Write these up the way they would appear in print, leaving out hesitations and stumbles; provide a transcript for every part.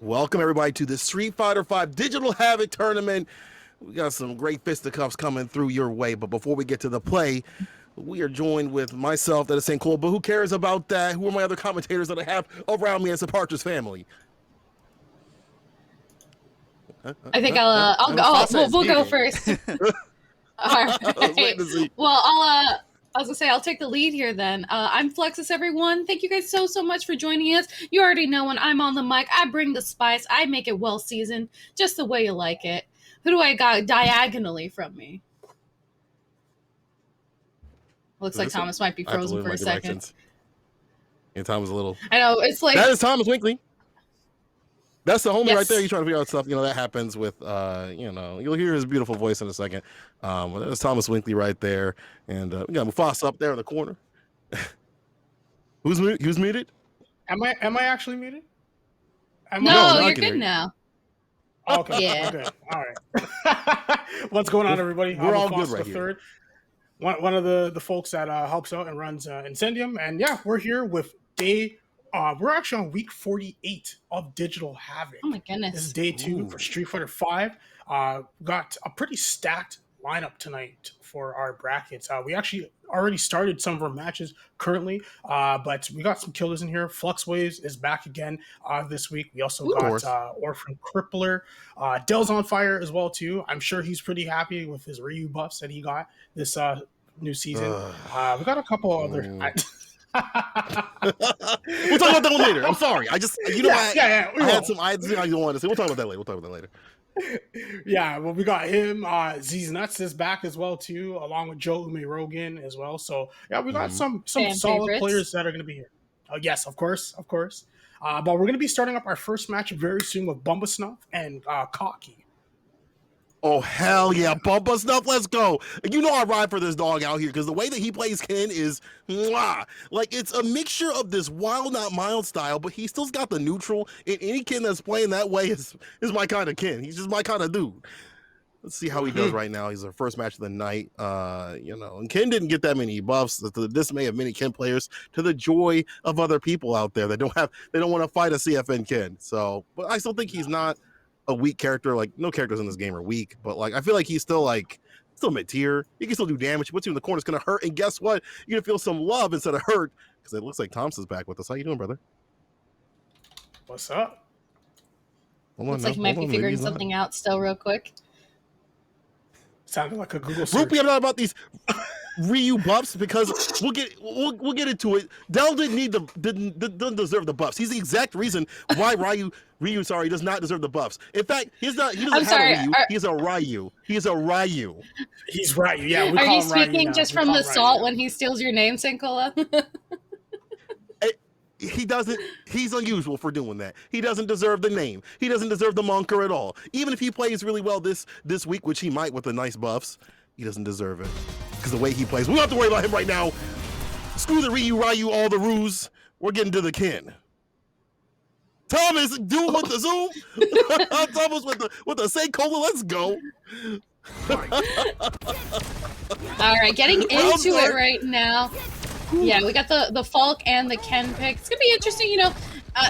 Welcome everybody to the Street Fighter V Digital Havoc Tournament. We got some great fisticuffs coming through your way, but before we get to the play, we are joined with myself, that is St. Cole, but who cares about that? Who are my other commentators that I have around me as a Partridge family? I think we'll go first. All right. Well, I was gonna say I'll take the lead here then. I'm Flexus, everyone. Thank you guys so much for joining us. You already know when I'm on the mic, I bring the spice. I make it well seasoned, just the way you like it. Who do I got diagonally from me? Looks like Thomas might be frozen for a second. And Thomas a little. I know, it's like that is Thomas Winkley. That's the homie right there. You're trying to figure out stuff. You know, that happens with, you'll hear his beautiful voice in a second. That's Thomas Winkley right there. And we got Mufasa up there in the corner. Who's muted? Am I actually muted? No, you're good now. Okay. Yeah. Okay. All right. What's going on, everybody? We're all good right here. One of the folks that helps out and runs Incendium. And yeah, we're here with we're actually on week 48 of Digital Havoc. Oh my goodness. This is day 2 for Street Fighter V. Got a pretty stacked lineup tonight for our brackets. We actually already started some of our matches currently, but we got some killers in here. Flux Waves is back again this week. We also got Orphan Crippler. Dell's on fire as well too. I'm sure he's pretty happy with his Ryu buffs that he got this new season. We got a couple other... We'll talk about that one later. I'm sorry. I just, I had some ideas I wanted to say. We'll talk about that later. Yeah, well, we got him. Z's Nuts is back as well too, along with Joe Ume Rogan as well. So yeah, we got some solid players that are going to be here. Yes, of course. But we're going to be starting up our first match very soon with Bumba Snuff and Cocky. Oh, hell yeah. Bumba Snuff, let's go. You know I ride for this dog out here because the way that he plays Ken is like it's a mixture of this wild, not mild style, but he still's got the neutral. And any Ken that's playing that way is my kind of Ken. He's just my kind of dude. Let's see how he does right now. He's our first match of the night. And Ken didn't get that many buffs, to the dismay of many Ken players, to the joy of other people out there that they don't want to fight a CFN Ken. So, but I still think he's not a weak character. Like, no characters in this game are weak, but like I feel like he's still mid-tier. He can still do damage. He puts you in the corner, it's gonna hurt, and guess what? You're gonna feel some love instead of hurt, because it looks like Thompson's back with us. How you doing, brother? What's up? Looks like he might be figuring something out still real quick. Sounded like a Google search. We have not about these Ryu buffs because we'll get into it. Dell didn't deserve the buffs. He's the exact reason why Ryu does not deserve the buffs. In fact, he doesn't have a Ryu. He's a Ryu. He's Ryu. Yeah. Are you speaking just from the salt when he steals your name, Sankola? He doesn't. He's unusual for doing that. He doesn't deserve the name. He doesn't deserve the monker at all. Even if he plays really well this week, which he might with the nice buffs, he doesn't deserve it because the way he plays. We don't have to worry about him right now. Screw the Ryu, all the ruse. We're getting to the Ken. Thomas, dude with the zoom. Thomas with the say cola. Let's go. All right, getting into it right now. Yeah, we got the Falk and the Ken pick. It's gonna be interesting,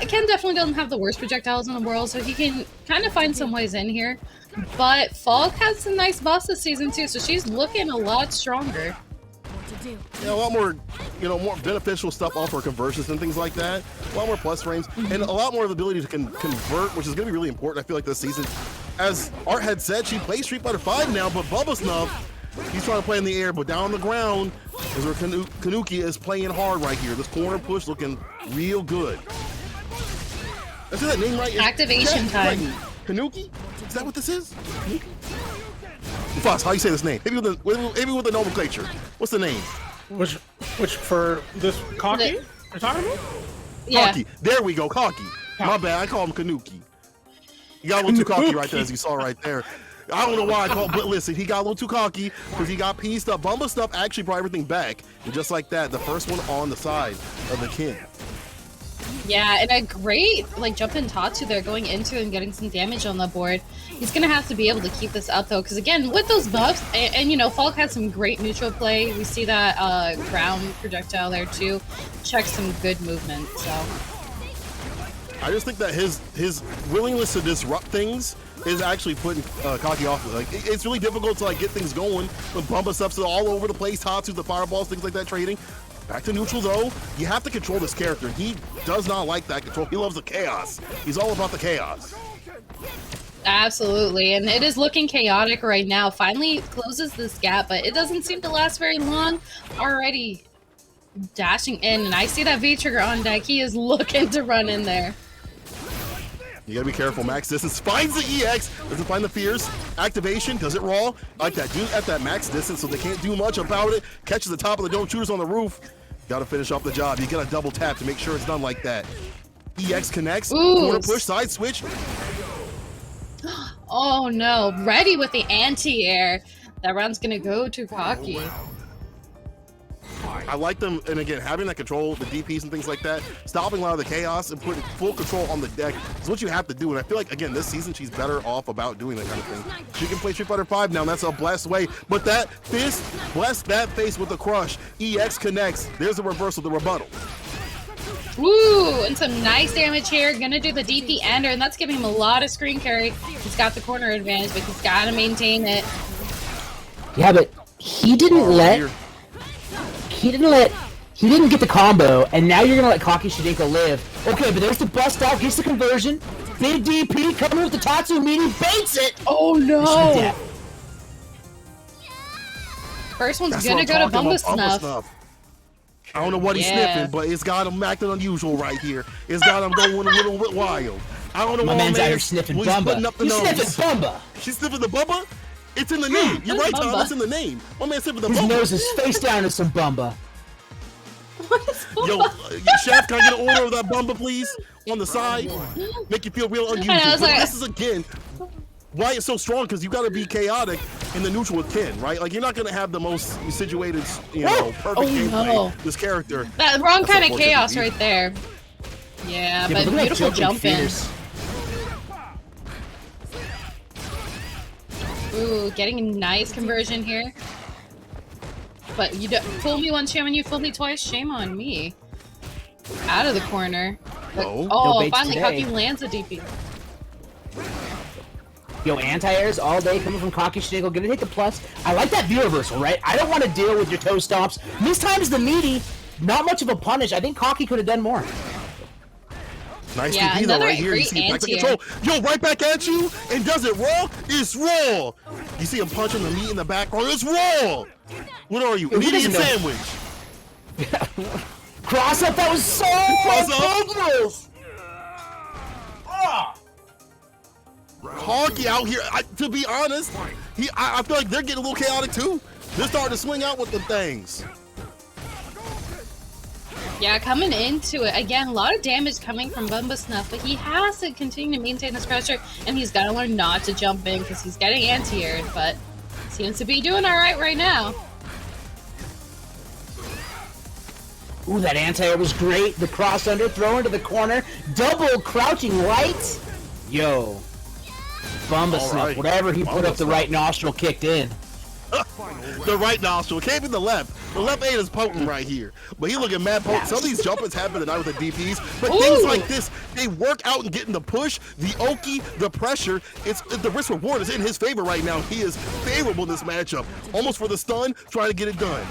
Ken definitely doesn't have the worst projectiles in the world, so he can kind of find some ways in here. But Falk has some nice buffs this season too, so she's looking a lot stronger. Yeah, a lot more, more beneficial stuff off her conversions and things like that. A lot more plus frames and a lot more of the ability to convert, which is going to be really important, I feel like, this season. As Art had said, she plays Street Fighter V now, but Bubba Snuff, he's trying to play in the air, but down on the ground is where Kanuki is playing hard right here. This corner push looking real good. I see that name right? Activation time. Right. Kanuki? Is that what this is? Foss, how you say this name? Maybe with the nomenclature. What's the name? Which for this Cocky you're talking about? Yeah. Cocky. There we go, Cocky. My bad, I call him Kanuki. You got a little too cocky right there, as you saw right there. I don't know why I call it, but listen, he got a little too cocky because he got pieced up. Bumba Stuff actually brought everything back. And just like that, the first one on the side of the King. Yeah, and a great jump in Tatsu there, going into and getting some damage on the board. He's gonna have to be able to keep this up though, because again, with those buffs, and Falk had some great neutral play. We see that ground projectile there too. Check some good movement. So I just think that his willingness to disrupt things is actually putting Cocky off. Like it's really difficult to like get things going when Bumba stuff's all over the place, Tatsu, the fireballs, things like that trading. Back to neutral though, you have to control this character. He does not like that control. He loves the chaos. He's all about the chaos. Absolutely, and it is looking chaotic right now. Finally closes this gap, but it doesn't seem to last very long. Already dashing in, and I see that V-trigger on deck. He is looking to run in there. You gotta be careful. Max distance finds the EX, doesn't find the Fierce. Activation, does it raw? I like that, dude at that max distance, so they can't do much about it. Catches the top of the dome, shooters on the roof. Gotta finish off the job. You gotta double tap to make sure it's done like that. EX connects, corner push, side switch. Oh no, ready with the anti-air. That round's gonna go to Cocky. I like them, and again, having that control, the DPs and things like that, stopping a lot of the chaos and putting full control on the deck is what you have to do. And I feel like, again, this season she's better off about doing that kind of thing. She can play Street Fighter 5 now, and that's a blessed way. But that fist, bless that face with a crush. EX connects. There's a reversal, the rebuttal. Woo! And some nice damage here. Gonna do the DP ender, and that's giving him a lot of screen carry. He's got the corner advantage, but he's gotta maintain it. Yeah, but he didn't He didn't get the combo, and now you're gonna let Cocky Shadinko live. Okay, but there's the bust out, gets the conversion. Big DP coming with the Tatsu meaty, baits it! Oh no! First one's gonna go to Bumba Snuff. I don't know what he's sniffing, but it's got him acting unusual right here. It's got him going a little bit wild. I don't know my what man's out here sniffing Bumba. He's sniffing Bumba. She's sniffing the Bumba? It's in the name. You're right, Tom. It's in the name. My man sniffing the Bumba. His nose is face down to some Bumba. Yo, chef, can I get an order of that Bumba, please? On the side. Make you feel real unusual. But this is, again, why it's so strong, because you got to be chaotic in the neutral with Ken, right? Like, you're not going to have the most situated, you know, perfect gameplay. This character. That wrong kind of chaos right there. Yeah, but beautiful jump in. Ooh, getting a nice conversion here. But you don't fool me once, shame on you. Fool me twice, shame on me. Out of the corner. But, oh, finally Cocky lands a DP. Yo, anti-airs all day coming from Cocky Shadinko. Gonna hit the plus. I like that view reversal, right? I don't want to deal with your toe stomps. This time is the meaty. Not much of a punish. I think Cocky could have done more. Nice DP though, right here. You see back to control. Yo, right back at you, and does it raw? It's raw. You see him punching the meat in the background. It's raw. What are you, an idiot sandwich? Cross up. That was so dangerous. Cocky out here. To be honest, I feel like they're getting a little chaotic too. They're starting to swing out with the things. Yeah, coming into it, again, a lot of damage coming from Bumba Snuff, but he has to continue to maintain this pressure, and he's got to learn not to jump in because he's getting anti-aired, but seems to be doing all right now. Ooh, that anti-air was great. The cross under, throw into the corner, double crouching right. Yo, Bumba Snuff, whatever he put up the right nostril kicked in. The right nostril. It can't be the left. The left ain't as potent right here. But he looking mad potent. Some of these jumpers happen tonight with the DPs. But things like this, they work out and getting the push, the oki, the pressure. It's the risk reward is in his favor right now. He is favorable in this matchup. Almost for the stun, trying to get it done.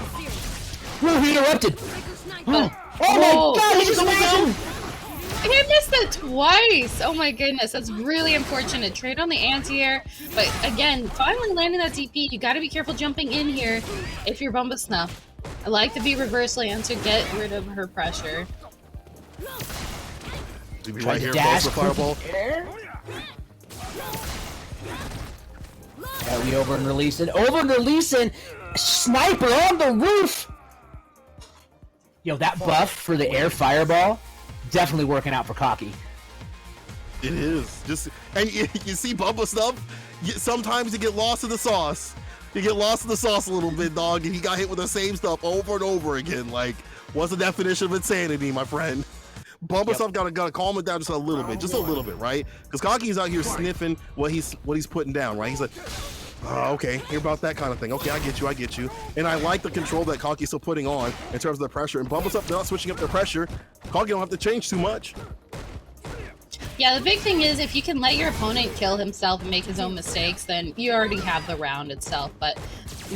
Ooh, he interrupted. Oh my god, he just ran! He missed it twice! Oh my goodness, that's really unfortunate. Trade on the anti-air, but again, finally landing that DP. You gotta be careful jumping in here if you're Bumba Snuff. I like the V reverse land to get rid of her pressure. Right here, dash the fireball. Yeah, we over and releasing. Over and releasing! Sniper on the roof! Yo, that buff for the air fireball, definitely working out for Cocky. It is. And you see Bumba Snuff, sometimes you get lost in the sauce. You get lost in the sauce a little bit, dog, and he got hit with the same stuff over and over again. Like, what's the definition of insanity, my friend? Bumba Snuff gotta calm it down just a little bit, right? Because Cocky's out here sniffing what he's putting down, right? He's like, oh, okay, you're about that kind of thing. Okay, I get you. And I like the control that Cocky's still putting on in terms of the pressure. And Bumba Snuff, they're not switching up their pressure. Cocky don't have to change too much. Yeah, the big thing is if you can let your opponent kill himself and make his own mistakes, then you already have the round itself. But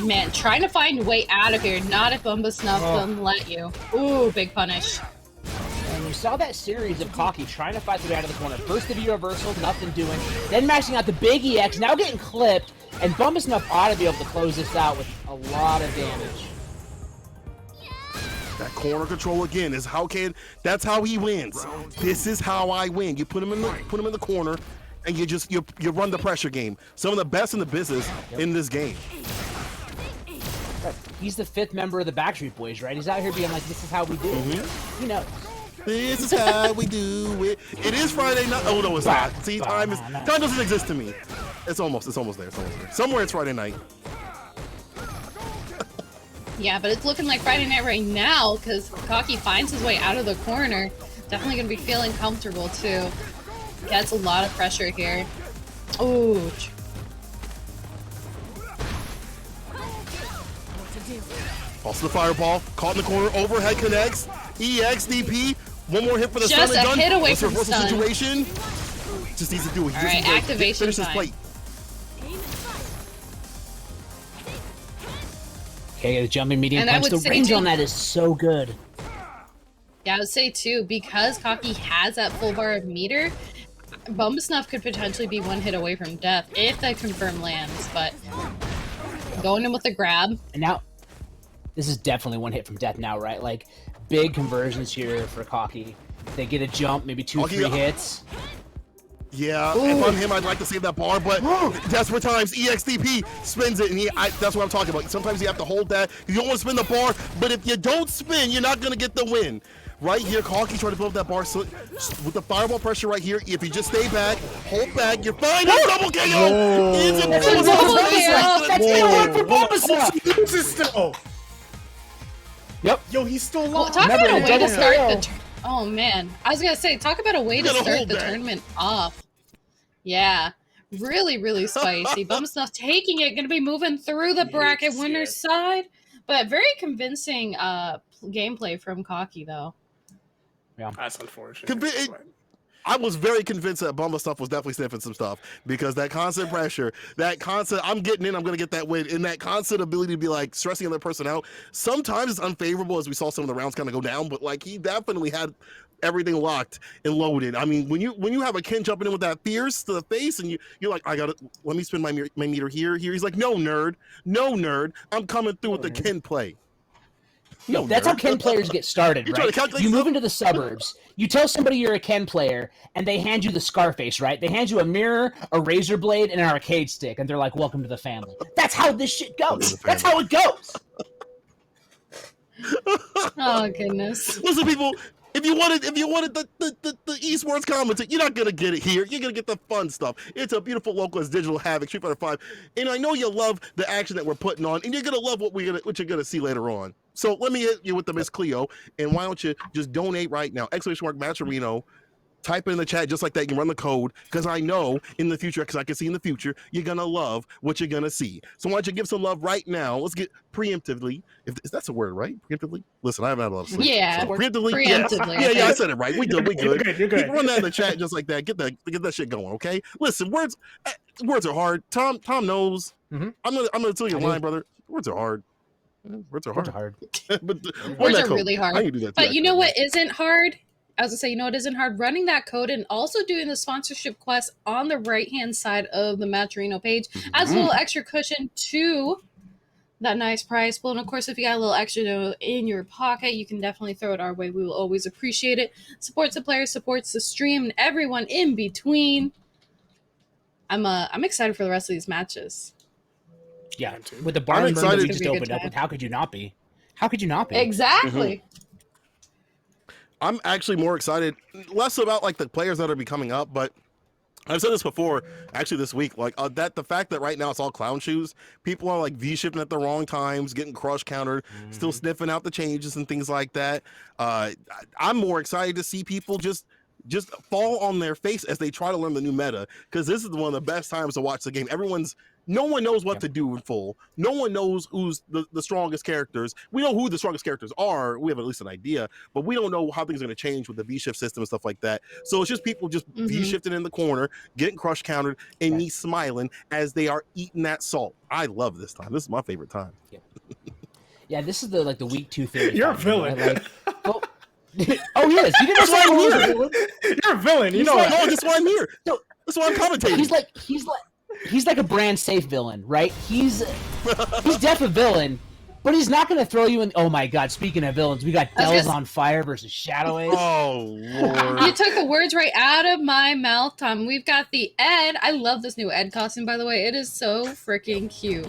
man, trying to find a way out of here, not if Bumba Snuff doesn't let you. Ooh, big punish. And you saw that series of Cocky trying to fight the way out of the corner. First the V-reversal, nothing doing. Then mashing out the big EX, now getting clipped. And Bumba Snuff ought to be able to close this out with a lot of damage. That corner control again is that's how he wins. This is how I win. You put him in the corner, and you run the pressure game. Some of the best in the business in this game. He's the 5th member of the Backstreet Boys, right? He's out here being like, this is how we do it. You know. This is how we do it. It is Friday night. Oh no, it's not. See, time doesn't exist to me. It's almost there. Somewhere it's Friday night. Yeah, but it's looking like Friday night right now because Cocky finds his way out of the corner. Definitely going to be feeling comfortable too. Gets a lot of pressure here. Ooh. Also the fireball. Caught in the corner. Overhead connects. EXDP. One more hit for the stun. Just a hit away from the stun. Situation. Just needs to do it. All right, activation finish his plate. Okay, the jumping medium punch. The range on that is so good. Yeah, I would say too, because Cocky has that full bar of meter, Bumba Snuff could potentially be one hit away from death if that confirm lands, but going in with the grab. And now, this is definitely one hit from death now, right? Like, big conversions here for Cocky. They get a jump, maybe 2-3 hits. Yeah, if I'm him, I'd like to save that bar, but desperate times, EXDP spins it, and that's what I'm talking about. Sometimes you have to hold that. You don't want to spin the bar, but if you don't spin, you're not going to get the win. Right here, Cocky trying to build up that bar with the fireball pressure right here. If you just stay back, hold back, you're fine. Double KO! It's a double KO! That's gonna work for Bumba. Yep. Yo, he's still alive. Well, talk about a way to start the oh man, I was gonna say, talk about a way to start the tournament off. Yeah, really spicy. Bumba Snuff taking it, gonna be moving through the bracket winner's side, but very convincing gameplay from Cocky though. Yeah, that's unfortunate. I was very convinced that Bumba Stuff was definitely sniffing some stuff because that constant pressure, that constant, I'm getting in, I'm going to get that win, and that constant ability to be like stressing the other person out. Sometimes it's unfavorable as we saw some of the rounds kind of go down, but like he definitely had everything locked and loaded. I mean, when you have a Ken jumping in with that fierce to the face and you're like, let me spin my meter here. He's like, no nerd, I'm coming through with the Ken play. No, that's how Ken players get started, right? You move into the suburbs, you tell somebody you're a Ken player, and they hand you the Scarface, right? They hand you a mirror, a razor blade, and an arcade stick, and they're like, welcome to the family. That's how this shit goes. That's how it goes. Oh, goodness. Listen, people, if you wanted the esports commentary, you're not gonna get it here. You're gonna get the fun stuff. It's a beautiful localized digital Havoc Street Fighter 5, and I know you love the action that we're putting on, and you're gonna love what you're gonna see later on. So let me hit you with the Miss Cleo, and why don't you just donate right now? ! Matcherino. Type it in the chat just like that. You can run the code because I know in the future, because I can see in the future, you're going to love what you're going to see. So why don't you give some love right now? Let's get preemptively. If that's a word, right? Preemptively? Listen, I haven't had a lot of sleep. Yeah. So preemptively. Yeah, I said it right. We good. You're good. You can run that in the chat just like that. Get that shit going, okay? Listen, words are hard. Tom knows. Mm-hmm. I'm gonna tell you a line, brother. Words are hard. Words are hard. But words are really hard. I can do that too, but you know what isn't hard? I was gonna say, you know, it isn't hard running that code and also doing the sponsorship quest on the right-hand side of the Matcherino page as a little extra cushion to that nice prize pool. And of course, if you got a little extra in your pocket, you can definitely throw it our way. We will always appreciate it. Supports the players, supports the stream, and everyone in between. I'm excited for the rest of these matches. Yeah, with the bar that we just opened up with, how could you not be? How could you not be? Exactly. I'm actually more excited, less about like the players that are be coming up, but I've said this before, actually this week, like the fact that right now it's all clown shoes, people are like V-shifting at the wrong times, getting crush countered, still sniffing out the changes and things like that. I'm more excited to see people just fall on their face as they try to learn the new meta, because this is one of the best times to watch the game. Everyone's No one knows what to do in full. No one knows who's the strongest characters. We know who the strongest characters are. We have at least an idea, but we don't know how things are going to change with the V-shift system and stuff like that. So it's just people just V-shifting in the corner, getting crush countered, and me smiling as they are eating that salt. I love this time. This is my favorite time. Yeah, this is the week 2 theory. You're a villain. Right? Oh, yes. You That's why I'm here. You're a villain. You know that. Oh, that's why I'm here. That's why I'm commentating. He's like a brand safe villain, right? He's def a villain, but he's not going to throw you in. Oh my God! Speaking of villains, we got Dells on Fire versus Shadow Ace. Oh Lord! You took the words right out of my mouth, Tom. We've got the Ed. I love this new Ed costume, by the way. It is so freaking cute.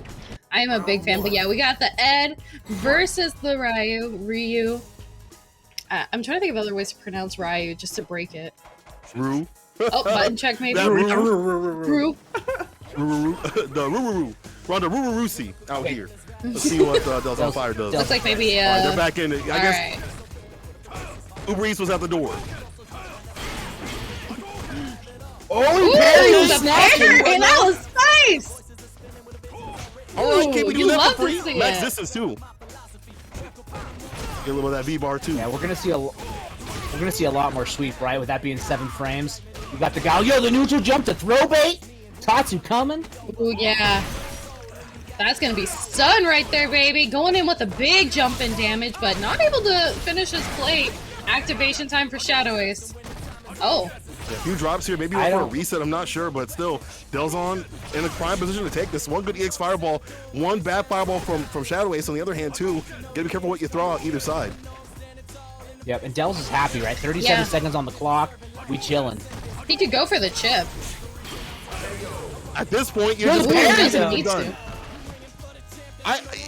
I am a big fan, but yeah, we got the Ed versus the Ryu. I'm trying to think of other ways to pronounce Ryu just to break it. Ryu. Oh, button check maybe. Ryu. The Ruru. We're on the Rururusi out here. Let's see what Dells on Fire does. Looks like maybe they're back in it. I guess right. Uber Eats was at the door. Oh, Perry snapping! And that was nice! All right, can't we do that for free? Max Max distance too. Get a little of that V-bar too. Yeah, we're gonna see a lot more sweep, right? With that being 7 frames. We got the guy. Yo, the neutral jump to throw bait. Tatsu coming. Ooh, yeah. That's going to be stun right there, baby. Going in with a big jump in damage, but not able to finish his plate. Activation time for Shadow Ace. Oh. Yeah, a few drops here. Maybe for a reset. I'm not sure, but still, Delzon in a prime position to take this. One good EX Fireball, one bad Fireball from Shadow Ace on the other hand, too. Gotta be careful what you throw out either side. Yep, and Dells is happy, right? 37 seconds on the clock. We chilling. He could go for the chip. At this point, you're just done.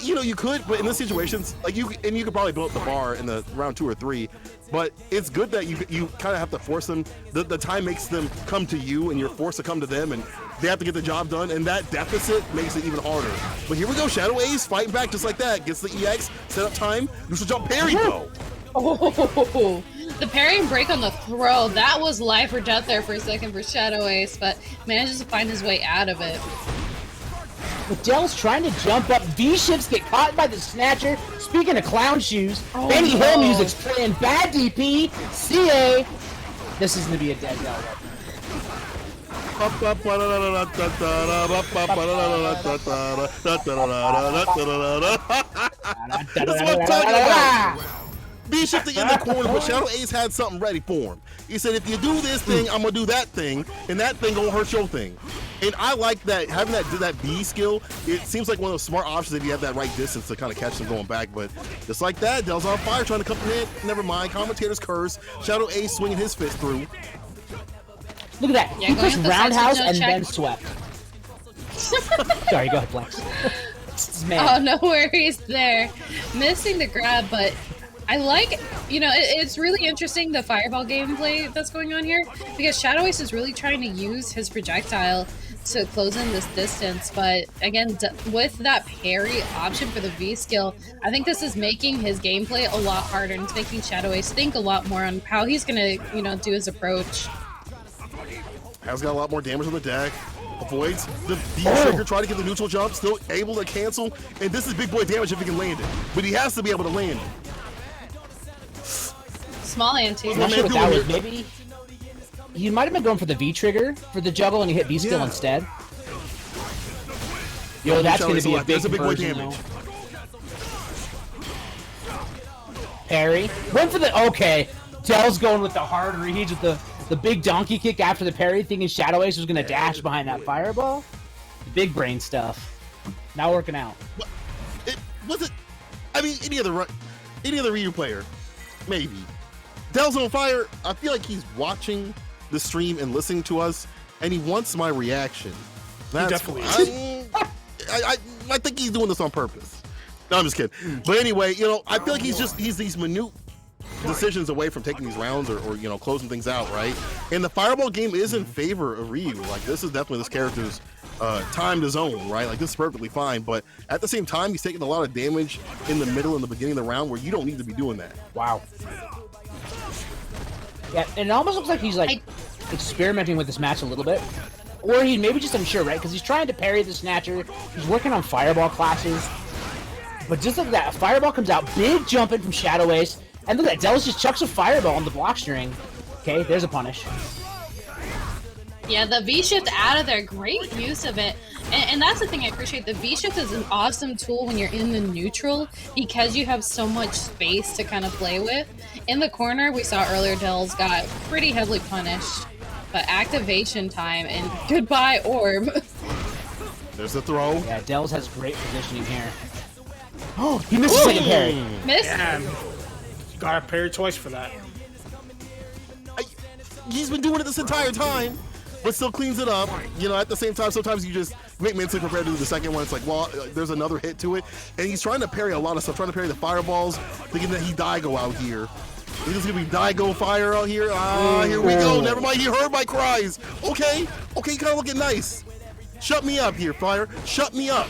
You could, but in this situations, you could probably build up the bar in the round 2 or 3. But it's good that you kind of have to force them. The time makes them come to you, and you're forced to come to them, and they have to get the job done. And that deficit makes it even harder. But here we go, Shadow Ace fighting back just like that. Gets the EX, set up time, neutral jump parry though. Oh, the parry and break on the throw. That was life or death there for a second for Shadow Ace, but manages to find his way out of it. But Dell's trying to jump up. V-shifts get caught by the snatcher. Speaking of clown shoes, Benny Hill music's playing. Bad DP. CA. This is going to be a dead Dell. That's what I'm talking about. B shifting in the corner, but Shadow Ace had something ready for him. He said, if you do this thing, I'm gonna do that thing, and that thing gonna hurt your thing. And I like that, having that B skill, it seems like one of those smart options if you have that right distance to kind of catch them going back. But just like that, Dells on Fire trying to come in. Never mind, commentator's curse. Shadow Ace swinging his fist through. Look at that. He pushed roundhouse and then swept. Sorry, go ahead, Flex. Oh, no worries there. Missing the grab, but I like, it's really interesting the fireball gameplay that's going on here, because Shadow Ace is really trying to use his projectile to close in this distance, but again, with that parry option for the V skill, I think this is making his gameplay a lot harder, and it's making Shadow Ace think a lot more on how he's gonna, do his approach. Has got a lot more damage on the deck. Avoids the V-trigger, trying to get the neutral jump, still able to cancel, and this is big boy damage if he can land it, but he has to be able to land it. Small ante. I'm not sure what that was. Maybe he might have been going for the V trigger for the juggle, and he hit B skill instead. Yo, that's going to be a big damage. Parry. Went for the Dell's going with the hard reach with the big donkey kick after the parry, thinking Shadow Ace was going to dash behind that fireball. Big brain stuff. Not working out. Any other Ryu player, maybe. Dells on Fire, I feel like he's watching the stream and listening to us, and he wants my reaction. He definitely is. I think he's doing this on purpose. No, I'm just kidding. But anyway, I feel like he's these minute decisions away from taking these rounds or closing things out, right? And the fireball game is in favor of Ryu. Like, this is definitely this character's time to zone, right? Like, this is perfectly fine, but at the same time, he's taking a lot of damage in the middle and the beginning of the round where you don't need to be doing that. Wow. Yeah, and it almost looks like he's experimenting with this match a little bit. or he maybe just unsure, right? Because he's trying to parry the Snatcher. He's working on Fireball classes. But just like that, a Fireball comes out, big jump in from Shadow Ace, and look at that, Delos just chucks a Fireball on the block string. Okay, there's a punish. Yeah, the V-shift out of there, great use of it. And that's the thing I appreciate. The V-shift is an awesome tool when you're in the neutral because you have so much space to kind of play with. In the corner, we saw earlier Dells got pretty heavily punished. But activation time and goodbye orb. There's the throw. Yeah, Dells has great positioning here. Oh, he missed a second parry. Missed? Yeah, you got to parry twice for that. He's been doing it this entire time, but still cleans it up. You know, at the same time, sometimes you just make mentally prepared to do the second one. It's like, well, there's another hit to it. And he's trying to parry a lot of stuff, trying to parry the fireballs, thinking that he Daigo out here. He's gonna be Daigo fire out here. Here we go. Never mind, he heard my cries. Okay, kind of looking nice. Shut me up here, Fire. Shut me up.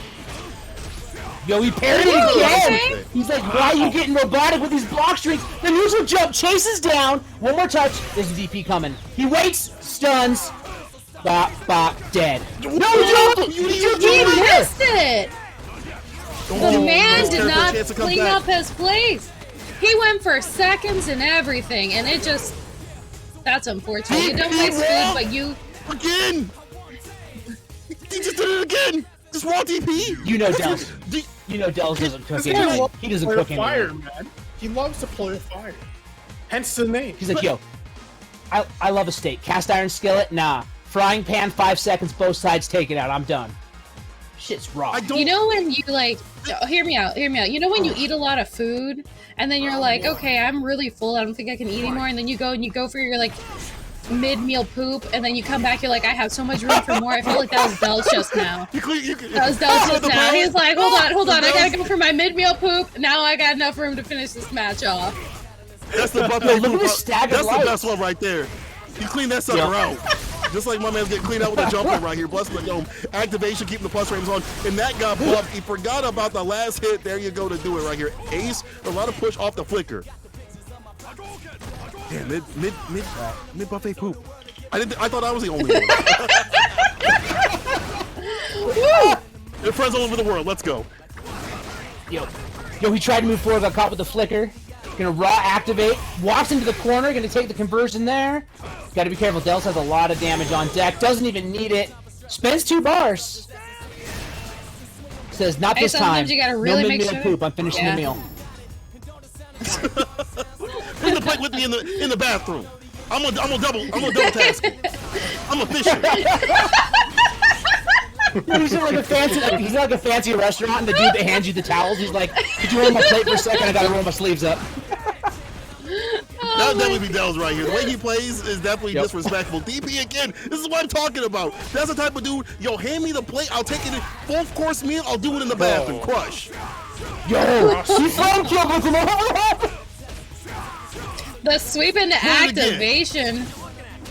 Yo, he parried it again! He's like, why are you getting robotic with these block strings? The neutral jump chases down. One more touch. There's a DP coming. He waits, stuns. Bop, bop, dead. No, he missed it! The man did not clean up his place. He went for seconds and everything, and it just... That's unfortunate. You don't waste food, but you... Again! He just did it again! Just raw DP! You know Dells. You know Dells doesn't cook anything. He doesn't cook fire, anything. man. He loves to play with fire. Hence the name. He's like, yo, I love a steak. Cast iron skillet? Nah. Frying pan, 5 seconds, both sides, take it out. I'm done. Shit's raw. You know when you like... Oh, hear me out. You know when you eat a lot of food, and then you're like, okay, I'm really full. I don't think I can eat anymore. And then you go for your, like, mid-meal poop, and then you come back, you're like, I have so much room for more. I felt like that was Dells just now. That was Dells just now. He's like, hold on, I gotta go for my mid-meal poop. Now I got enough room to finish this match off. That's the buffet. That's the best one right there. You clean that sucker out. Just like my man's getting cleaned out with a jumper right here. Bless the dome. Activation, keeping the plus frames on. And that got buffed. He forgot about the last hit. There you go to do it right here. Ace, a lot of push off the flicker. Damn, mid buffet poop. I thought I was the only one. They're friends all over the world. Let's go. Yo, he tried to move forward, got caught with the flicker. Gonna raw activate, walks into the corner, gonna take the conversion there. Gotta be careful, Dells has a lot of damage on deck, doesn't even need it. Spends 2 bars. Says, not this time. You gotta really no make mid-meal sure. poop, I'm finishing the meal. Bring the plate with me in the bathroom. I'm gonna double task. I'm efficient. He's in like a fancy restaurant, and the dude that hands you the towels, he's like, could you roll my plate for a second? I gotta roll my sleeves up. That would definitely be Dells right here. The way he plays is definitely disrespectful. DP again. This is what I'm talking about. That's the type of dude. Yo, hand me the plate. I'll take it in full course meal. I'll do it in the bathroom. Crush. Yo, he's from The sweep into activation.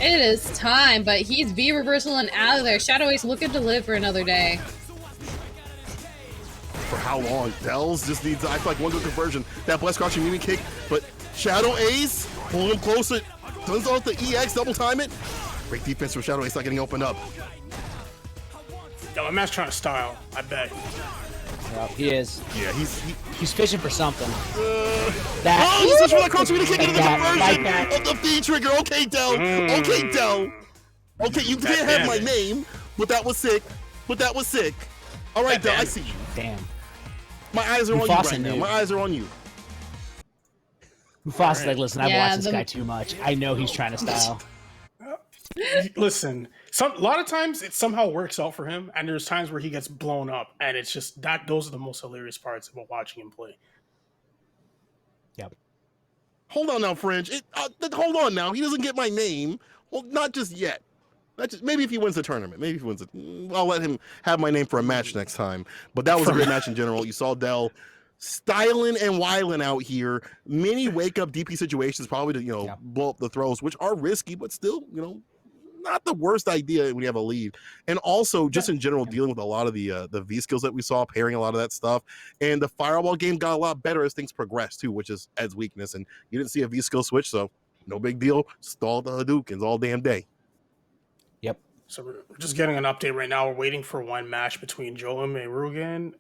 It is time, but he's V reversal and out of there. Shadow Ace looking to live for another day. For how long? Dells just needs, I feel like, one good conversion. That blast crouching medium kick, but Shadow Ace, pull him closer. Turns off the EX, double time it. Great defense from Shadow Ace, not getting opened up. Yo, my man's trying to style, I bet. Well, he is. Yeah, he's fishing for something. He's fishing for that crouch medium kick into the conversion of the V trigger. Okay, Dell. Okay, Dell. Okay, you didn't have my name, but that was sick. All right, Dell, I see you. Damn. My eyes are on you right now. My eyes are on you. Mufasa's like, listen, I've watched this guy too much. I know he's trying to style. Listen, a lot of times it somehow works out for him, and there's times where he gets blown up, and it's just that those are the most hilarious parts about watching him play. Yep. Hold on now, Fringe. Hold on now. He doesn't get my name. Well, not just yet. Maybe if he wins the tournament. Maybe if he wins it. I'll let him have my name for a match next time. But that was a great match in general. You saw Dell styling and wiling out here. Many wake-up DP situations probably to, blow up the throws, which are risky, but still, not the worst idea when you have a lead. And also, just in general, dealing with a lot of the V skills that we saw, pairing a lot of that stuff. And the fireball game got a lot better as things progressed, too, which is Ed's weakness. And you didn't see a V skill switch, so no big deal. Stall the Hadoukens all damn day. Yep. So we're just getting an update right now. We're waiting for one match between Joem and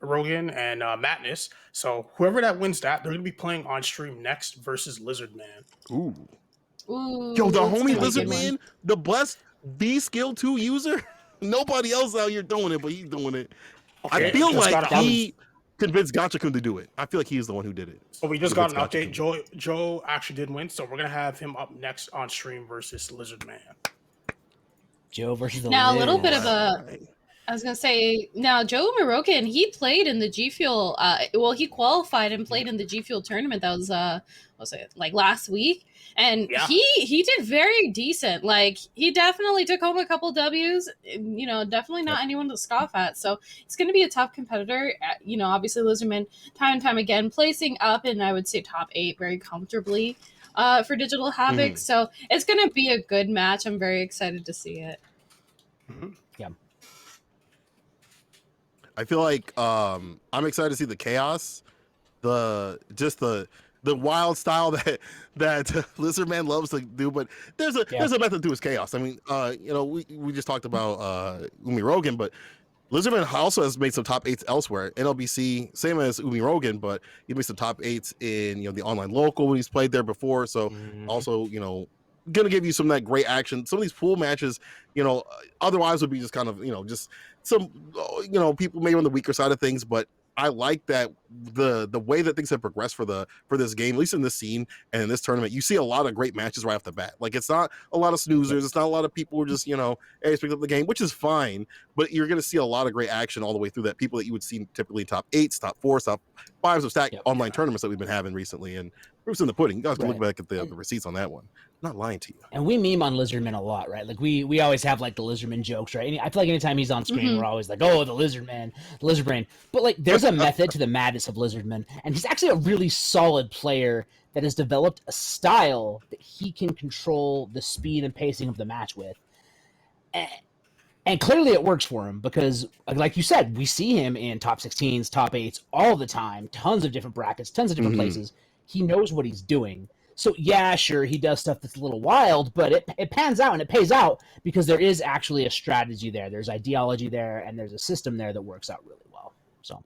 Rogan and Madness. So whoever that wins that, they're going to be playing on stream next versus Lizard Man. Ooh. Ooh, Yo, the that's homie gonna be a Lizard good one. Man, the blessed V skill 2 user. Nobody else out here doing it, but he's doing it. Okay, I feel just like got he convinced Gotcha-kun to do it. I feel like he's the one who did it. So we just got an Convinced update. Joe actually did win, so we're gonna have him up next on stream versus Lizard Man. Joe versus the Now, a Liz. little bit of a. I was gonna say now, Joe Morokan, he played in the G Fuel. Well, he qualified and played in the G Fuel tournament. That was what was it, like last week? And Yeah. he did very decent. Like he definitely took home a couple W's. You know, definitely not anyone to scoff at. So it's going to be a tough competitor. You know, obviously Lizardman time and time again placing up, and I would say top 8 very comfortably for Digital Havoc. So it's going to be a good match. I'm very excited to see it. Yeah. I feel like I'm excited to see the chaos, the wild style that Lizard Man loves to do, but there's a method to his chaos. I mean, you know, we just talked about Umi Rogan, but Lizard Man also has made some top 8s elsewhere. NLBC, same as Umi Rogan, but he made some top 8s in, you know, the online local when he's played there before. So also, you know, gonna give you some of that great action. Some of these pool matches, you know, otherwise would be just kind of, you know, just some, you know, people maybe on the weaker side of things, but I like that the way that things have progressed for this game, at least in this scene and in this tournament. You see a lot of great matches right off the bat. Like it's not a lot of snoozers, it's not a lot of people who are just, you know, hey, picked up the game, which is fine, but you're gonna see a lot of great action all the way through that. People that you would see typically top 8s, top 4s, top 5s of stacked online tournaments that we've been having recently, and proof's in the pudding. You guys can look back at the receipts on that one. I'm not lying to you. And we meme on Lizardman a lot, right? Like we always have like the Lizardman jokes, right? And I feel like anytime he's on screen, we're always like, oh, the Lizardman, the Lizard Brain. But like there's a method to the madness of Lizardman, and he's actually a really solid player that has developed a style that he can control the speed and pacing of the match with. And clearly it works for him because, like you said, we see him in top 16s, top 8s all the time, tons of different brackets, tons of different places. He knows what he's doing. So yeah, sure, he does stuff that's a little wild, but it pans out and it pays out because there is actually a strategy there. There's ideology there, and there's a system there that works out really well. So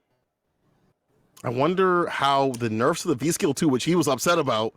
I wonder how the nerfs of the V-Skill 2, which he was upset about,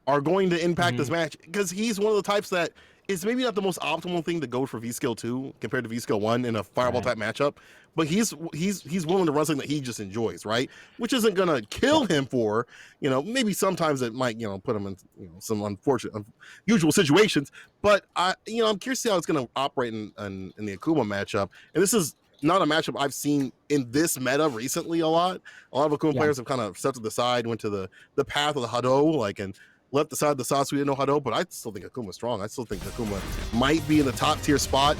are going to impact this match, because he's one of the types that is maybe not the most optimal thing to go for V-Skill 2 compared to V-Skill 1 in a Fireball type matchup, but he's willing to run something that he just enjoys, right? Which isn't going to kill him for, you know, maybe sometimes it might, you know, put him in, you know, some unfortunate, unusual situations, but I'm curious to see how it's going to operate in the Akuma matchup. And this is not a matchup I've seen in this meta recently a lot. A lot of Akuma players have kind of stepped to the side, went to the path of the Hado, like, and left aside the sauce we didn't know Hado, but I still think Akuma's strong. I still think Akuma might be in the top tier spot.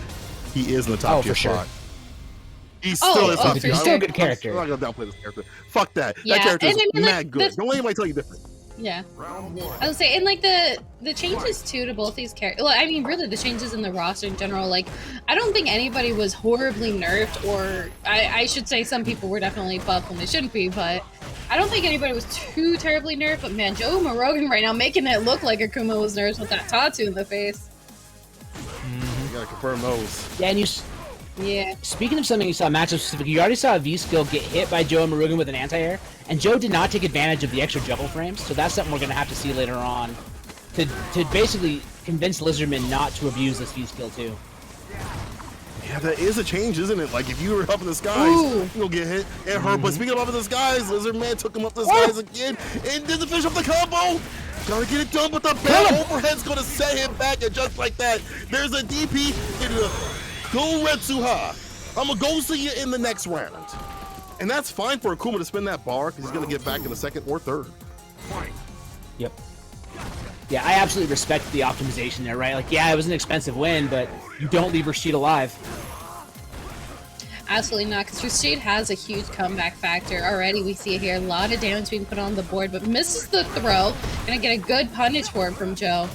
He is in the top tier spot. He's still in top tier. He's still a good character. I'm not gonna downplay this character. Fuck that. That character is mad good. Don't let anybody tell you different. Yeah, I would say, and like the changes too to both these characters. Well, I mean, really, the changes in the roster in general. Like, I don't think anybody was horribly nerfed, or I should say, some people were definitely buffed when they shouldn't be. But I don't think anybody was too terribly nerfed. But man, Joe Morogan right now making it look like Akuma was nerfed with that tattoo in the face. You gotta confirm those. Yeah, and Yeah. Speaking of something you saw matchup specific, you already saw a V-Skill get hit by Joe Marugan with an anti-air, and Joe did not take advantage of the extra juggle frames, so that's something we're going to have to see later on to basically convince Lizardman not to abuse this V-Skill too. Yeah, that is a change, isn't it? Like, if you were up in the skies, you'll get hit. It hurt, but speaking of up in the skies, Lizardman took him up the skies again, and did the finish up the combo! Gotta get it done, but the bad overhead's gonna set him back, and just like that, there's a DP into the Go Retsuha. I'm gonna go see you in the next round. And that's fine for Akuma to spin that bar, because he's gonna get back in the second or third. Yep. Yeah, I absolutely respect the optimization there, right? Like, yeah, it was an expensive win, but you don't leave Rashid alive. Absolutely not, because Rashid has a huge comeback factor. Already we see it here, a lot of damage being put on the board, but misses the throw. Gonna get a good punish for it from Joe.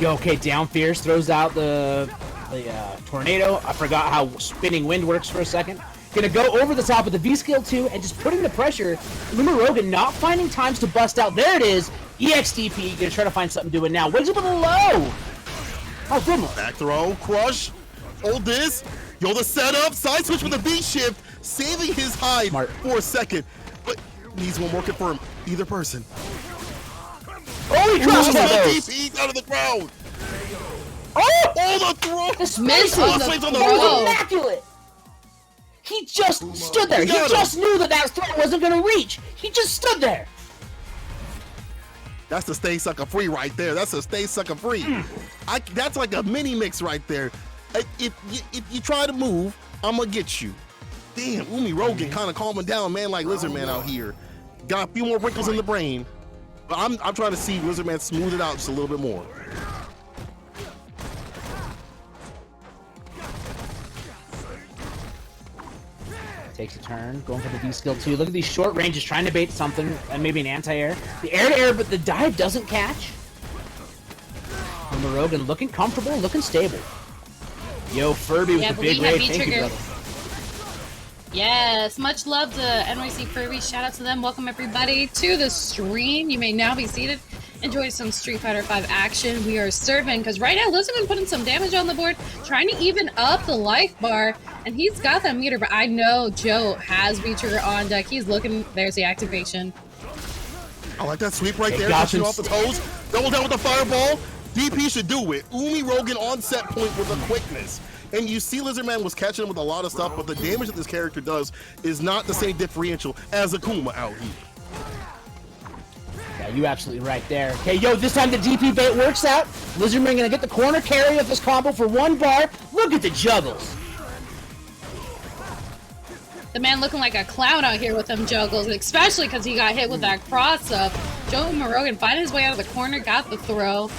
Yo, okay, down fierce, throws out the tornado. I forgot how spinning wind works for a second. Gonna go over the top with the V-Skill 2 and just putting the pressure. Luma Rogan not finding times to bust out. There it is. EXDP, gonna try to find something doing now. What is it with a low? Oh, good one. Back throw, crush, hold this. Yo, the setup, side switch with the V shift, saving his hide for a second. But needs one more confirm. Either person. Oh, he crushed DP out of the ground. Oh, the throw. This Miss on the the throw. was immaculate. He just stood there. He just knew that throw wasn't going to reach. He just stood there. That's the stay sucker free right there. That's a stay sucker free. That's like a mini mix right there. If you try to move, I'm gonna get you. Damn, Umi Rogan kind of calming down, man, like Lizard Man out here. Got a few more wrinkles in the brain, but I'm trying to see Lizard Man smooth it out just a little bit more. Takes a turn, going for the D skill too. Look at these short ranges, trying to bait something, and maybe an anti-air. The air-to-air, but the dive doesn't catch. And the Rogan looking comfortable, looking stable. Yo, Furby with the big raid. Thank you, brother. Yes, much love to NYC Furby. Shout out to them. Welcome everybody to the stream. You may now be seated. Enjoy some Street Fighter V action. We are serving because right now Lizardman putting some damage on the board, trying to even up the life bar, and he's got that meter. But I know Joe has V-Trigger on deck. He's looking. There's the activation. I like that sweep right there. Touching off the toes. Double down with the fireball. DP should do it. Umi Rogan on set point with the quickness. And you see Lizardman was catching him with a lot of stuff, but the damage that this character does is not the same differential as Akuma out here. Yeah, you absolutely right there. Okay, yo, this time the DP bait works out. Lizardman gonna get the corner carry of this combo for 1 bar. Look at the juggles. The man looking like a clown out here with them juggles, especially because he got hit with that cross-up. Joe Morogan finding his way out of the corner, got the throw.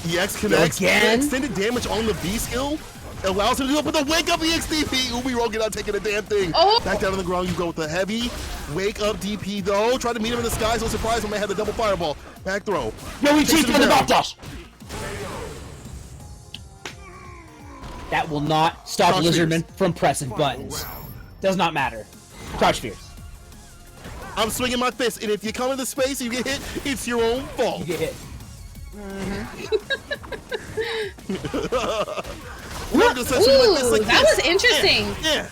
EX connects. Again? Extended damage on the V skill allows him to do it with the wake up EX DP. Umi Rogan not taking a damn thing. Oh. Back down on the ground, you go with the heavy wake up DP though. Try to meet him in the sky, so surprise when they had the double fireball. Back throw. Yo, he cheats on the backdash. That will not stop Crouch Lizardman fears from pressing buttons. Does not matter. Crouch fears. I'm swinging my fist, and if you come into space and you get hit, it's your own fault. You get hit. Ooh, that was interesting. Yeah.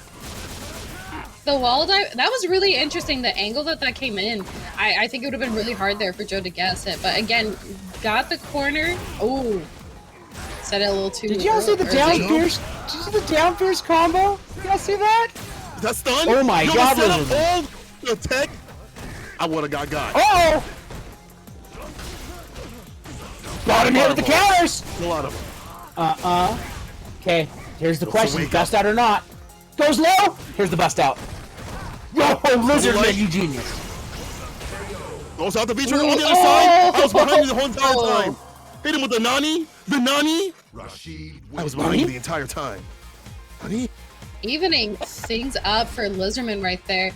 The wall dive, that was really interesting. The angle that came in, I think it would have been really hard there for Joe to guess it. But again, got the corner. Oh, said it a little too. Did y'all see the down fierce? Did you see the down fierce combo? Did y'all see that? That's done. Oh my god! The tech. I would have got. Oh! Got him hit with the counters! A lot of them. Okay, here's the question. Bust out or not? Goes low! Here's the bust out. Yo, Lizardman, you genius. Goes out the V-Trigger on the other side. I was behind you the whole entire time. Hit him with the Nani. The Nani. I was behind you the entire time. Nani? Evening things up for Lizardman right there.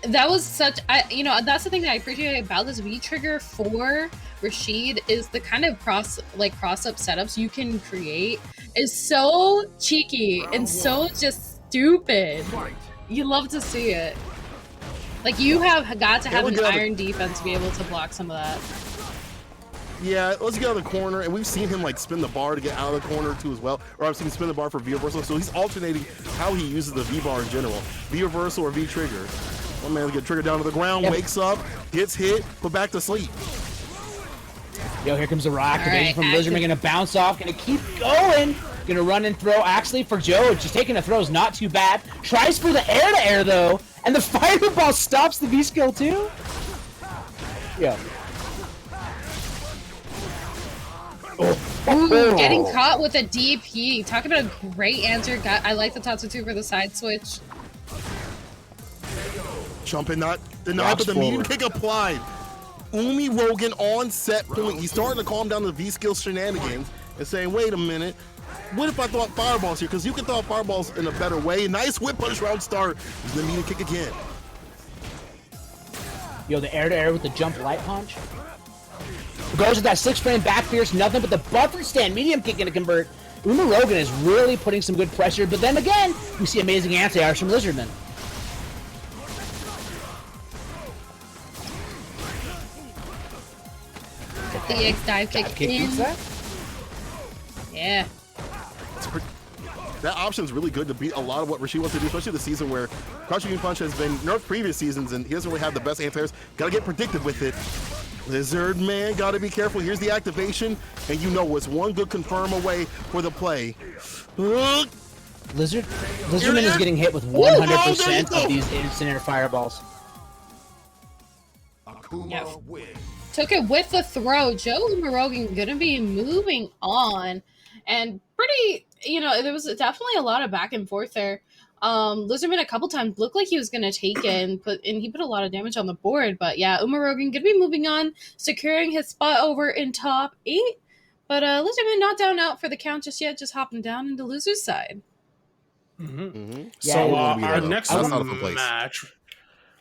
That was such, that's the thing that I appreciate about this V-Trigger for Rashid is the kind of cross-up setups you can create is so cheeky and so just stupid. You love to see it. Like, you have got to have an iron defense to be able to block some of that. Yeah, let's get out of the corner, and we've seen him like spin the bar to get out of the corner too as well. Or I've seen him spin the bar for V reversal, so he's alternating how he uses the V bar in general. V reversal or V trigger. One man will get triggered down to the ground, wakes up, gets hit, put back to sleep. Yo, here comes the activation from Lizardman, gonna bounce off, gonna keep going. Gonna run and throw. Actually, for Joe, just taking a throw is not too bad. Tries for the air-to-air, though, and the fireball stops the V-skill, too. Yeah. Ooh, getting caught with a DP. Talk about a great answer. I like the Tatsu for the side switch. Jumping, not denied, but the medium kick applied. Umi Rogan on set point. He's starting to calm down the V-skill shenanigans and saying, wait a minute, what if I thought fireballs here? Because you can throw fireballs in a better way. Nice whip punch round start. He's the medium kick again. Yo, the air-to-air with the jump light punch. Goes with that 6-frame back fierce, nothing but the buffer stand. Medium kick gonna convert. Umi Rogan is really putting some good pressure, but then again, we see amazing anti-airs from Lizardman. the EX dive kick in. Yeah. That option is really good to beat a lot of what Rashid wants to do, especially the season where Crouching Punch has been nerfed previous seasons and he doesn't really have the best anti-airs. Gotta get predictive with it. Lizard Man, gotta be careful. Here's the activation, and you know it's one good confirm away for the play. Lizardman is getting hit with 100% of these instant air fireballs. Yep. Took it with the throw. Joe Umarogan gonna be moving on, and pretty, there was definitely a lot of back and forth there. Lizardman a couple times looked like he was gonna take it, and he put a lot of damage on the board. But yeah, Umarogan gonna be moving on, securing his spot over in top 8. But Lizardman not down out for the count just yet, just hopping down into loser's side. So our next match.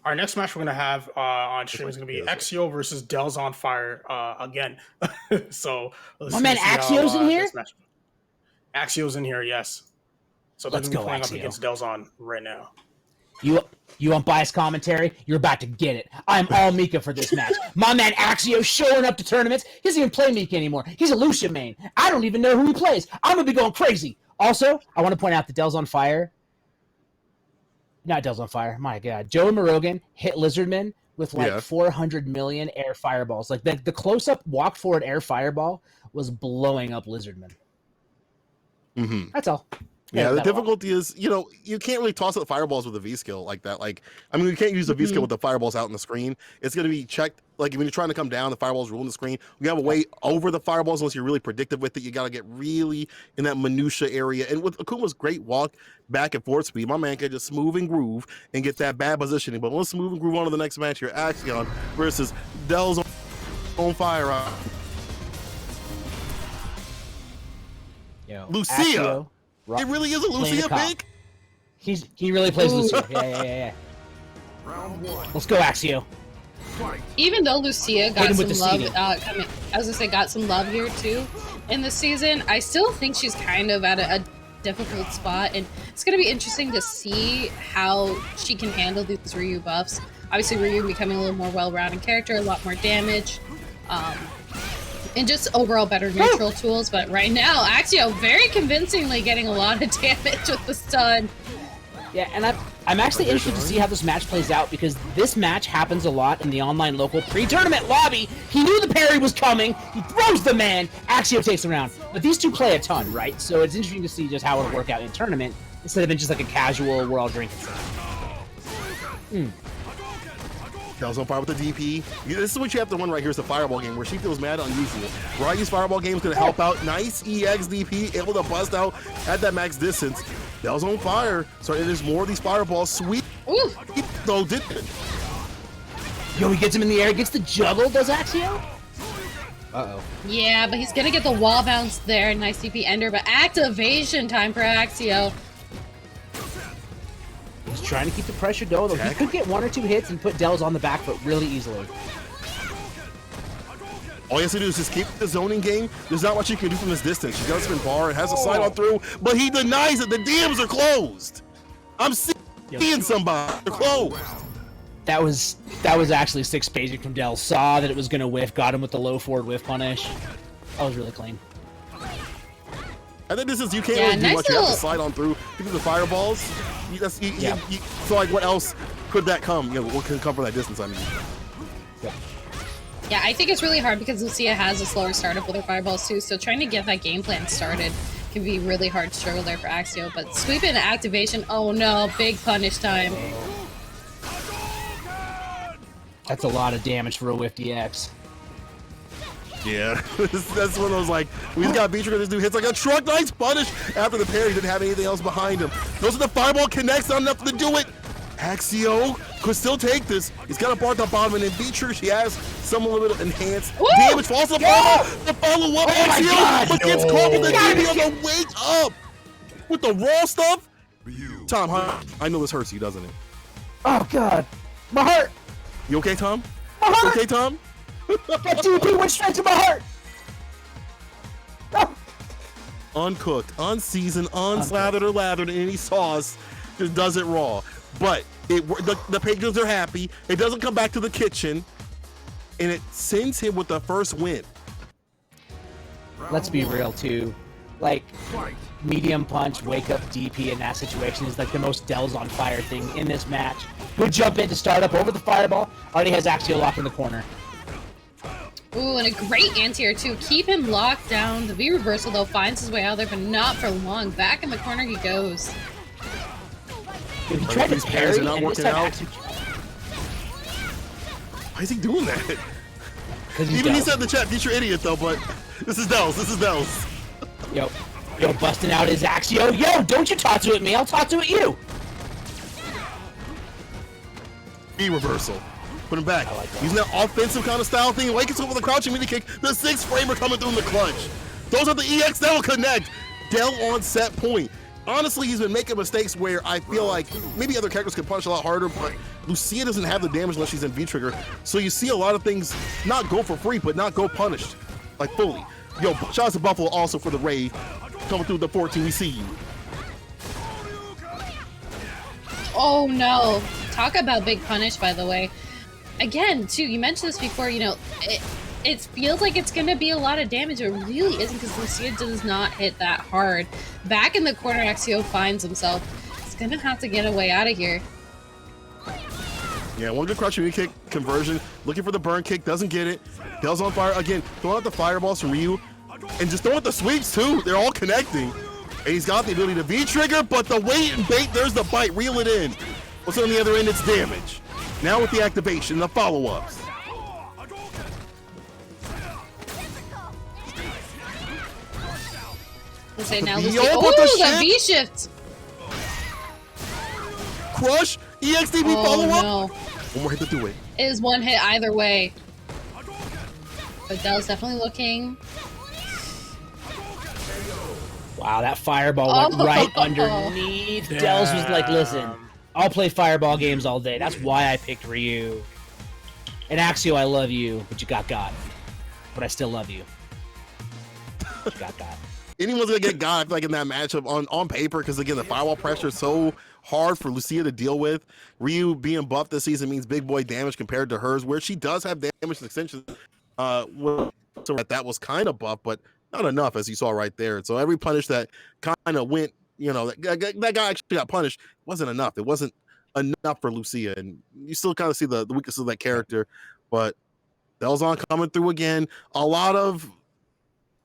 Our next match we're going to have on stream is going to be Axio versus Del's on Fire again. So my man Axio's in here? Axio's in here, yes. So they're going to be playing up against Del's on right now. You want biased commentary? You're about to get it. I'm all Mika for this match. My man Axio showing up to tournaments. He doesn't even play Mika anymore. He's a Lucia main. I don't even know who he plays. I'm going to be going crazy. Also, I want to point out that Del's on Fire. Not Del's on Fire. My God. Joe Umarogan hit Lizardman with 400 million air fireballs. Like the close-up walk forward air fireball was blowing up Lizardman. That's all. Yeah, the difficulty is, you can't really toss out fireballs with a V skill like that. You can't use a V skill with the fireballs out on the screen. It's going to be checked. Like when you're trying to come down, the fireballs ruin the screen. You have a way over the fireballs unless you're really predictive with it. You got to get really in that minutia area. And with Akuma's great walk back and forth speed, my man can just smooth and groove and get that bad positioning. But let's move and groove on to the next match here. Axion versus Del's on Fire. Lucia. Axio. It really is a Lucia pick? He really plays Lucia. Yeah. Round 1. Let's go, Axio. Even though Lucia got some love, got some love here too in the season, I still think she's kind of at a difficult spot, and it's going to be interesting to see how she can handle these Ryu buffs. Obviously, Ryu becoming a little more well-rounded character, a lot more damage. And just overall better neutral tools, but right now, Axio very convincingly getting a lot of damage with the stun. Yeah, and I'm actually interested to see how this match plays out, because this match happens a lot in the online local pre-tournament lobby. He knew the parry was coming, he throws the man, Axio takes the round. But these two play a ton, right? So it's interesting to see just how it'll work out in tournament, instead of in just like a casual, we're all drinking stuff. Del's on Fire with the DP. This is what you have to win right here is the Fireball game, where she feels mad unusual. Rayu's Fireball game is going to help out. Nice EX DP, able to bust out at that max distance. Del's on Fire, so there's more of these Fireballs. Sweet. Ooh. Though, did it? Yo, he gets him in the air, gets the juggle, does Axio? Uh-oh. Yeah, but he's going to get the wall bounce there. Nice DP ender, but activation time for Axio. He's trying to keep the pressure going, though. He could get 1 or 2 hits and put Del's on the back foot really easily. All he has to do is just keep the zoning game. There's not much you can do from this distance. She does spin bar, it has a slide on through, but he denies it. The DMs are closed. I'm seeing somebody. They're closed. That was actually 6 paging from Del. Saw that it was going to whiff, got him with the low forward whiff punish. That was really clean. I think this is, you can't really do much. You have to slide on through. You do the fireballs. So, like, what else could that come? What could come from that distance, I mean? Yeah, I think it's really hard because Lucia has a slower startup with her fireballs too, so trying to get that game plan started can be really hard struggle there for Axio. But sweep into activation, oh no, big punish time. That's a lot of damage for a whiff DX. Yeah, that's one of those, like, we just got Beatrice, this dude hits like a truck, nice punish after the parry, didn't have anything else behind him. Those are the fireball connects, not enough to do it. Axio could still take this. He's got a bar at the bottom, and then Beatrice, she has some little bit of enhanced damage. Falls to the follow-up. Axio, but gets caught with the DB on the wake up. With the raw stuff. Tom, I know this hurts you, doesn't it? Oh, God. My heart. You okay, Tom? My heart. You okay, Tom? That DP went straight to my heart. Oh. Uncooked, unseasoned, unslathered or lathered in any sauce, just does it raw. But the patrons are happy. It doesn't come back to the kitchen, and it sends him with the first win. let's be real too. Like, medium punch, wake up DP in that situation is like the most Dells on fire thing in this match. Good jump in to start up over the fireball. Already has Axio locked in the corner. Ooh, and a great anti-air too. Keep him locked down. The V reversal though finds his way out there, but not for long. Back in the corner he goes. Dude, he tried to parry and not working out. Why is he doing that? Even he said in the chat, "Future idiot," though. But this is Dells. This is Dells. Yo, busting out his Axio. Yo, don't you talk to it me. I'll talk to it you. V reversal. Put him back. Using that offensive kind of style thing. Wake us up with a crouching mini kick. The 6-framer coming through in the clutch. Those are the EX that will connect. Dell on set point. Honestly, he's been making mistakes where I feel like maybe other characters could punch a lot harder, but Lucia doesn't have the damage unless she's in V-Trigger. So you see a lot of things not go for free, but not go punished, like fully. Yo, shout out to Buffalo also for the raid. Coming through the 14, we see you. Oh no. Talk about big punish, by the way. Again, too, you mentioned this before, you know, it feels like it's going to be a lot of damage. It really isn't because Lucia does not hit that hard. Back in the corner, Axio finds himself. He's going to have to get a way out of here. Yeah, one good crouching mini kick conversion. Looking for the burn kick, doesn't get it. Dell's on fire again. Throwing out the fireballs from Ryu. And just throwing out the sweeps, too. They're all connecting. And he's got the ability to V-trigger, but the wait and bait, there's the bite. Reel it in. What's on the other end? It's damage. Now with the activation, the follow-ups. Say now, Lucia. Oh, the V-shift. Crush, EXDB follow-up. No. One more hit to do it. It is one hit either way. But Dell's definitely looking. Wow, that fireball went right underneath. Damn. Dells was like, listen, I'll play fireball games all day. That's why I picked Ryu. And Axio, I love you, but you got. But I still love you. You got. Anyone's gonna get got, I feel like, in that matchup on paper, because again, the firewall pressure is so hard for Lucia to deal with. Ryu being buffed this season means big boy damage compared to hers, where she does have damage extension. So that was kind of buff, but not enough, as you saw right there. So every punish that kind of went, you know, that guy actually got punished wasn't enough. It wasn't enough for Lucia, and you still kind of see the weakness of that character. But Delzon coming through again. A lot of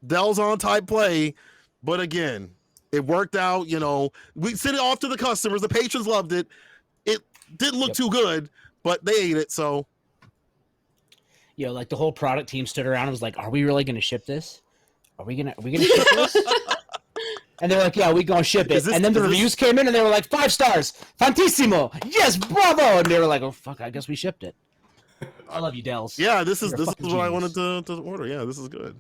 Delzon type play, but again, it worked out. You know, we sent it off to the customers. The patrons loved it. It didn't look too good, but they ate it. So, you know, like the whole product team stood around and was like, "Are we really going to ship this? Are we gonna ship this?" And they're like, "Yeah, we gonna ship it." And then the reviews came in and they were like, 5 stars, fantissimo, yes, bravo. And they were like, "Oh fuck, I guess we shipped it." I love you, Dells. Yeah, this is what I wanted to order. Yeah, this is good.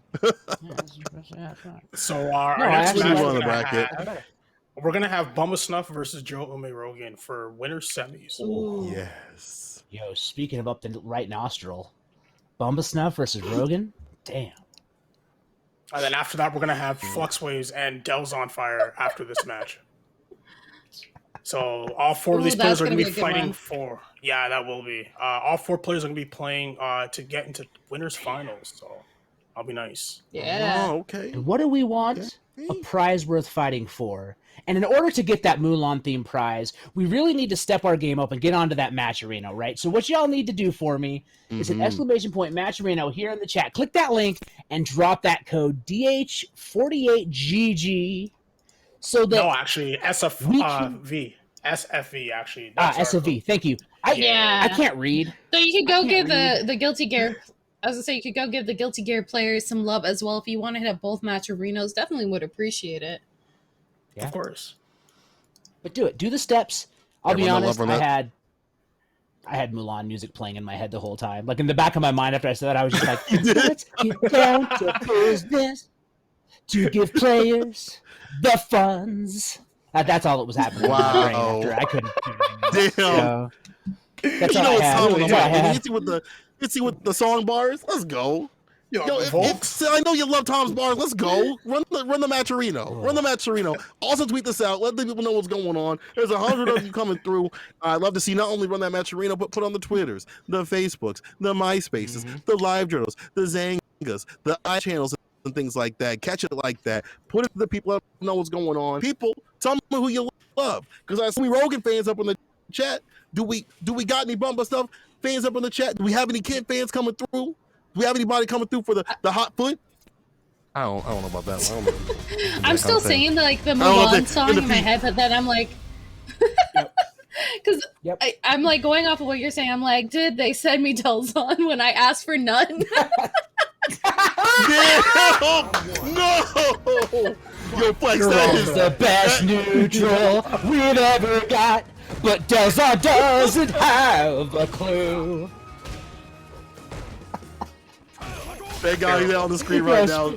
So our next match we're gonna have Bumba Snuff versus Joe Ume Rogan for winner semis. Ooh. Yes. Yo, speaking of up the right nostril, Bumba Snuff versus Rogan. Damn. And then after that, we're gonna have Fluxwaves and Dells on Fire after this match. So all 4 of these players are gonna be fighting for. Yeah, that will be. All 4 players are gonna be playing to get into winners finals. So that'll be nice. Yeah. Oh, okay. And what do we want? A prize worth fighting for. And in order to get that Mulan themed prize, we really need to step our game up and get onto that match arena, right? So what y'all need to do for me is an !match arena here in the chat. Click that link and drop that code DH48GG. So that actually SFV actually. SFV. Thank you. I can't read. So you could go give the Guilty Gear. I was gonna say you could go give the Guilty Gear players some love as well. If you want to hit up both match arenas, definitely would appreciate it. Yeah. Of course. But do it. Do the steps. I'll be honest, I had Mulan music playing in my head the whole time. Like in the back of my mind after I said that, I was just like, let's get down to business to give players the funds. That's all that was happening in my brain after I couldn't. Damn. So, that's all I had. You see with the song bars? Let's go. Yo, I know you love Tom's bars. Let's go. Run the match arena. Run the match arena. Also tweet this out. Let the people know what's going on. There's 100 of you coming through. I'd love to see not only run that match arena, but put on the Twitters, the Facebooks, the MySpaces, the Live Journals, the Zangas, the iChannels, and things like that. Catch it like that. Put it to the people that know what's going on. People, tell me who you love. Because I see Rogan fans up in the chat. Do we got any Bumba stuff fans up in the chat? Do we have any Kid fans coming through? Do we have anybody coming through for the hot foot? I don't know about that one. I'm still singing the Mulan song in my head, but then I'm like, because I'm like going off of what you're saying. I'm like, did they send me Delzon when I asked for none? No! Yo, Flex, that is the best neutral we've ever got, but Delzon doesn't have a clue. That guy is on the screen right now.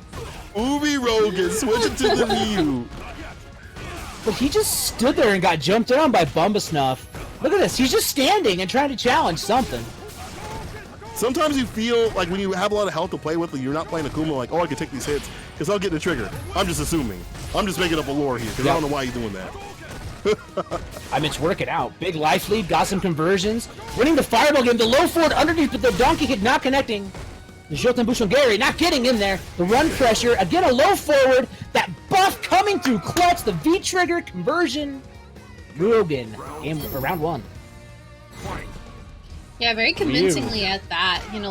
Ubi Rogan switching to the Ryu. But he just stood there and got jumped on by Bumba Snuff. Look at this. He's just standing and trying to challenge something. Sometimes you feel like when you have a lot of health to play with and you're not playing Akuma, like, oh, I can take these hits because I'll get the trigger. I'm just assuming. I'm just making up a lore here because I don't know why you're doing that. I mean, it's working out. Big life lead, got some conversions. Winning the fireball game. The low forward underneath, but the donkey kick not connecting. The Jotan Bushongari not getting in there. The run pressure. Again, a low forward. That buff coming through clutch. The V-trigger conversion. Rogan in round one. Yeah, very convincingly at that. You know,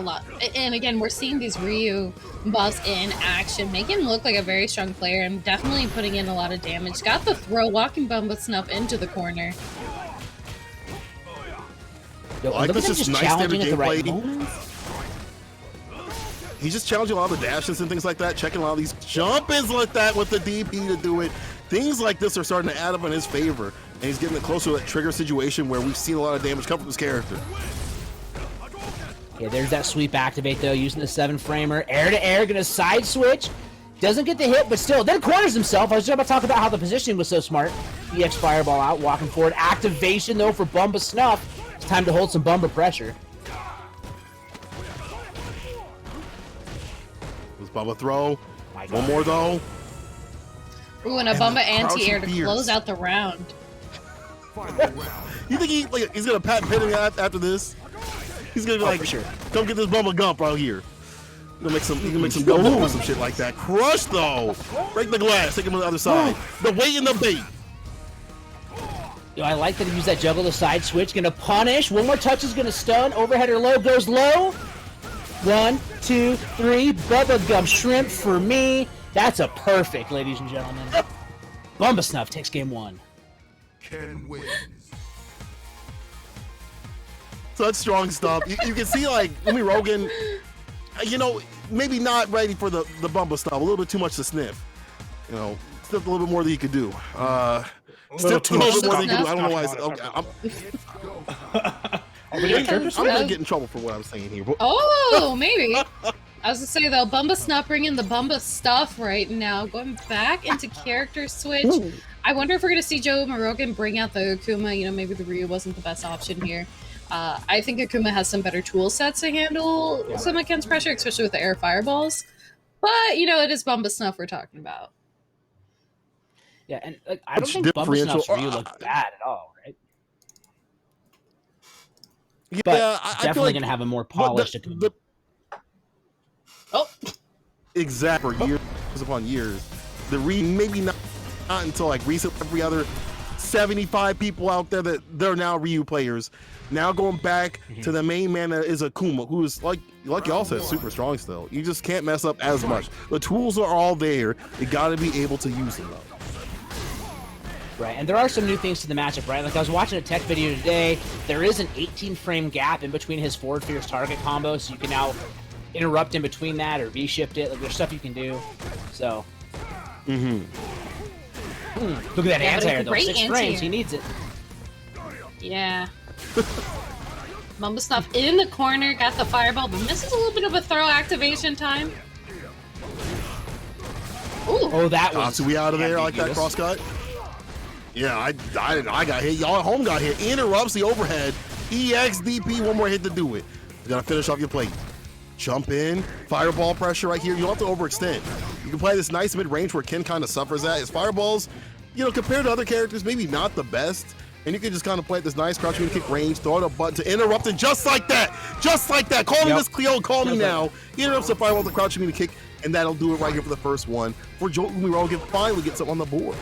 and again, we're seeing these Ryu buffs in action, making him look like a very strong player and definitely putting in a lot of damage. Got the throw, walking Bumba Snuff into the corner. Yo, I like this just nice challenging at the right gameplay. moment. He's just challenging a lot of the dashes and things like that, checking a lot of these jump-ins like that with the DP to do it. Things like this are starting to add up in his favor, and he's getting closer to that trigger situation where we've seen a lot of damage come from this character. Yeah, there's that sweep activate, though, using the 7-framer. Air-to-air, gonna side switch. Doesn't get the hit, but still, then corners himself. I was just about to talk about how the positioning was so smart. EX Fireball out, walking forward. Activation, though, for Bumba Snuff. It's time to hold some Bumba pressure. Bumba throw. One more though. Ooh, and a Bumba anti-air to close out the round. You think he's gonna patent pending after this? He's gonna be like, sure. Come get this Bumba Gump out here. He can make some go or some shit like that. Crush though. Break the glass. Take him to the other side. The weight and the bait. Yo, I like that he used that juggle the side switch. Gonna punish. One more touch is gonna stun. Overhead or low goes low. 1, 2, 3. Bubba Gum Shrimp for me. That's a perfect, ladies and gentlemen. Bumba Snuff takes game one. Ken wins. Such strong stuff. You can see like Umi Rogan, you know, maybe not ready for the Bumba stuff. A little bit too much to sniff. You know, still a little bit more than he could do. Still a little bit more than he could do. I don't know why. I'm gonna get in trouble for what I'm saying here. Oh, maybe. I was gonna say though, Bumba Snuff bringing the Bumba stuff right now. Going back into character switch. Ooh. I wonder if we're gonna see Joe Morogan bring out the Akuma. You know, maybe the Ryu wasn't the best option here. I think Akuma has some better tool sets to handle some against pressure, especially with the air fireballs. But you know, it is Bumba Snuff we're talking about. Yeah, and like, I don't think Bumba Snuff's Ryu looks bad at all, right? Yeah, but I definitely feel like gonna have a more polished Akuma. Exactly, for years upon years. The maybe not until like recent. Every other 75 people out there that they're now Ryu players. Now going back to the main man that is Akuma, who is like y'all said, super strong still. You just can't mess up as much. The tools are all there. You got to be able to use them though. Right, and there are some new things to the matchup, right? Like I was watching a tech video today. There is an 18-frame gap in between his forward fierce target combo, so you can now interrupt in between that or V-shift it. Like there's stuff you can do. So. Look at that anti-air though. 6 frames. He needs it. Yeah. Bumba Snuff in the corner, got the fireball, but misses a little bit of a throw activation time. Ooh. Oh, that was. So we out of there like that cross cut. Yeah, I got hit. Y'all at home got hit. Interrupts the overhead. EXDP, one more hit to do it. You gotta finish off your plate. Jump in, fireball pressure right here. You don't have to overextend. You can play this nice mid-range where Ken kind of suffers at. His fireballs, you know, compared to other characters, maybe not the best. And you can just kind of play at this nice crouch mid kick range, throw out a button to interrupt, and just like that. Call me Miss Cleo, call me now. He interrupts the fireball with the crouch mid kick, and that'll do it right here for the first one. For Joe Umirogen finally gets up on the board.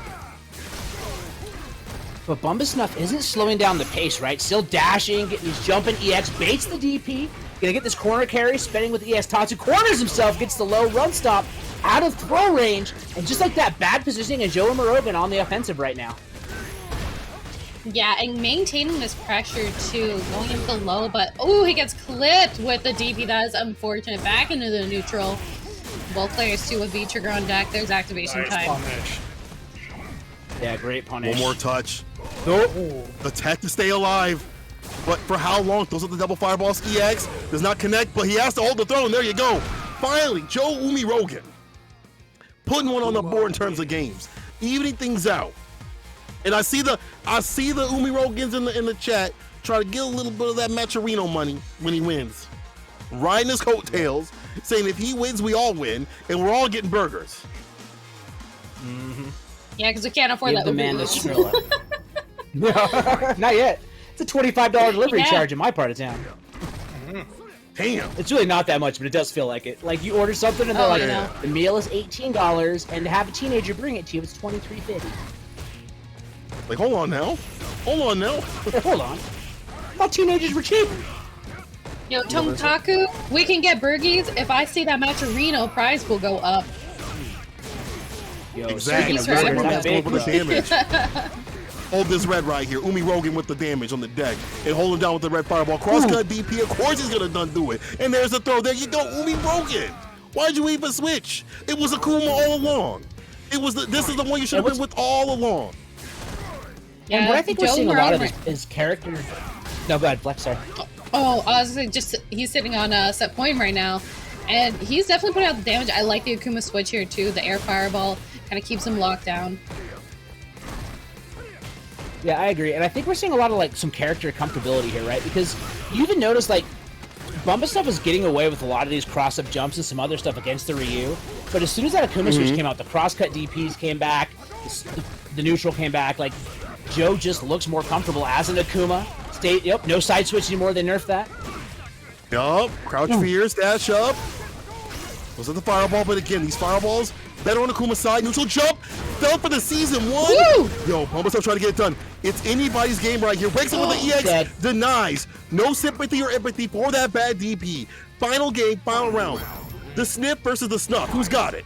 But Bumbasnuff isn't slowing down the pace, right? Still dashing, he's jumping. EX baits the DP. Gonna get this corner carry, spinning with EX. Tatsu corners himself, gets the low run stop out of throw range, and just like that, bad positioning and Joe Umirogen on the offensive right now. Yeah, and maintaining this pressure too, going into the low, but he gets clipped with the DP. That is unfortunate. Back into the neutral. Both players too with V-Trigger on deck. There's activation time. Punish. Yeah, great punish. One more touch. Nope. The tech to stay alive. But for how long? Those are the double fireballs. EX does not connect, but he has to hold the throne. There you go. Finally, Joe Umirogen putting one on the board in terms of games, evening things out. And I see the Umirogens in the chat try to get a little bit of that Macherino money when he wins, riding his coattails, saying if he wins, we all win, and we're all getting burgers. Mm-hmm. Yeah, because we can't afford that. The man to Skrilla. No, not yet. It's a $25 delivery charge in my part of town. Damn. It's really not that much, but it does feel like it. Like you order something and they're like, the meal is $18, and to have a teenager bring it to you, it's $23.50. Like, hold on now. Hold on now. Hold on. I thought teenagers were cheap. Yo, Tomtaku, we can get burgies. If I see that Macherino, price will go up. Yo, exactly. speaking of burgers, with the damage. Hold this red right here. Umirogen with the damage on the deck. And hold him down with the red fireball. Cross-cut DP, of course he's going to do it. And there's the throw. There you go, Umirogen. Why'd you even switch? It was Akuma all along. This is the one you should have been with all along. Yeah, and what I think we're seeing a lot of is character. No, go ahead, Flex, sorry. I was gonna say, he's sitting on a set point right now, and he's definitely putting out the damage. I like the Akuma switch here too. The air fireball kind of keeps him locked down. Yeah, I agree, and I think we're seeing a lot of like some character comfortability here, right? Because you even notice like Bumbasnuff was getting away with a lot of these cross-up jumps and some other stuff against the Ryu, but as soon as that Akuma switch came out, the cross-cut DPs came back, the neutral came back, like Joe just looks more comfortable as an Akuma. No side switch anymore, they nerfed that. Yup, crouch fears, dash up. Was it the fireball? But again, these fireballs, better on Akuma's side. Neutral jump, fell for the season 1. Woo! Yo, Bumbasnuff trying to get it done. It's anybody's game right here. Breaks it with the EX, dead. denies. No sympathy or empathy for that bad DP. Final game, final round. The sniff versus the snuff. Who's got it?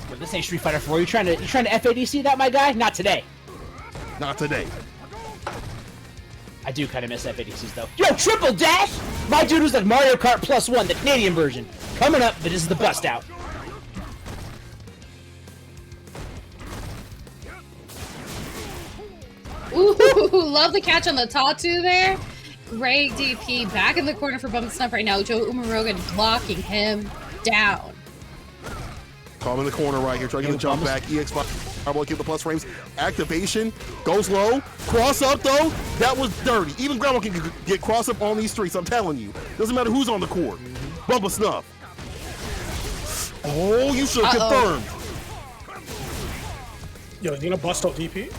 But this ain't Street Fighter 4. You trying to FADC that, my guy? Not today. Not today. I do kind of miss FADCs though. Yo, triple dash! My dude was like Mario Kart Plus 1, the Canadian version. Coming up, but this is the bust out. Ooh, love the catch on the Tatsu there. Great DP back in the corner for Bumbasnuff right now. Joe Umirogen blocking him down. Calm in the corner right here. Try to get the jump back. EX fireball, keep the plus frames. Activation. Goes low. Cross up though. That was dirty. Even Grandma can get cross up on these streets. I'm telling you. Doesn't matter who's on the court. Bumbasnuff. Oh, you should have confirmed. Yo, is he gonna bust out DP?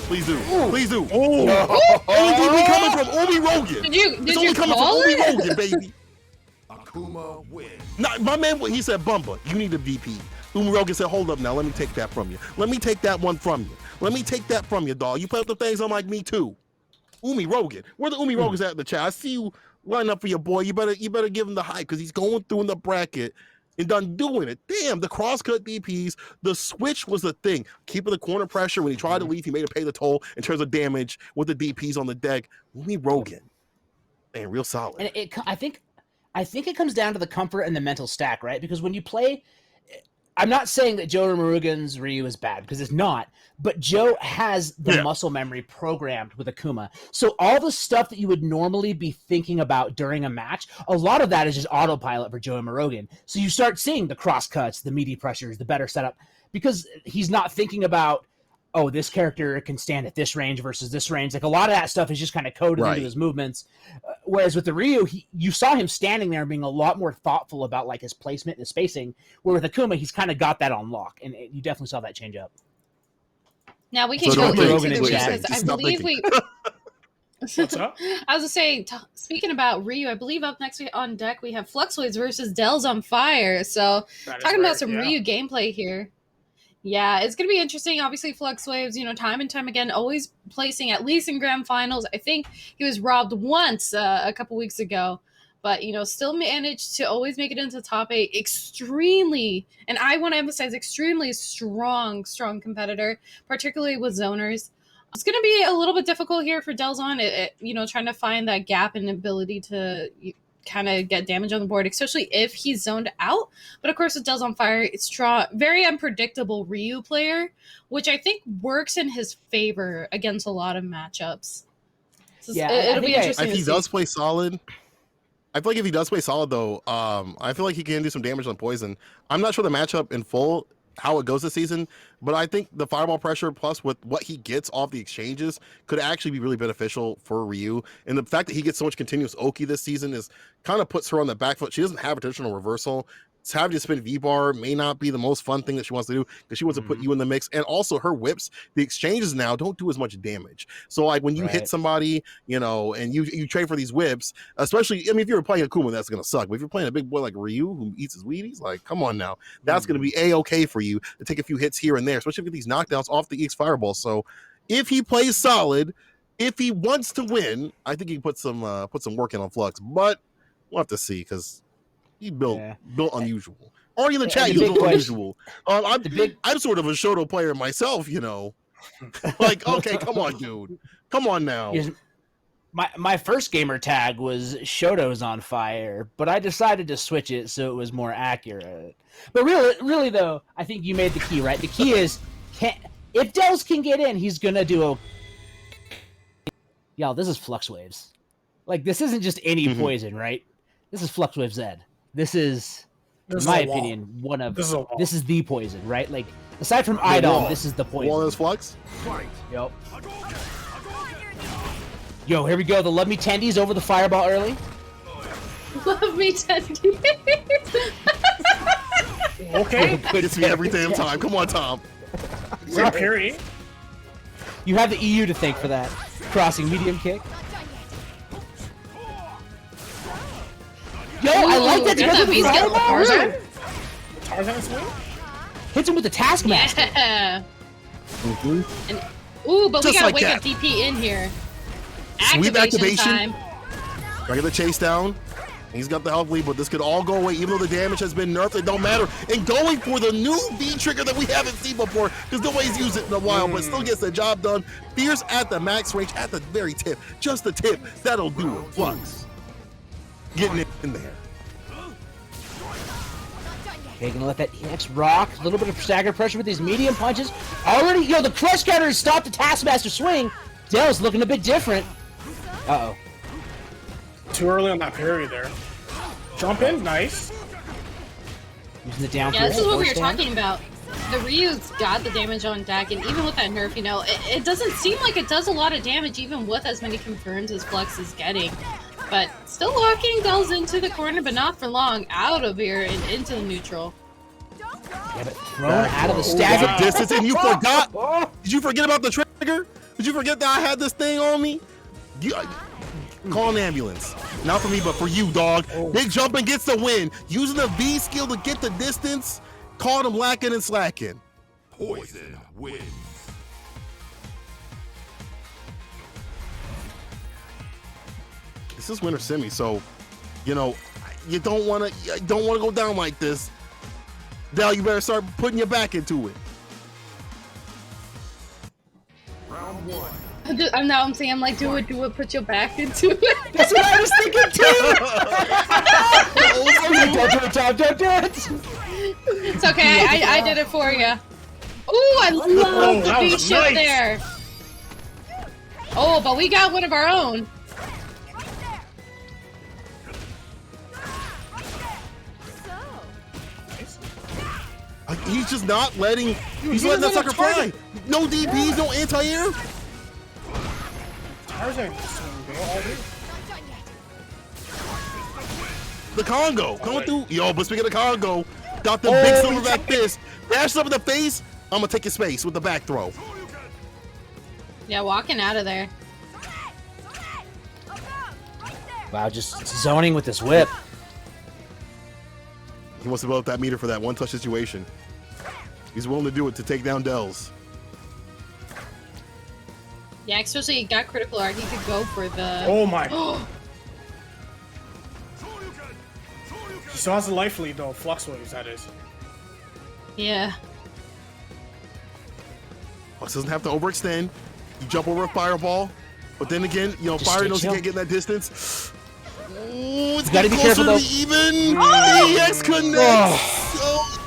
Please do. Please do. Oh, only DP coming from Umirogen. Did you only coming from Umirogen, baby. Akuma wins. Nah, my man, he said, Bumba, you need a VP. Umirogen said, hold up now, let me take that from you. Let me take that one from you. Let me take that from you, dog. You put up the things, I'm like, me too. Umirogen. Where the Umirogens at in the chat? I see you lining up for your boy. You better give him the hype because he's going through in the bracket and done doing it. Damn, the cross-cut DPs, the switch was the thing. Keeping the corner pressure. When he tried to leave, he made it pay the toll in terms of damage with the DPs on the deck. Umirogen. Man, real solid. And I think it comes down to the comfort and the mental stack, right? Because when you play, I'm not saying that Joe Umirogen's Ryu is bad, because it's not, but Joe has the muscle memory programmed with Akuma. So all the stuff that you would normally be thinking about during a match, a lot of that is just autopilot for Joe Umirogen. So you start seeing the cross cuts, the meaty pressures, the better setup, because he's not thinking about, oh, this character can stand at this range versus this range. Like a lot of that stuff is just kind of coded into his movements. Whereas with the Ryu, you saw him standing there being a lot more thoughtful about like his placement and his spacing. Where with Akuma, he's kind of got that on lock, and you definitely saw that change up. Now we can go into the Rogan because I believe What's up? I was gonna say, speaking about Ryu, I believe up next on deck we have Fluxwaves versus Dells on Fire. So talking about some Ryu gameplay here. Yeah, it's going to be interesting. Obviously, Fluxwaves, time and time again, always placing at least in grand finals. I think he was robbed once a couple weeks ago, but, still managed to always make it into top 8. Extremely, and I want to emphasize, extremely strong competitor, particularly with zoners. It's going to be a little bit difficult here for Delzon, trying to find that gap and ability to kind of get damage on the board, especially if he's zoned out. But of course, with Dells on Fire, it's strong, very unpredictable Ryu player, which I think works in his favor against a lot of matchups. So yeah, it'll be interesting. If he does play solid, I feel like if he does play solid though, I feel like he can do some damage on poison. I'm not sure the matchup in full how it goes this season, but I think the fireball pressure plus with what he gets off the exchanges could actually be really beneficial for Ryu. And the fact that he gets so much continuous Oki this season is kind of puts her on the back foot. She doesn't have a traditional reversal. It's having to spin V-bar may not be the most fun thing that she wants to do because she wants to put you in the mix. And also her whips, the exchanges now don't do as much damage. So like when you hit somebody, and you trade for these whips, especially, if you're playing Akuma, that's going to suck. But if you're playing a big boy like Ryu who eats his Wheaties, like, come on now. That's going to be A-okay for you to take a few hits here and there, especially with these knockdowns off the EX Fireball. So if he plays solid, if he wants to win, I think he can put some work in on Flux. But we'll have to see because he built unusual. Already in the chat, you built unusual. I'm sort of a Shoto player myself, Like, okay, come on, dude. Come on now. My first gamer tag was Shoto's on Fire, but I decided to switch it so it was more accurate. But really though, I think you made the key, right? The key is, if Dells can get in, he's going to do Y'all, this is Fluxwaves. Like, this isn't just any poison, right? This is Fluxwave Zed. This is, in my opinion, this is the poison, right? Like, aside from Idol, this is the poison. One of those Flux? Yep. Yo, here we go. The Love Me Tendies over the Fireball early. Love Me Tendies. Okay. It's me every damn time. Come on, Tom. Perry. You have the EU to thank for that. Crossing medium kick. Yo, I like that together with Tarzan. Tarzan swing? Hits him with the Taskmaster. Yeah. Mm-hmm. But we gotta wake up DP in here. Sweep activation. Time. Gotta get the chase down. He's got the health lead, but this could all go away, even though the damage has been nerfed. It don't matter. And going for the new V trigger that we haven't seen before, because nobody's used it in a while, but still gets the job done. Fierce at the max range, at the very tip. Just the tip. That'll do it. Flux. Getting it in there. Okay, gonna let that EX rock. A little bit of stagger pressure with these medium punches. Already, the crush counter has stopped the Taskmaster swing. Dell's looking a bit different. Uh-oh. Too early on that parry there. Jump in, nice. Using the down. Yeah, this is what we were talking about. The Ryu's got the damage on deck, and even with that nerf, it doesn't seem like it does a lot of damage, even with as many confirms as Flux is getting. But still locking Dells into the corner, but not for long. Out of here and into the neutral. Yeah, but thrown out of the stagger distance, and you forgot. Did you forget about the trigger? Did you forget that I had this thing on me? Call an ambulance. Not for me, but for you, dog. Big jumping gets the win. Using the V skill to get the distance. Caught him lacking and slacking. Poison wins. This is winter semi, so you don't want to go down like this. Dal, you better start putting your back into it. Round one. I'm saying, do it, put your back into it. That's what I was thinking too! Don't do it! It's okay, I did it for you. Ooh, I love the V shift there. Oh, but we got one of our own. He's just not letting. He's letting that sucker fly. No DPs, no anti-air. The Congo coming through. Yo, but speaking of Congo, got the big silverback fist. Dash up in the face. I'm gonna take his space with the back throw. Yeah, walking out of there. Wow, just zoning with this whip. He wants to blow up that meter for that one-touch situation. He's willing to do it to take down Dells. Yeah, especially he got critical art. He could go for the. Oh my! He still has a life lead though. Flux waves, that is. Yeah. Flux doesn't have to overextend. You jump over a fireball, but then again, you know, Just Fire stay knows he chill. can't get in that distance. Oh, it's gotta getting be closer careful, to even. EX connects. Oh,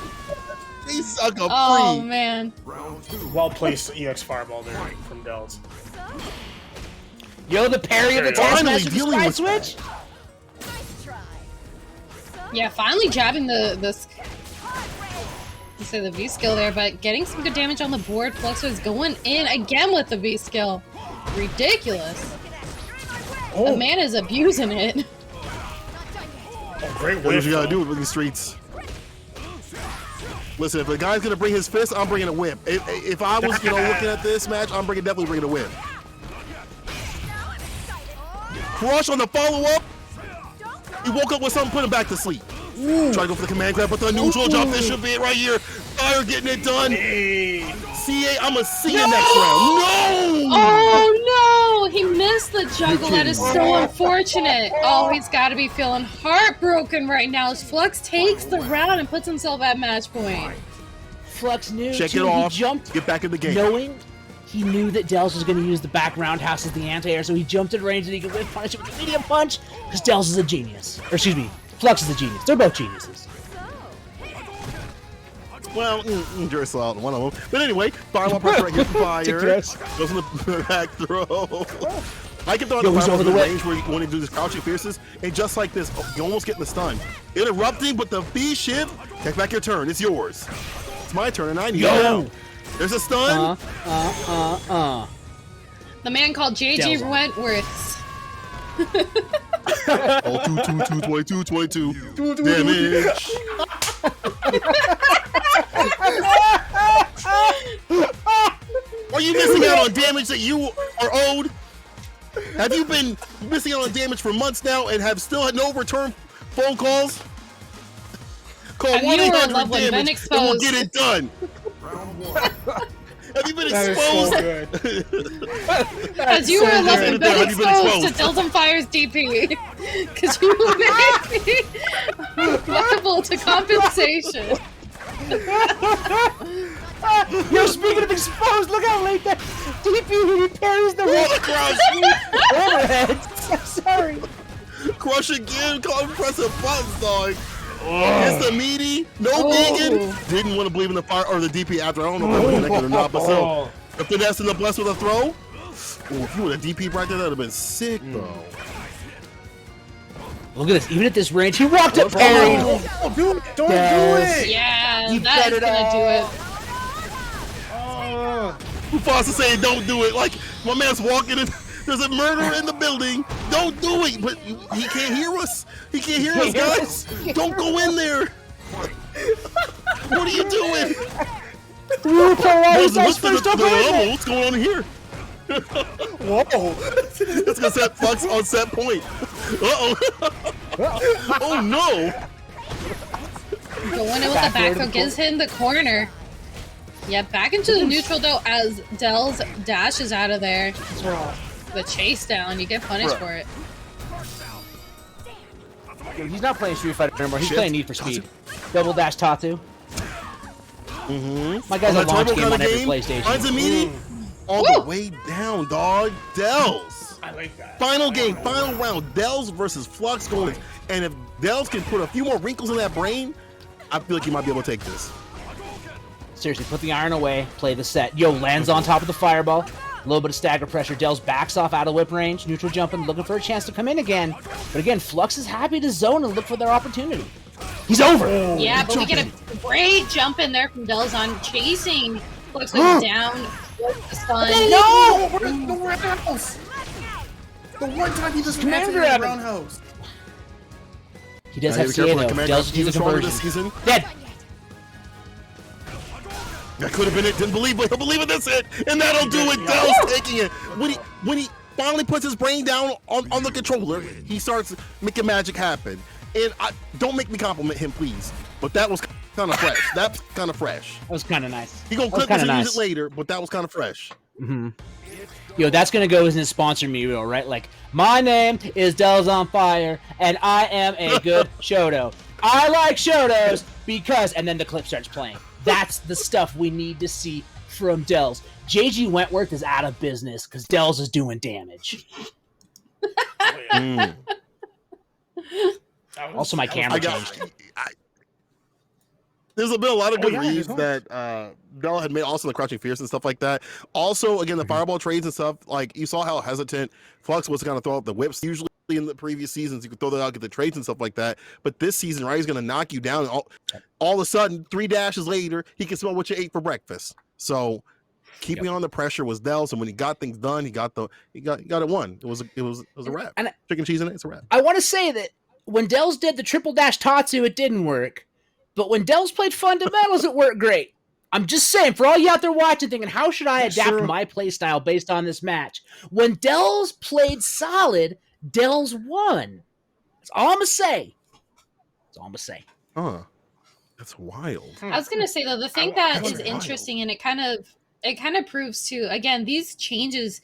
he suck a Oh free. man. Round 2. Well placed EX fireball there from Dells. Yo, the parry of the Finally Taskmaster dealing Sky with Switch. Yeah, finally jabbing the you say the V skill there, but getting some good damage on the board. Fluxo is going in again with the V skill. Ridiculous. Oh, The man is abusing it. oh great That's what whiff. you gotta do with these streets. Listen, if the guy's gonna bring his fist, I'm bringing a whip. If I was, you know, looking at this match, I'm definitely bringing a whip. Crush on the follow-up. He woke up with something, put him back to sleep. Try to go for the command grab, but the neutral jump, this should be it right here. Fire getting it done. Hey. CA, I'm gonna see you next round. No! Oh no! He missed the juggle. That is so unfortunate. Oh, he's got to be feeling heartbroken right now as Flux takes the round and puts himself at match point. Flux knew. Check too. it off. He jumped, Get back in the game. knowing he knew that Dells was going to use the back roundhouse as the anti-air, so he jumped at range and he could whip punish it with a medium punch. Because Dells is a genius, or excuse me, Flux is a genius. They're both geniuses. Well, Duracell out in one of them. But anyway, follow up right here for Fire. Goes on the back throw. I can throw Yo, the he's power over the the way. range where you want to do this crouching fierces, and just like this, you almost getting the stun. Interrupting, but the B shift. Take back your turn. It's yours. It's my turn, and I need it now. There's a stun. The man called JJ Dells. Wentworth. Oh, 22. Damage. Are you missing out on damage that you are owed? Have you been missing out on damage for months now and have still had no return phone calls? Call Have you or 1-800 loved one been damage and we'll exposed? get it done. Round 1. Have you been That is so exposed? good. Because you so were good. left Have been you been exposed to exposed? Delta Fire's DP. Because you made me liable to compensation. Yo, speaking of exposed, look how late that DP parries the Crush! overhead. Sorry. Crush again, call pressing buttons, dog. It's the meaty, no vegan. Didn't want to believe in the fire or the DP after. I don't know if I was connected or not, but still. The finesse and the bless with a throw. Ooh, if you would have DP right there, that would have been sick, though. Look at this. Even at this range, he walked up parried. Don't do it! Don't Yes. do it! Yeah, You that is bet it gonna do it. Oh. Mufasa saying don't do it. Like, my man's walking in. There's a murderer in the building. Don't do it. But he can't hear us. He can't hear us, guys. Don't go in there. What are you doing? What's going on here? Whoa! It's gonna set Flux on set point. Uh-oh. Oh no. Going in with the back throw gives him the corner. Yeah, back into the neutral though as Dells dashes out of there. The chase down, you get punished for it. Dude, he's not playing Street Fighter anymore. He's Shit. playing Need for Speed. Double Dash Tatu. My guy's On a the launch turbo game kind on of every game, PlayStation. finds a meaty all Woo! the way down, dog. Dells. I like that. Final game, final round. Dells versus Flux going. And if Dells can put a few more wrinkles in that brain, I feel like he might be able to take this. Seriously, put the iron away, play the set. Yo, lands on top of the fireball. A little bit of stagger pressure. Dells backs off out of whip range. Neutral jumping, looking for a chance to come in again. But again, Flux is happy to zone and look for their opportunity. He's over. Yeah, but we get a great jump in there from Dells on chasing. Looks like down with the stun. No! The roundhouse! The one time he just connected in the roundhouse. He does Gotta have be CA careful, though. command Dells grab needs a even stronger conversion. this season. Dead. That could have been it. Didn't believe, but he'll believe in this hit, and that'll do it. Dells taking it. When finally puts his brain down on the controller. He starts making magic happen. And don't make me compliment him, please. But that was kind of fresh. That's kind of fresh. That was kind of nice. He gonna clip this and use it later, but that was kind of fresh. Mm-hmm. Yo, that's gonna go as his sponsor mural, right? Like, my name is Dells on Fire, and I am a good Shoto. I like Shotos because, and then the clip starts playing. That's the stuff we need to see from Dells. JG Wentworth is out of business because Dells is doing damage. Also, my camera changed. There's been a lot of good reads that Dell had made, also the Crouching Fierce and stuff like that. Also, again, the Fireball trades and stuff, like you saw how hesitant Flux was to kind of throw out the whips. Usually in the previous seasons, you could throw that out, get the trades and stuff like that. But this season, right, he's going to knock you down. And all of a sudden, 3 dashes later, he can smell what you ate for breakfast. So keeping on the pressure was Dell's, and when he got things done, he got it won. It was a wrap. And chicken cheese in it, it's a wrap. I want to say that when Dells did the triple dash Tatsu, it didn't work. But when Dells played fundamentals, it worked great. I'm just saying, for all you out there watching, thinking, how should I adapt my playstyle based on this match? When Dells played solid, Dells won. That's all I'm going to say. That's all I'm going to say. Huh. That's wild. I was going to say, though, the thing that is interesting, and it kind of proves, too, again, these changes,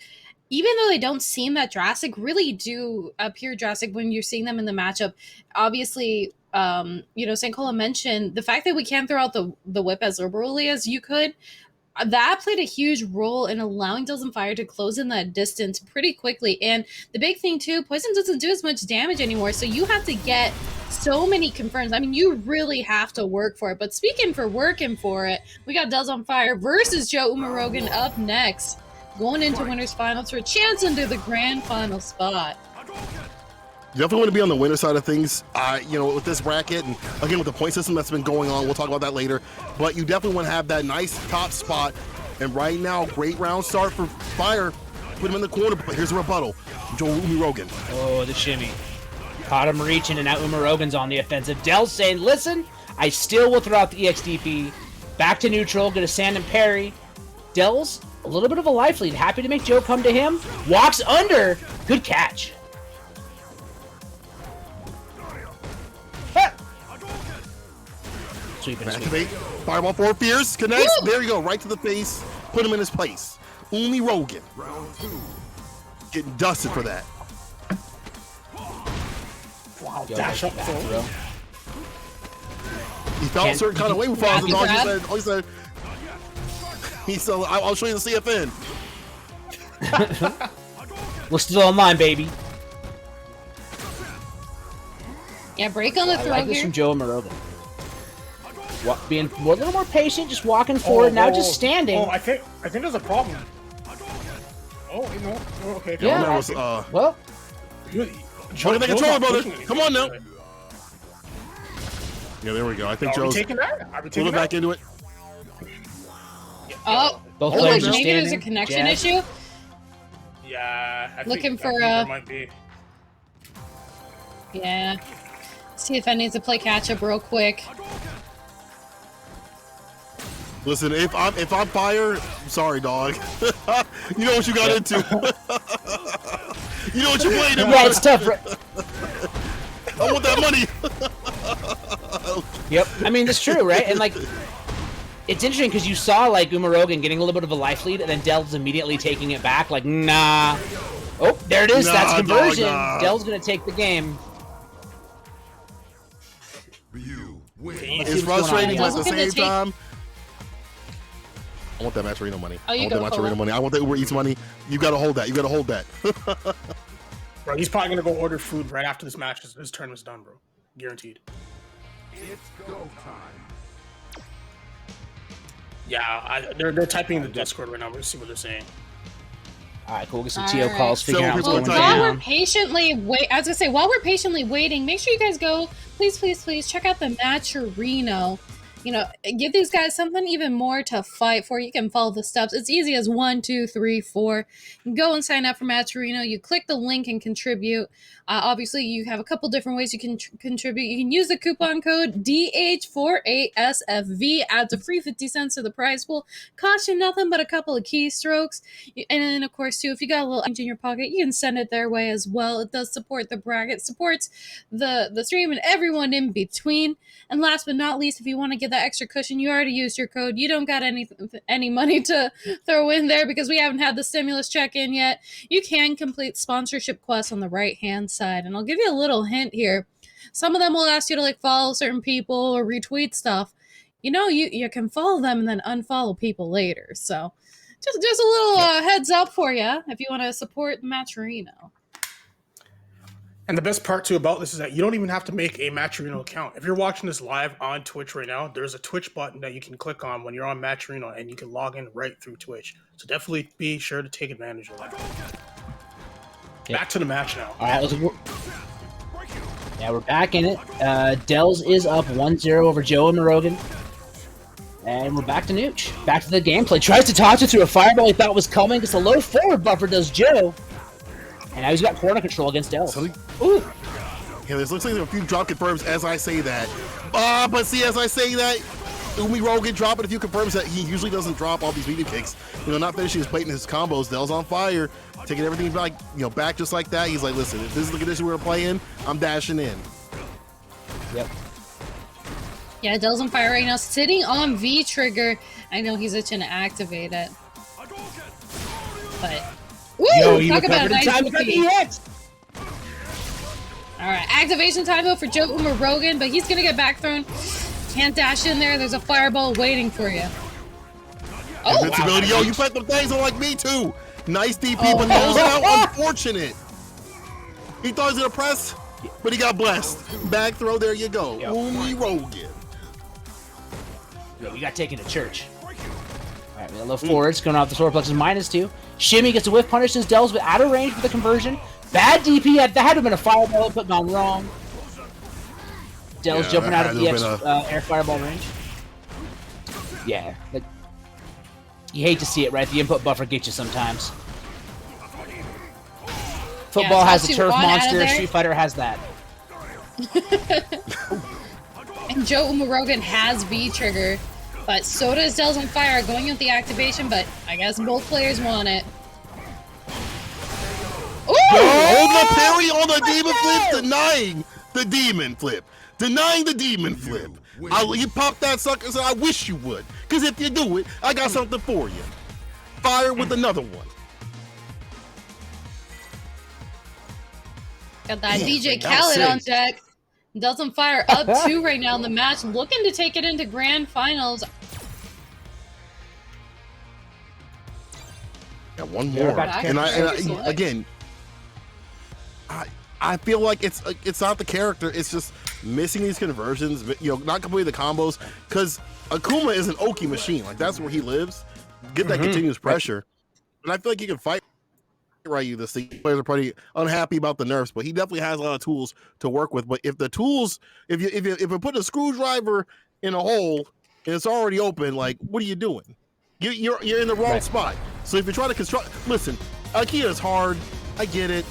even though they don't seem that drastic, really do appear drastic when you're seeing them in the matchup. Obviously, Sankola mentioned the fact that we can't throw out the whip as liberally as you could. That played a huge role in allowing Dells on Fire to close in that distance pretty quickly. And the big thing, too, Poison doesn't do as much damage anymore, so you have to get so many confirms. I mean, you really have to work for it. But speaking for working for it, we got Dells on Fire versus Joe Umarogan up next, going into winners finals for a chance into the grand final spot. You definitely want to be on the winner side of things, with this bracket, and again with the point system that's been going on. We'll talk about that later. But you definitely want to have that nice top spot. And right now, great round start for Fire. Put him in the corner, but here's a rebuttal. Joe Umarogan. Oh, the shimmy. Caught him reaching, and now Umarogan's on the offensive. Dells saying, listen, I still will throw out the EXDP. Back to neutral, gonna sand and parry. Dells, a little bit of a life lead. Happy to make Joe come to him. Walks under. Good catch. Activate. Fireball 4 Fierce. Connects. Woo! There you go. Right to the face. Put him in his place. Umarogan. Getting dusted for that. Wow. Dash up throw. He felt a certain kind of way with Falls and Dog. He said, I'll show you the CFN. We're still online, baby. Yeah, break on the throw like this here. From Joe Umarogan. Being a little more patient, just walking forward, now just standing. Oh, I think there's a problem. Oh, no. Oh, okay. Yeah. That was, well, trying to take control, brother. Come on now. Yeah, there we go. I think Joe's taking that. Are we taking moving back into it. Oh, both looks players like are maybe there's a standing. connection issue. Yeah. I Looking think for there might be. Yeah. See if I need to play catch up real quick. Listen, if I'm Fire, I'm sorry, dog. You know what you got into. You know what you played in. Yeah, it's tough. I want that money. Yep. I mean, that's true, right? And like, it's interesting because you saw like Umarogan getting a little bit of a life lead, and then Dells immediately taking it back. Like, nah. Oh, there it is. Nah, that's conversion. dog, nah. Dells gonna take the game. It's frustrating, but at the same time, I want that Matcherino money. Oh, I want that Matcherino money. I want that Uber Eats money. You gotta hold that. You gotta hold that. Bro, he's probably gonna go order food right after this match. His turn was done, bro. Guaranteed. It's go time. Yeah, they're typing in the Discord right now. We're gonna see what they're saying. All right, cool. We'll get some All TO right. calls, figuring out what's going While we're down. patiently while we're patiently waiting, make sure you guys go. Please check out the Matcherino. you know, give these guys something even more to fight for. You can follow the steps. It's easy as 1, 2, 3, 4. You go and sign up for Match Arena. You click the link and contribute. Obviously, you have a couple different ways you can contribute. You can use the coupon code DH48SFV, adds a free 50 cents to the prize pool. Cost you nothing but a couple of keystrokes. And then, of course, too, if you got a little change in your pocket, you can send it their way as well. It does support the bracket, supports the stream and everyone in between. And last but not least, if you want to get that extra cushion, you already used your code. You don't got any money to throw in there because we haven't had the stimulus check in yet. You can complete sponsorship quests on the right-hand side. And I'll give you a little hint here. Some of them will ask you to like follow certain people or retweet stuff. You know, you can follow them and then unfollow people later. So just a little heads up for you if you want to support Match Arena. And the best part too about this is that you don't even have to make a Match Arena account. If you're watching this live on Twitch right now, there's a Twitch button that you can click on when you're on Match Arena, and you can log in right through Twitch. So definitely be sure to take advantage of that. Yep. Back to the match now. All right, we're back in it. Dells is up 1-0 over Joe and Morogan. And we're back to Nooch. Back to the gameplay. Tries to toss it through a fireball he thought was coming. Gets a low forward buffer, does Joe. And now he's got corner control against Dells. Ooh. Yeah, this looks like there are a few drop confirms as I say that. But see, as I say that, Umi Rogan dropping a few confirms that he usually doesn't drop all these medium kicks. You know, not finishing his plate and his combos. Dells on fire, taking everything back, back just like that. He's like, listen, if this is the condition we're playing, I'm dashing in. Yep. Yeah, Dells on fire right now, sitting on V trigger. I know he's itching to activate it. But woo! Talk about a nice DP. Alright, activation time though for Joe Umarogan, but he's gonna get back thrown. Can't dash in there, there's a fireball waiting for you. Oh, invincibility. Wow. Yo, you put them things on like me too. Nice DP, but those are unfortunate. He thought he was gonna press, but he got blessed. Back throw, there you go. Yep. Umarogan. Yo, we got taken to church. Alright, we got a little forwards going off the solar plexus -2. Shimmy gets a whiff punish as Dells, but out of range for the conversion. Bad DP. That had to have been a fireball input gone wrong. Dells jumping out of the air fireball range. Yeah. Like, you hate to see it, right? The input buffer gets you sometimes. Football has a turf monster. Street Fighter has that. And Joe Umarogan has V-trigger. But so does Dells on fire going with the activation, but I guess both players want it. Ooh! Oh, the parry on the demon flip, denying the demon flip. Denying the demon flip. You pop that sucker and say, I wish you would. Because if you do it, I got something for you. Fire with another one. Got that DJ Khaled on deck. Dells on fire up 2 right now in the match, looking to take it into grand finals. Yeah, one more. And again, I feel like it's not the character, it's just missing these conversions, not completing the combos, because Akuma is an Oki machine. Like, that's where he lives. Get that continuous pressure. And I feel like he can fight Ryu this thing. Players are pretty unhappy about the nerfs, but he definitely has a lot of tools to work with. But if the tools, if you put a screwdriver in a hole and it's already open, like, what are you doing? You're in the wrong spot. So if you're trying to construct, listen, Ikea is hard. I get it.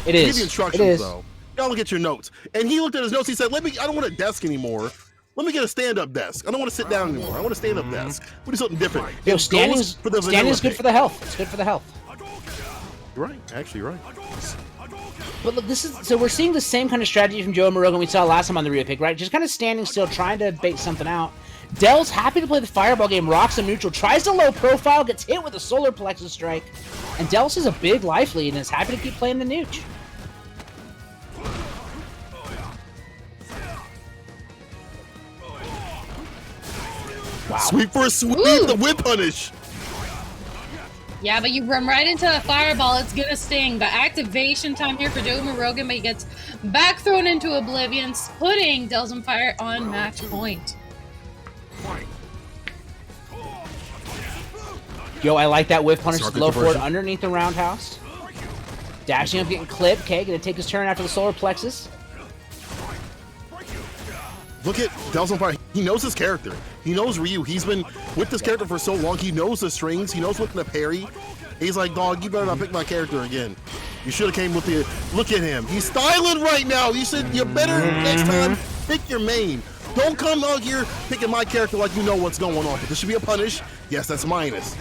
It is. Give you instructions though. Y'all look at your notes. And he looked at his notes. He said, I don't want a desk anymore. Let me get a stand-up desk. I don't want to sit down anymore. I want a stand-up desk. We do something different. Yo, standing is good for the health. It's good for the health. You're right. Actually, you're right. But look, so we're seeing the same kind of strategy from Joe Morogan we saw last time on the rear pick, right? Just kind of standing still, trying to bait something out. Dells happy to play the fireball game, rocks him neutral, tries to low profile, gets hit with a solar plexus strike, and Dells has a big life lead and is happy to keep playing the nooch. Wow. Sweep for a sweep, the whip punish. Yeah, but you run right into a fireball, it's gonna sting. But activation time here for Joe Morogan, but he gets back thrown into oblivion, putting Dells on fire on match point. Yo, I like that whiff punish, low forward underneath the roundhouse. Dashing up, getting clipped. Okay, gonna take his turn after the solar plexus. Look at Del's on fire. He knows his character. He knows Ryu. He's been with this character for so long. He knows the strings. He knows what to parry. He's like, dog, you better not pick my character again. You should have came with the. Look at him. He's styling right now. You better next time pick your main. Don't come out here picking my character like you know what's going on. But this should be a punish. Yes, that's minus.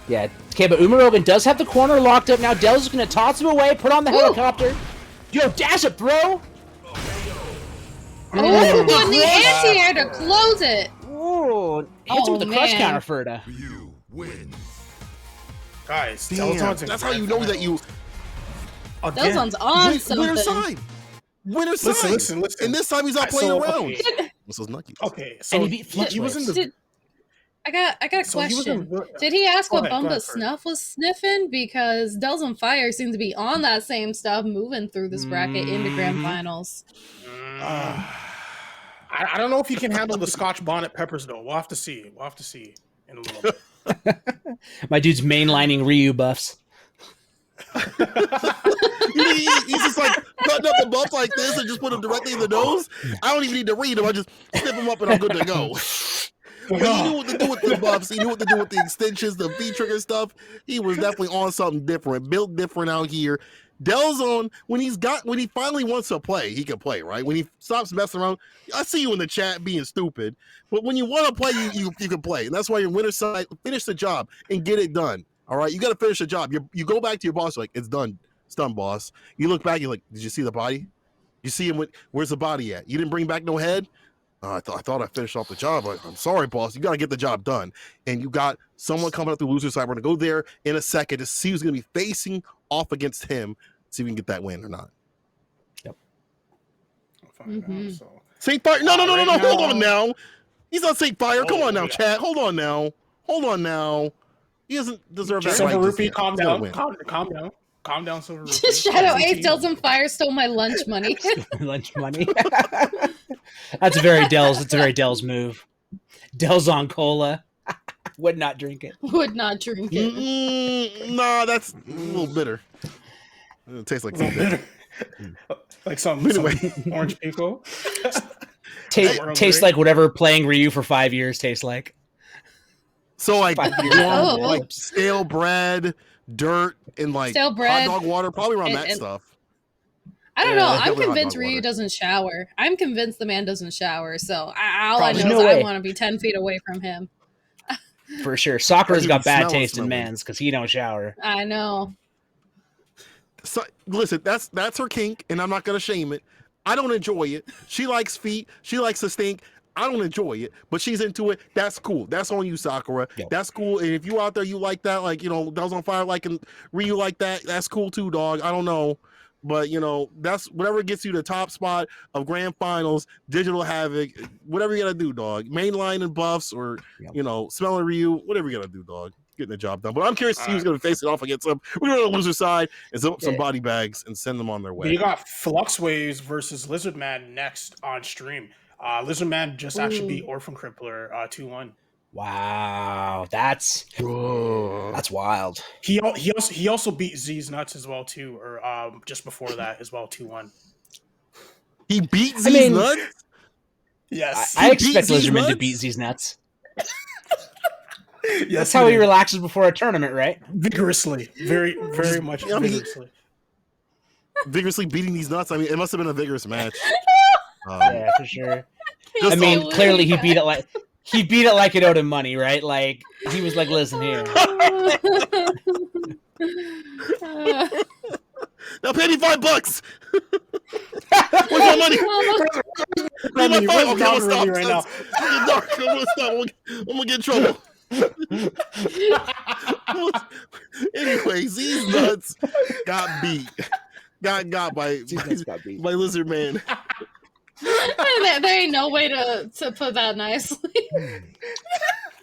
Yeah. Okay, but Umarogan does have the corner locked up now. Del's going to toss him away, put on the helicopter. Yo, dash it, bro. Oh, and the anti-air to close it. Ooh, hits him with the crush counter, Ferda. You win. Guys, Damn, that's how you know that you. Delzon's on something. Winner's side. Winner's side. Listen. And this time he's not playing around. Okay. This was Nucky. Okay, so And he beat Flip was in the. I got a So he was question. in- Did he ask Go what ahead, Bumba Snuff was sniffing? Because Dells on Fire seems to be on that same stuff, moving through this bracket into grand finals. I don't know if he can handle the Scotch bonnet peppers though. We'll have to see. We'll have to see in a little bit. My dude's mainlining Ryu buffs. He's just like cutting up the buff like this and just put him directly in the nose. I don't even need to read him. I just snip him up and I'm good to go. He knew what to do with the buffs. He knew what to do with the extensions, the V-trigger stuff. He was definitely on something different, built different out here. Delzone, when he finally wants to play, he can play, right? When he stops messing around, I see you in the chat being stupid. But when you want to play, you can play. And that's why your winner side, finish the job and get it done. All right, you got to finish the job. You go back to your boss, like, it's done. It's done, boss. You look back, you're like, did you see the body? You see him, where's the body at? You didn't bring back no head? I thought I finished off the job. Like, I'm sorry, boss. You got to get the job done. And you got someone coming up the loser side. We're going to go there in a second to see who's going to be facing off against him, see if we can get that win or not. Yep. Saint Fire. No. Now- Hold on now. He's on Saint Fire. Come on now, chat. Hold on now. He doesn't deserve that. Silver right Rupee, yet. calm He's gotta down. win. Calm down, Silver Rupee. Shadow Ace Dells on Fire stole my lunch money. Lunch money. That's a very Dells. It's a very Dells move. Dells on cola. Would not drink it. Would not drink it. Nah, that's a little bitter. It tastes like something. Like some orange pico. Tastes like whatever playing Ryu for 5 years tastes like. So like warm, Oh. like stale bread, dirt, and like Stale bread hot dog water, probably around and- that and- stuff. I don't Yeah, know. I'm definitely hot convinced dog Ryu water. doesn't shower. I'm convinced the man doesn't shower. So all I Probably. know No is way. I want to be 10 feet away from him. For sure. Sakura's got bad Smell it, taste in smell it. men's because he don't shower. I know. So listen, that's her kink, and I'm not gonna shame it. I don't enjoy it. She likes feet. She likes to stink. I don't enjoy it, but she's into it. That's cool. That's on you, Sakura. Yep. That's cool. And if you out there, you like that, like, Dells on Fire, like, and Ryu like that, that's cool too, dog. I don't know. But, that's whatever gets you the top spot of grand finals, digital Havoc, whatever you got to do, dog. Mainline and buffs or, Yep. smelling Ryu, whatever you got to do, dog. Getting the job done. But I'm curious to see who's going to face it off against some. We're going to the loser side and some body bags and send them on their way. You got Flux Waves versus Lizard Man next on stream. Lizard Man just actually beat Orphan Crippler 2-1. Wow, that's wild. He also beat Z's Nuts as well too, or just before that as well 2-1. He beat Z's Nuts? Yes, I He expect beat Lizardman to Nuts? beat these nuts. yes, That's how he relaxes before a tournament, right? vigorously, very much I mean, vigorously. Vigorously beating these nuts. I mean, it must have been a vigorous match. Yeah, for sure. Just I mean, on- clearly he beat it like it owed him money, right? Like he was like, "Listen here, Now pay me $5. Where's my money? Where's my $5? Okay, I'm gonna stop. right now. It's getting dark. I'm gonna stop. I'm gonna get in trouble. Anyway, Z's Nuts got beat. Got by Lizard Man. There ain't no way to put that nicely.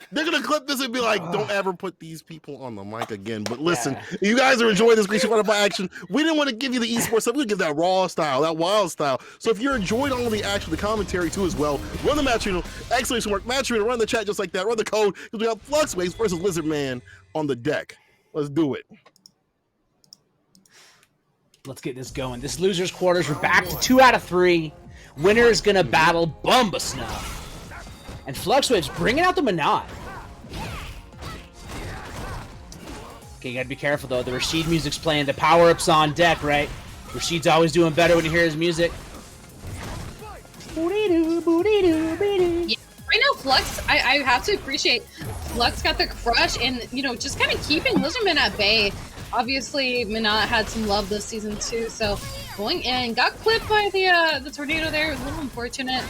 They're gonna clip this and be like, "Don't ever put these people on the mic again." But listen, you guys are enjoying this Greasy Butterfly action. We didn't want to give you the esports stuff. We give that raw style, that wild style. So if you're enjoying all of the action, the commentary too as well, run the match channel. Excellent work, match channel. Run the chat just like that. Run the code because we got Flux Waves versus Lizard Man on the deck. Let's do it. let's get this going." This losers quarters. We're back to 2 out of 3. Winner is gonna battle Bumba Snuff. And Fluxwave's bringing out the Manat. Okay, you gotta be careful though. The Rashid music's playing. The power-up's on deck, right? Rashid's always doing better when you hear his music. Yeah, right now, Flux, I have to appreciate Flux got the crush and, you know, just kind of keeping Lizardman at bay. Obviously, Minot had some love this season too, so going in, got clipped by the tornado there. It was a little unfortunate.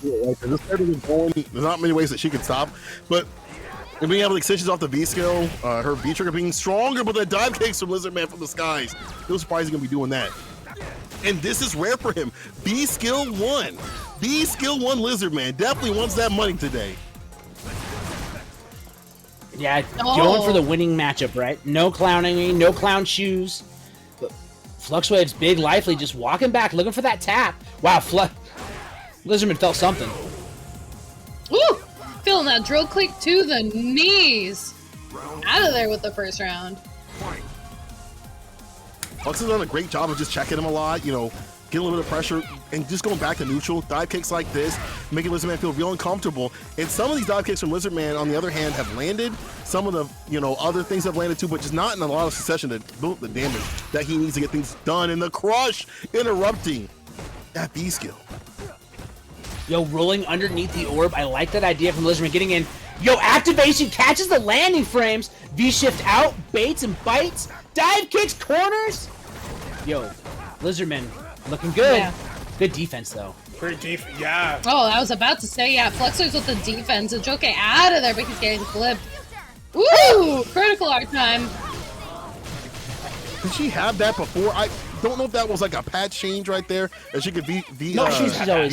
There's not many ways that she can stop, but being able to extensions off the V skill, her V trigger being stronger, but the dive kicks from Lizardman from the skies. No surprise he's gonna be doing that. And this is rare for him. B skill 1. B skill 1 Lizardman definitely wants that money today. Yeah, going for the winning matchup, right? No clowning, no clown shoes. But Fluxwave's big, lively, just walking back, looking for that tap. Wow, Lizardman felt something. Ooh! Feeling that drill click to the knees. Out of there with the first round. Flux has done a great job of just checking him a lot, you know, getting a little bit of pressure and just going back to neutral. Dive kicks like this, making Lizardman feel real uncomfortable. And some of these dive kicks from Lizardman, on the other hand, have landed. Some of the, you know, other things have landed too, but just not in a lot of succession to build the damage that he needs to get things done. And the crush interrupting that B skill. Yo, rolling underneath the orb. I like that idea from Lizardman getting in. Yo, activation catches the landing frames. V-shift out, baits and bites. Dive kicks, corners. Yo, Lizardman looking good. Yeah. Good defense, though. Great defense, yeah. Oh, I was about to say, yeah, Fluxer's with the defense. So Joke out of there, but he's getting clipped. Ooh, critical art time. Did she have that before? I don't know if that was like a patch change right there, and she could V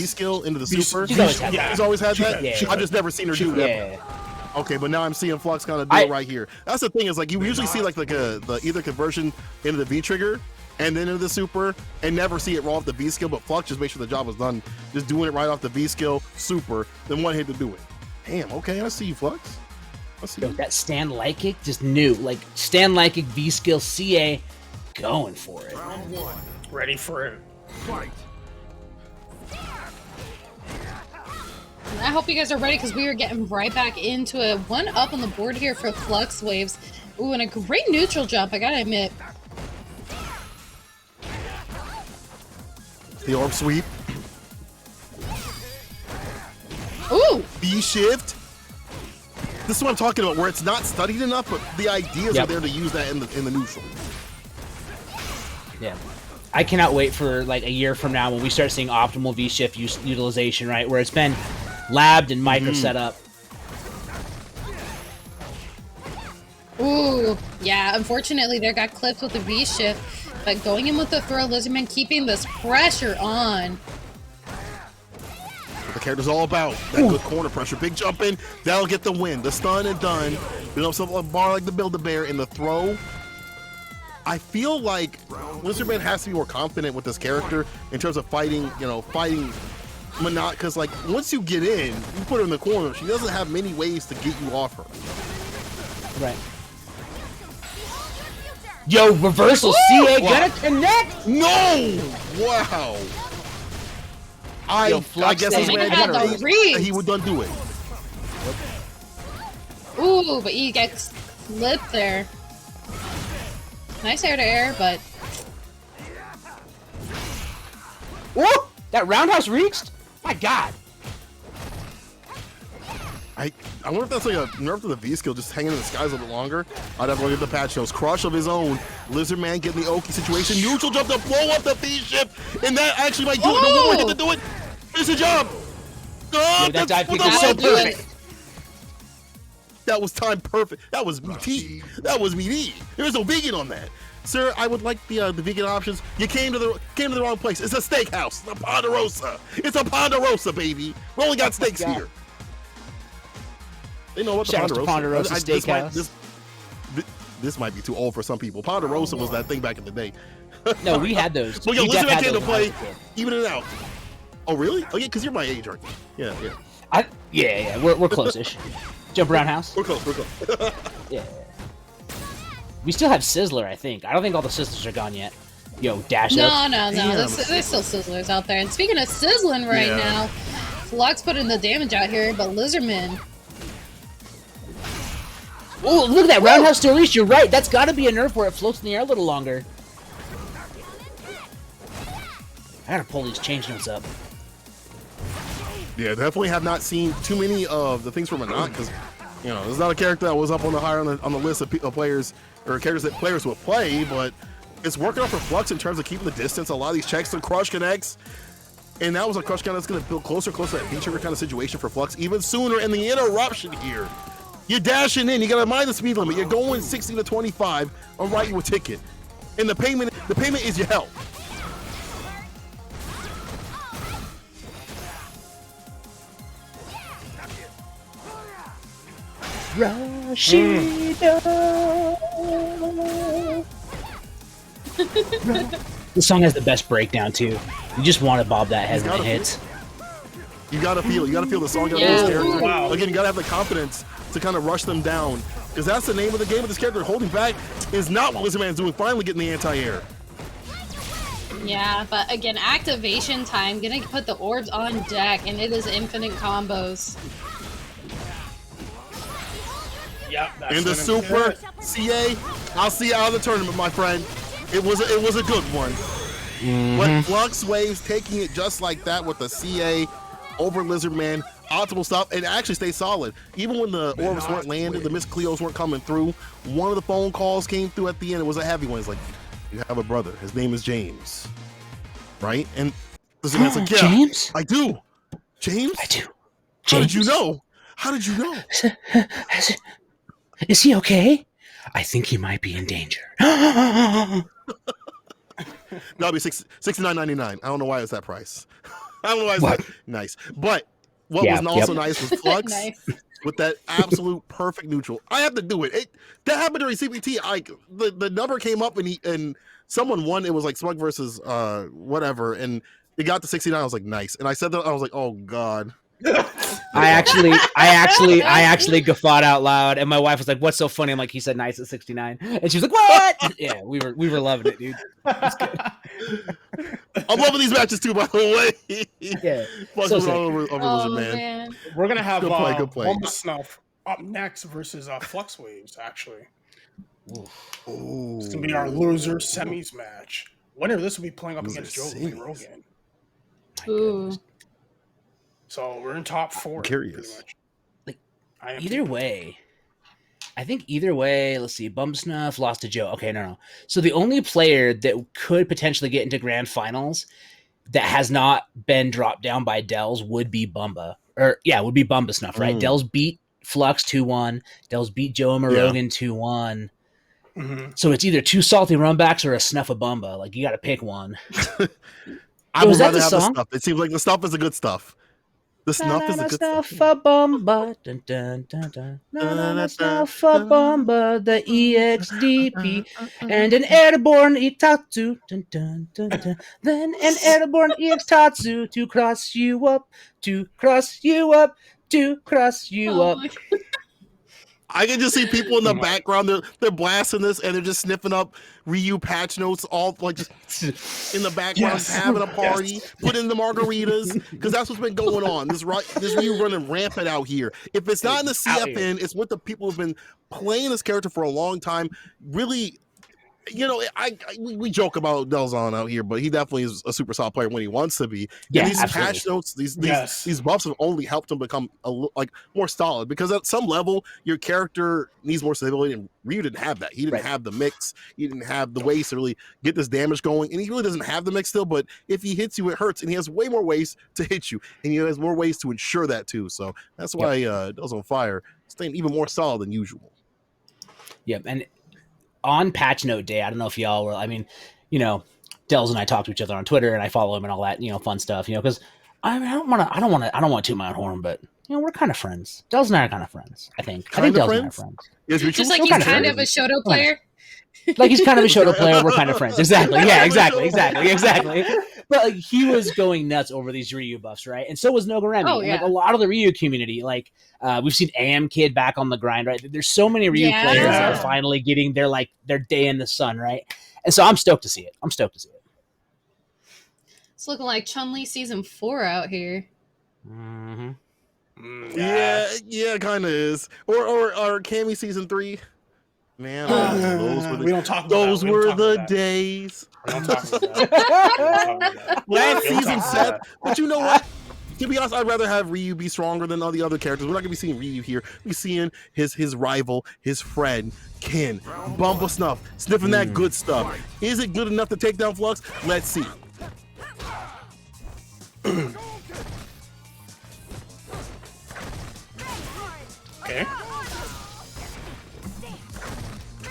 skill into the super. She's always had that. She's always had that. Yeah. I've just never seen her do that. Okay, but now I'm seeing Flux kind of do it right here. That's the thing, is like you usually see like the either conversion into the V trigger and then into the super, and never see it roll off the V skill. But Flux just make sure the job was done, just doing it right off the V skill super, then one hit to do it. Damn. Okay, I see you, Flux. I see Yo, you. that Stan Lykic just knew. Like, Stan Lykic V skill CA going for it. Round 1. Ready for it. Fight. I hope you guys are ready because we are getting right back into it. 1 up on the board here for Flux Waves. Ooh, and a great neutral jump, I gotta admit. The orb sweep. Ooh! B shift. This is what I'm talking about, where it's not studied enough, but the ideas are there to use that in the neutral. Yeah. I cannot wait for like a year from now when we start seeing optimal V-shift utilization, right? Where it's been labbed and micro set up. Ooh, yeah, unfortunately there got clipped with the V-shift, but going in with the throw, Lizardman keeping this pressure on. What the character's all about, that good corner pressure. Big jump in, that'll get the win. The stun and done. You know, something like a bar like the Build-A-Bear in the throw. I feel like Lizardman has to be more confident with this character in terms of fighting, you know, fighting Manat, because like once you get in, you put her in the corner, she doesn't have many ways to get you off her. Right. Yo, reversal CA gonna connect? No! Wow. I guess that's why he would done do it. Ooh, but he gets clipped there. Nice air to air, but Ooh, that roundhouse reached? My God. I wonder if that's like a nerf to the V skill, just hanging in the skies a little bit longer. I'd have to look at the patch notes. Crush of his own. Lizardman getting the Oki situation. Neutral jump to blow up the V ship, and that actually might do it. No one hit to do it. Finish the job. Oh, that dive kick was so perfect. That was timed perfect. That was meaty. That was meaty. There was no vegan on that. Sir, I would like the vegan options. You came to the wrong place. It's a steakhouse. It's a Ponderosa. It's a Ponderosa, baby. We only got steaks here. They know what the Ponderosa Steakhouse. This might be too old for some people. Ponderosa was that thing back in the day. No, we had those. Well, yo, Lizardman came to play, even it out. Oh, really? Oh, yeah, because you're my age, aren't you? Yeah. Yeah, we're close-ish. Jump roundhouse. We're close. Yeah. We still have Sizzler, I think. I don't think all the Sizzlers are gone yet. Yo, dash up. No. There's still Sizzlers out there. And speaking of sizzling right now, Flux putting the damage out here, but Lizardman. Oh, look at that roundhouse to Elise. You're right. That's got to be a nerf where it floats in the air a little longer. I gotta pull these change notes up. Yeah, definitely have not seen too many of the things from Anant because, you know, there's not a character that was up on the higher on the list of players or characters that players would play, but it's working out for Flux in terms of keeping the distance. A lot of these checks and crush connects, and that was a crush connect that's going to build closer to that feature kind of situation for Flux even sooner. And the interruption here, you're dashing in, you got to mind the speed limit. You're going 60 to 25. I'll write you a ticket, and the payment is your health. This song has the best breakdown too. You just want to bob that head when it hits. You gotta feel the song. You gotta feel this character. Wow. Again, you gotta have the confidence to kind of rush them down, because that's the name of the game. With this character holding back is not what Lizardman's doing. Finally getting the anti-air. Yeah, but again, activation time. Gonna put the orbs on deck, and it is infinite combos. Yeah, in the Super CA, I'll see you out of the tournament, my friend. It was a good one. But Flux Waves taking it just like that with the CA over Lizardman, optimal stuff, and actually stay solid. Even when the orbs weren't landed, the Miss Cleos weren't coming through, one of the phone calls came through at the end. It was a heavy one. It's like, you have a brother. His name is James. Right? And Lizardman's like, yeah, James? I do. James? I do. James? How did you know? How did you know? Is he okay? I think he might be in danger. That'll be $69.99. I don't know why it's that price. I don't know why it's that nice. But what was also nice was Flux with that absolute perfect neutral. I have to do it. That happened during CPT. The number came up and someone won. It was like Smug versus whatever, and it got to 69. I was like, nice. And I said that, I was like, oh god. I actually guffawed out loud, and my wife was like, "What's so funny?" I'm like, "He said nice at 69," and she was like, "What?" Yeah, we were loving it, dude. It good. I'm loving these matches too, by the way. Yeah, man. We're gonna have good play. Snuff up next versus Flux Waves. Actually, it's gonna be our loser semis match. Winner of this will be playing up against Joe Rogan. Ooh. So we're in top 4. I'm curious. Like either way, I think either way. Let's see. Bump Snuff lost to Joe. Okay, no. So the only player that could potentially get into grand finals that has not been dropped down by Dells would be Bumba. Would be Bumba Snuff, right? Dells beat Flux 2-1. Dells beat Joe Rogan 2-1. So it's either 2 salty runbacks or a Snuff of Bumba. Like you got to pick one. I would rather have the stuff. It seems like the stuff is the good stuff. The snuff is a good stuff. Bomba, dun, dun, dun, dun. Snuff bomba, the EXDP, and an airborne Itatsu, dun, dun, dun, dun. Then an airborne EX-Tatsu to cross you up, to cross you up, to cross you up. I can just see people in the background. They're blasting this and they're just sniffing up Ryu patch notes, all like just in the background, having a party, putting the margaritas, because that's what's been going on. This Ryu running rampant out here. If it's not in the CFN, it's with the people who've been playing this character for a long time. Really, you know, we joke about Delzon out here, but he definitely is a super solid player when he wants to be. Yeah, and these absolutely. patch notes, these buffs have only helped him become more solid, because at some level your character needs more stability, and Ryu didn't have that. He didn't have the mix. He didn't have the ways to really get this damage going, and he really doesn't have the mix still. But if he hits you, it hurts, and he has way more ways to hit you, and he has more ways to ensure that too. So that's why Delz on Fire staying even more solid than usual. Yep, and on patch note day, I don't know if y'all were, I mean, you know, Delz and I talk to each other on Twitter, and I follow him and all that, you know, fun stuff, you know, because I don't want to toot my own horn, but you know, we're kind of friends. Delz and I are kind of friends, I think. I think Delz and I are friends. Just like he's kind of a Shoto player. Like he's kind of a Shoto player, we're kind of friends. Exactly. Yeah, exactly. But like, he was going nuts over these Ryu buffs, right? And so was Nogoremi. Oh, yeah. Like a lot of the Ryu community, like we've seen AM Kid back on the grind, right? There's so many Ryu players that are finally getting their day in the sun, right? And so I'm stoked to see it. It's looking like Chun-Li season 4 out here. Mm-hmm. Yeah, kind of is. Or Cammy season 3. Man, those were the, we don't talk about those that. were the days. We don't talk about that. Last season set, but you know what? To be honest, I'd rather have Ryu be stronger than all the other characters. We're not gonna be seeing Ryu here. We're seeing his rival, his friend, Ken, Bumble Snuff, sniffing that good stuff. Is it good enough to take down Flux? Let's see. Okay.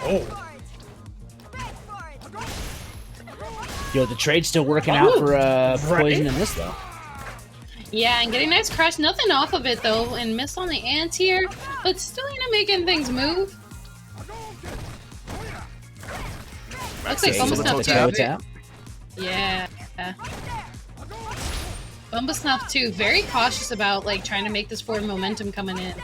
Oh. Yo, the trade's still working out for Poison in this though. Yeah, and getting nice crush. Nothing off of it though, and miss on the anti-air, but still, making things move. Looks like Bumble Snuff too. Yeah. Bumble Snuff too. Very cautious about trying to make this forward momentum coming in.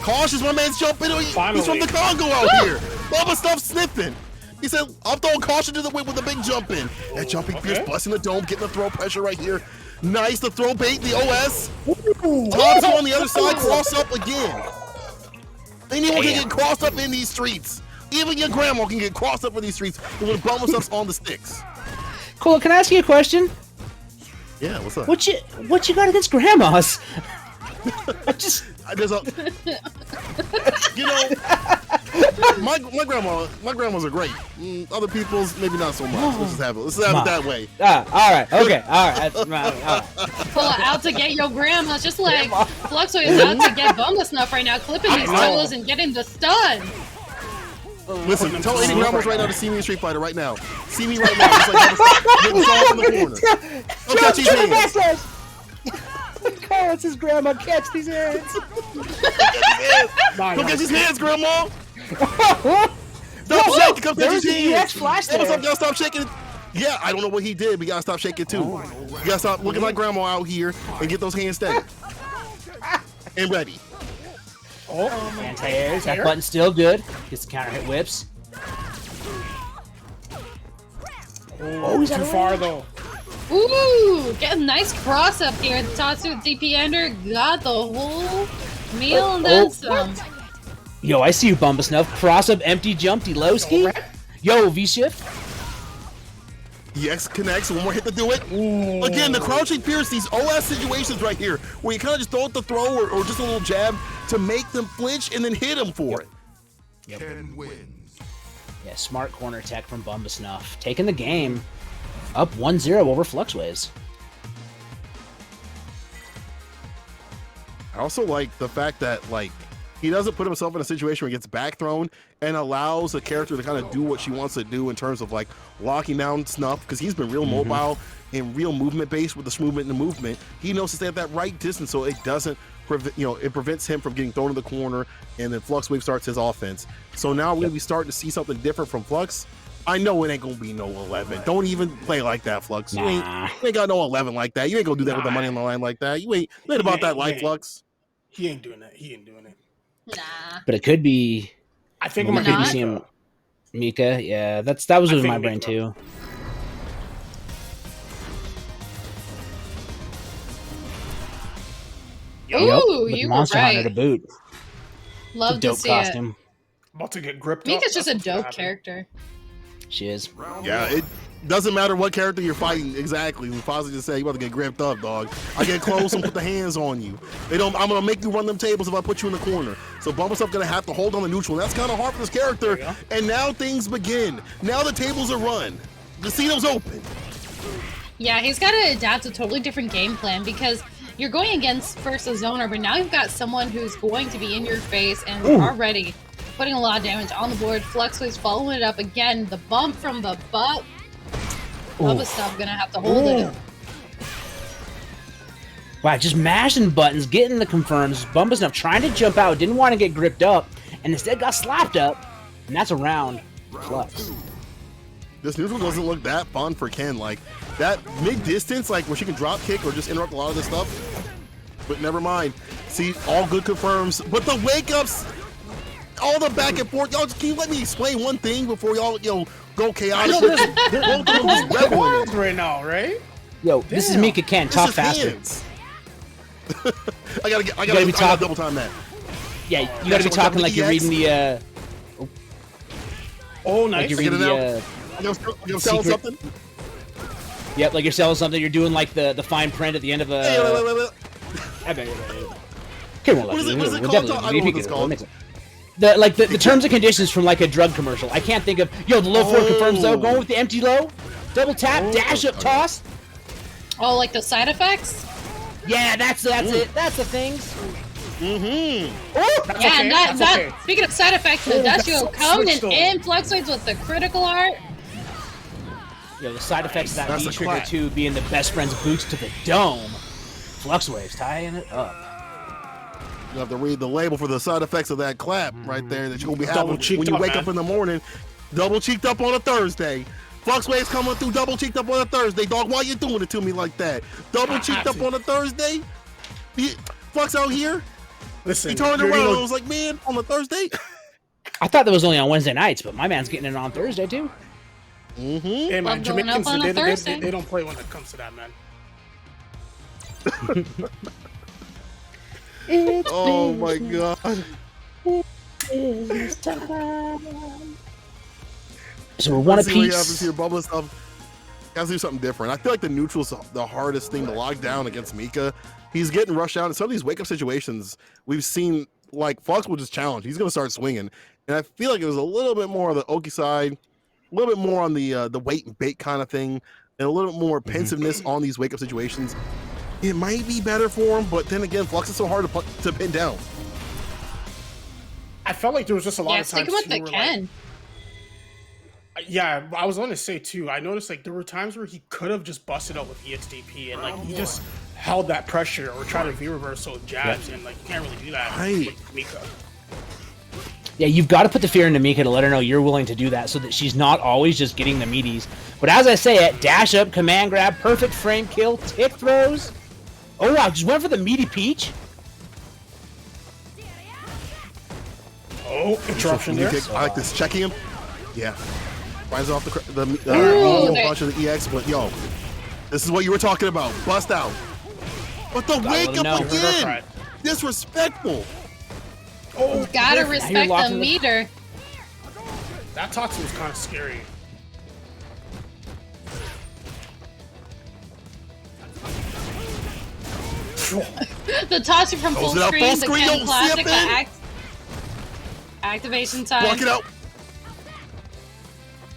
Cautious, my man's jumping. He's from the Congo out here. Bumble Snuff sniffing. He said, I'm throwing caution to the wind with a big jump in. That jumping Pierce busting the dome, getting the throw pressure right here. Nice, the throw bait, the OS. Tatsu on the other side, cross up again. Anyone can get crossed up in these streets. Even your grandma can get crossed up in these streets with Bumble Snuff's on the sticks. Cole, can I ask you a question? Yeah, what's up? What you got against grandmas? There's a, my grandmas are great. Other people's maybe not so much. Let's have it that way. All right, okay, all right. Pull out to get your grandma, just like Fluxo is out to get Bumble Snuff right now, clipping these toes and getting the stun. Listen, tell any grandmas right now to see me in Street Fighter right now. See me right now. Just like getting soft in the corner. Don't catch these hands. Call it's his grandma. Catch these hands. Don't catch these hands, grandma. Stop shaking. Come catch these hands. Flash there. What's up, y'all? Stop shaking. Yeah, I don't know what he did, but you gotta stop shaking too. You gotta stop looking like grandma out here and get those hands steady and ready. Anti-airs. That button's still good. Gets the counter hit whips. Oh, he's too far though. Ooh, get a nice cross up here. Tatsu DP Ender got the whole meal and then some. Yo, I see you, Bumble Snuff. Cross up, empty jump, Lowski. Yo, V-shift. Yes, connects. One more hit to do it. Ooh. Again, the crouching Pierce, these OS situations right here, where you kind of just throw it the throw or just a little jab to make them flinch and then hit them for it. Ken wins. Yeah, smart corner tech from Bumble Snuff. Taking the game up 1-0 over Fluxways. I also like the fact that, he doesn't put himself in a situation where he gets back thrown and allows the character to kind of do what she wants to do in terms of locking down Snuff, because he's been real mobile and real movement based with the movement and the movement. He knows to stay at that right distance so it doesn't it prevents him from getting thrown in the corner, and then Fluxwave starts his offense. So now we're gonna be starting to see something different from Flux. I know it ain't gonna be no 11. Don't even play like that, Flux. You ain't got no 11 like that. You ain't gonna do that with the money on the line like that. You ain't about that life, Flux. He ain't doing that. Nah. But it could be. I think we could be seeing Mika. Yeah, that was in my brain too. Ooh, with you Monster were right. Hunter to boot. Love dope to see costume. About to get gripped. Mika's just a dope character. She is. Yeah, it doesn't matter what character you're fighting exactly. Fozzie just said you about to get gripped up, dog. I get close and put the hands on you. I'm gonna make you run them tables if I put you in the corner. So Bumble Snuff gonna have to hold on the neutral. That's kind of hard for this character. And now things begin. Now the tables are run. The casino's open. Yeah, he's got to adapt a totally different game plan, because you're going against first a zoner, but now you've got someone who's going to be in your face and already putting a lot of damage on the board. Fluxways following it up again. The bump from the butt. Bubba Snuff gonna have to hold it. Wow, just mashing buttons, getting the confirms. Bumba Snuff trying to jump out, didn't want to get gripped up, and instead got slapped up, and that's a round Flux. This neutral doesn't look that fun for Ken. That mid-distance, where she can drop kick or just interrupt a lot of this stuff. But never mind. See, all good confirms. But the wake-ups, all the back and forth. Y'all, can you let me explain one thing before y'all, go I chaotic? know they're reveling right now, right? Yo, this is Damn. Mika Ken. Talk faster. I gotta double time that. Yeah, you gotta be talking like you're reading the. Oh, Like nice. you're reading the. I'm selling secret- something. Yep, like you're selling something. You're doing like the fine print at the end of a. Hey, wait. Come on, What is it called? I don't know what it's called. The terms and conditions from like a drug commercial. I can't think of. Yo, the low four confirms though. Going with the empty low, double tap, dash up, toss. Oh, like the side effects? Yeah, that's it. That's the things. Mm-hmm. Oh, That's Yeah, okay, and that's that okay. speaking of side effects, Oh, that's Dashio so coming switched on. in Fluxwaves with the critical art. yo, the side effects of that That's V a trigger clap. 2 being the best friend's boots to the dome. Flux waves tying it up. You have to read the label for the side effects of that clap right there that you're gonna be having Double-cheeked when you up, wake man. up in the morning. Double cheeked up on a Thursday. Flux waves coming through double cheeked up on a Thursday. Dog, why you doing it to me like that? Double cheeked up on a Thursday? Flux out here? Listen, He turned you already around and know- was like, man, on a Thursday? I thought that was only on Wednesday nights, but my man's getting it on Thursday too. Mm-hmm. Hey, man, Love going up Jamaicans, on a Thursday. they don't play when it comes to that, man. Oh my god. So we're one Let's see what happens apiece. here. Bubble stuff. Gotta do something different. I feel like the neutral's the hardest thing to lock down against Mika. He's getting rushed out in some of these wake up situations. We've seen like Fox will just challenge. He's gonna start swinging, and I feel like it was a little bit more on the Oki side, a little bit more on the wait and bait kind of thing, and a little bit more pensiveness on these wake up situations. It might be better for him, but then again, Flux is so hard to pin down. I felt like there was just a lot Yeah, of times sticking with too, the where, Ken. yeah, I was going to say too. I noticed like there were times where he could have just busted out with EXDP and like he just held that pressure or tried to V reversal jabs and like you can't really do that Right. with Mika. Yeah, you've got to put the fear into Mika to let her know you're willing to do that so that she's not always just getting the meaties. But as I say it, dash up, command grab, perfect frame kill, tick throws. Oh wow, just went for the meaty peach. Oh, interruption there. I like this. Checking him. Yeah. Finds off the Ooh, medium they- punch of the EX, but yo, this is what you were talking about. Bust out. But the wake let him up know. again. Right. Disrespectful. Oh, Gotta whiff. respect locked the in the- meter. That toxin was kind of scary. The tossing from full Close it up, screen, full the screen, Ken yo, classic, zip the in. activation time. Block it out.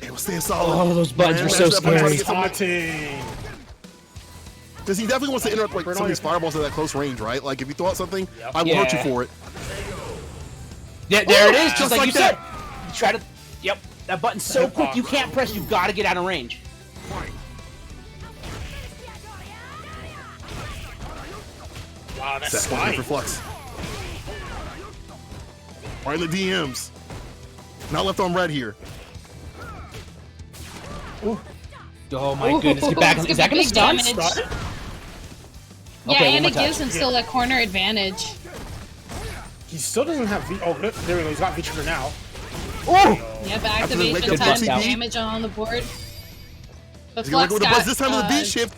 Hey, we'll stay solid. Oh, those buttons Man, were so that's that one trying to scary. get some- Taunting. Because he definitely wants to interrupt like Burn some all of these your- fireballs at that close range, right? Like if you throw out something, Yep. I will hurt you Yeah. for it. Yeah, there it is, Just just like like you that. said. You try to. Yep, that button's so quick you can't press. You've got to get out of range. Wow, that's That's one fine. for Flux. Right in the DMs. Not left on red here. Oh my goodness, get back. It's Is that gonna going be to big stun? damage. Yeah, Okay, one and more it gives touch. him still that corner advantage. He still doesn't have V. Oh, good. There we go. He's got V trigger now. Oh! Yep, wake activation up time, Flux out. damage on the board. But He's gonna Flux go with the got, buzz this time with the B shift.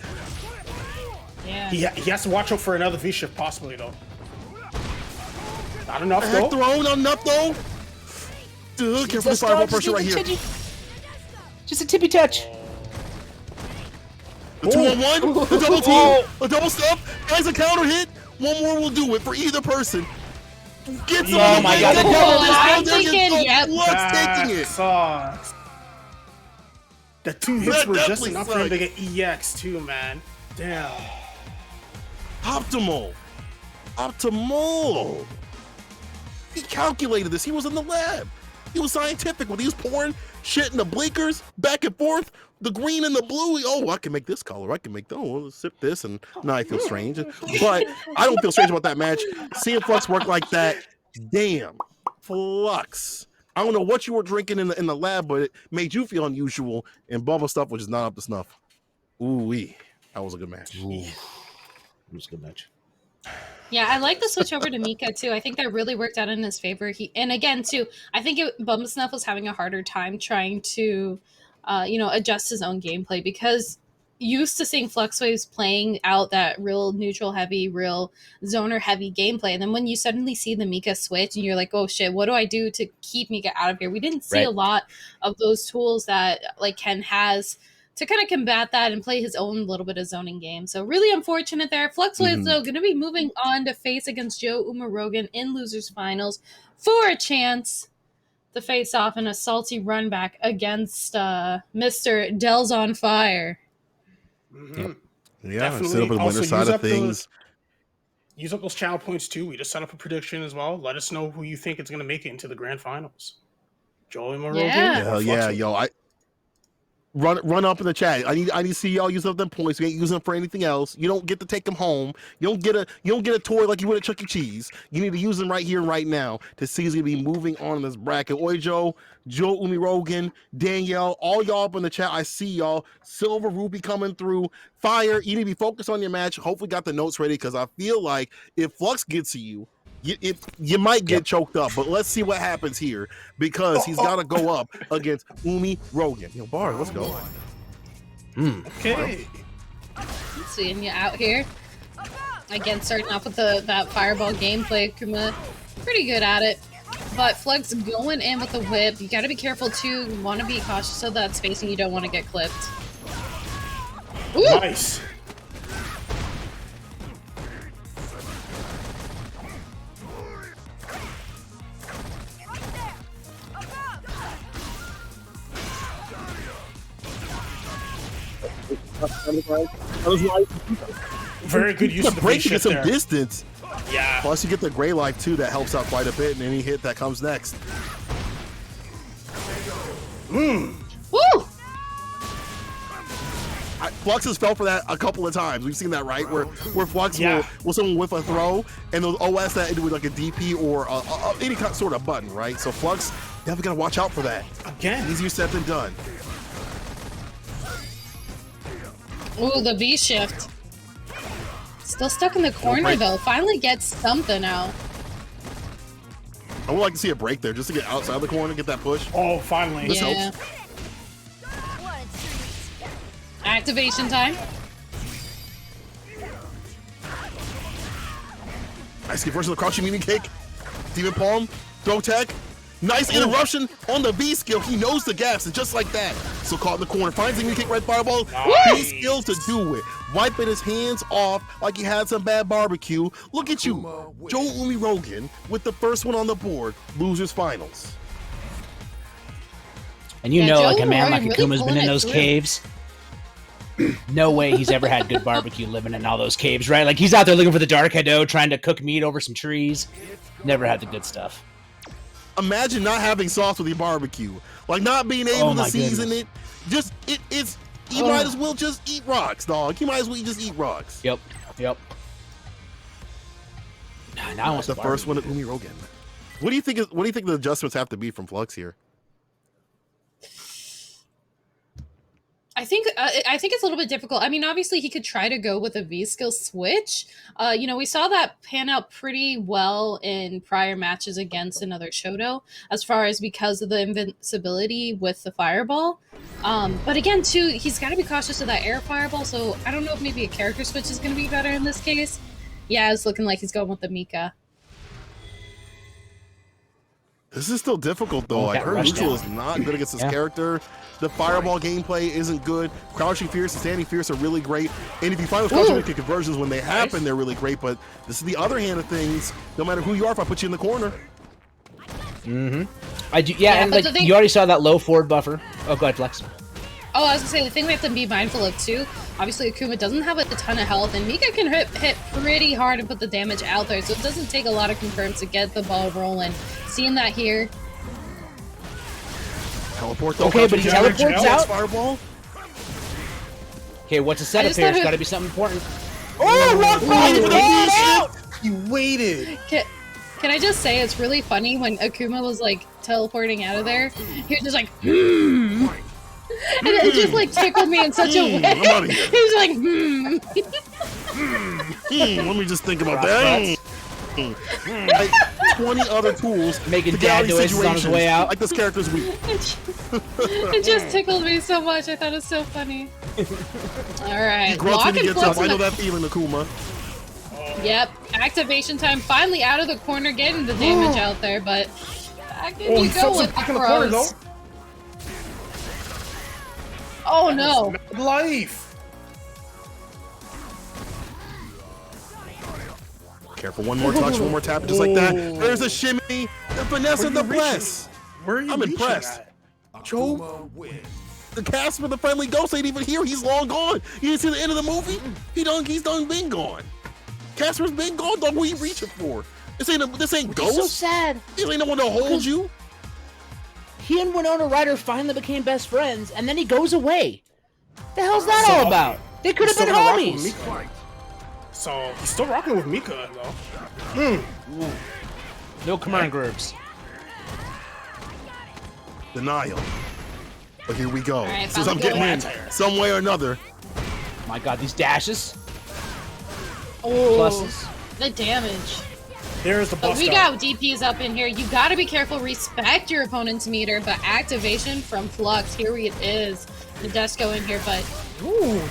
Yeah. He has to watch out for another V shift possibly though. Not enough Heck though. throw, not enough though. Dude, careful with fireball pressure right here. Just a tippy touch. The 2-on-1, the double team, a double step. Guys, a counter hit. One more will do it for either person. Get some Oh my God, the double discount. I'm thinking, yep. Flux taking it. Sucks. The two hits That were just definitely enough for him to sucked. get EX too, man. Damn. Optimal. Optimal. He calculated this. He was in the lab. He was scientific when he was pouring shit in the blinkers, back and forth, the green and the blue. Oh, I can make this color. I can make let's sip this, and now I feel strange. But I don't feel strange about that match. Seeing Flux work like that, damn, Flux. I don't know what you were drinking in the lab, but it made you feel unusual. And bubble stuff, which is not up to snuff. Ooh wee, that was a good match. It was a good match. Yeah, I like the switch over to Mika too. I think that really worked out in his favor. And again too, I think Bumba Snuff was having a harder time trying to, adjust his own gameplay because used to seeing Fluxwaves playing out that real neutral heavy, real zoner heavy gameplay, and then when you suddenly see the Mika switch and you're like, oh shit, what do I do to keep Mika out of here? We didn't see a lot of those tools that like Ken has to kind of combat that and play his own little bit of zoning game. So really unfortunate there. Fluxwaves, though, going to be moving on to face against Joe Umarogan in losers finals for a chance to face off in a salty run back against Mr. Del's on Fire. Mm-hmm. Yeah, definitely. Sit up on the winner side of things. Use up those channel points too. We just set up a prediction as well. Let us know who you think is going to make it into the grand finals. Joe Umarogan. Yeah. Hell yeah, yo! Run up in the chat. I need to see y'all use up them points. You ain't using them for anything else. You don't get to take them home. You don't get a toy like you would at Chuck E. Cheese. You need to use them right here and right now to see who's gonna be moving on in this bracket. Oi Joe Umarogan, Danielle, all y'all up in the chat. I see y'all. Silver Ruby coming through. Fire. You need to be focused on your match. Hopefully got the notes ready because I feel like if Flux gets to you, you might get choked up, but let's see what happens here because he's got to go up against Umi Rogan. Yo, Bard, let's go. Okay. Seeing you out here. Again, starting off with that fireball gameplay. Kuma pretty good at it. But Flux going in with the whip. You got to be careful too. You want to be cautious of that spacing. You don't want to get clipped. Ooh. Nice. Very good use of the break base to get shift some there. distance. Yeah. Plus you get the gray life too. That helps out quite a bit. And any hit that comes next. Woo! Flux has fell for that a couple of times. We've seen that, right? Where Flux will someone whiff a throw, and those OS that into like a DP or any kind sort of button, right? So Flux, definitely gotta watch out for that. Again. Easier said than done. Ooh, the V shift. Still stuck in the corner though. Finally gets something out. I would like to see a break there just to get outside the corner, get that push. Oh, finally. This Yeah. helps. Activation time. Nice skip versus the crouching medium kick. Demon palm, throw tech. Nice interruption on the V skill. He knows the gaps, and just like that. So caught in the corner, finds the medium kick, right fireball. V skill to do it. Wiping his hands off like he had some bad barbecue. Look at you, Joe Umarogan with the first one on the board. Losers finals. And you know, Joe like a man Umarogan like really Akuma's been pulling in it those through. caves. No way he's ever had good barbecue living in all those caves, right? Like he's out there looking for the dark heado, trying to cook meat over some trees. Never had the good stuff. Imagine not having sauce with your barbecue, like not being able to my season goodness. it. Just it's you might as well just eat rocks, dog. You might as well just eat rocks. Yep. Now I want The first one at Umarogan. What do you think? What do you think the adjustments have to be from Flux here? I think it's a little bit difficult. I mean, obviously he could try to go with a V skill switch. We saw that pan out pretty well in prior matches against another Shoto, as far as because of the invincibility with the fireball. But again, too, he's got to be cautious of that air fireball. So I don't know if maybe a character switch is going to be better in this case. Yeah, it's looking like he's going with the Mika. This is still difficult though. Like her neutral is not good against this character. The fireball gameplay isn't good. Crouching Fierce and Standing Fierce are really great. And if you find those crouching kick conversions when they happen, they're really great. But this is the other hand of things. No matter who you are, if I put you in the corner. I do, and like you already saw that low forward buffer. Oh, go ahead, Flex. Oh, I was gonna say the thing we have to be mindful of too. Obviously, Akuma doesn't have a ton of health, and Mika can hit pretty hard and put the damage out there. So it doesn't take a lot of confirms to get the ball rolling. Seeing that here. Teleport though. Okay, but he teleports out. Fireball. Okay, what's a setup here? It's got to be something important. He waited. Can I just say it's really funny when Akuma was like teleporting out of there? He was just like, and it just like tickled me in such a way. He was like, Let me just think about that. Like 20 other tools making dad noises on his way out. Like this character's weak. It just tickled me so much. I thought it was so funny. All right, lock and flux. I know that feeling, Akuma. Yep, activation time. Finally out of the corner, getting the damage out there, but back in you go with the throws. Oh no! Life. Careful, one more touch, one more tap, just like that. There's a shimmy, the finesse and the press. Where are you? I'm impressed. Joe, the Casper, the friendly ghost, ain't even here. He's long gone. You didn't see the end of the movie? He's done been gone. Casper's been gone. Dog, what are you reaching for? This ain't Ghost. So sad. This ain't no one to hold you. He and Winona Ryder finally became best friends, and then he goes away. The hell's that all about? They could have been homies. So he's still rocking with Mika though. No command groups. Denial. But here we go. Right, since I'm getting in some way or another. My God, these dashes. Oh, pluses. The damage. There's the bust. But we got DPs up in here. You got to be careful. Respect your opponent's meter. But activation from Flux. Here it is. Nadesco in here, but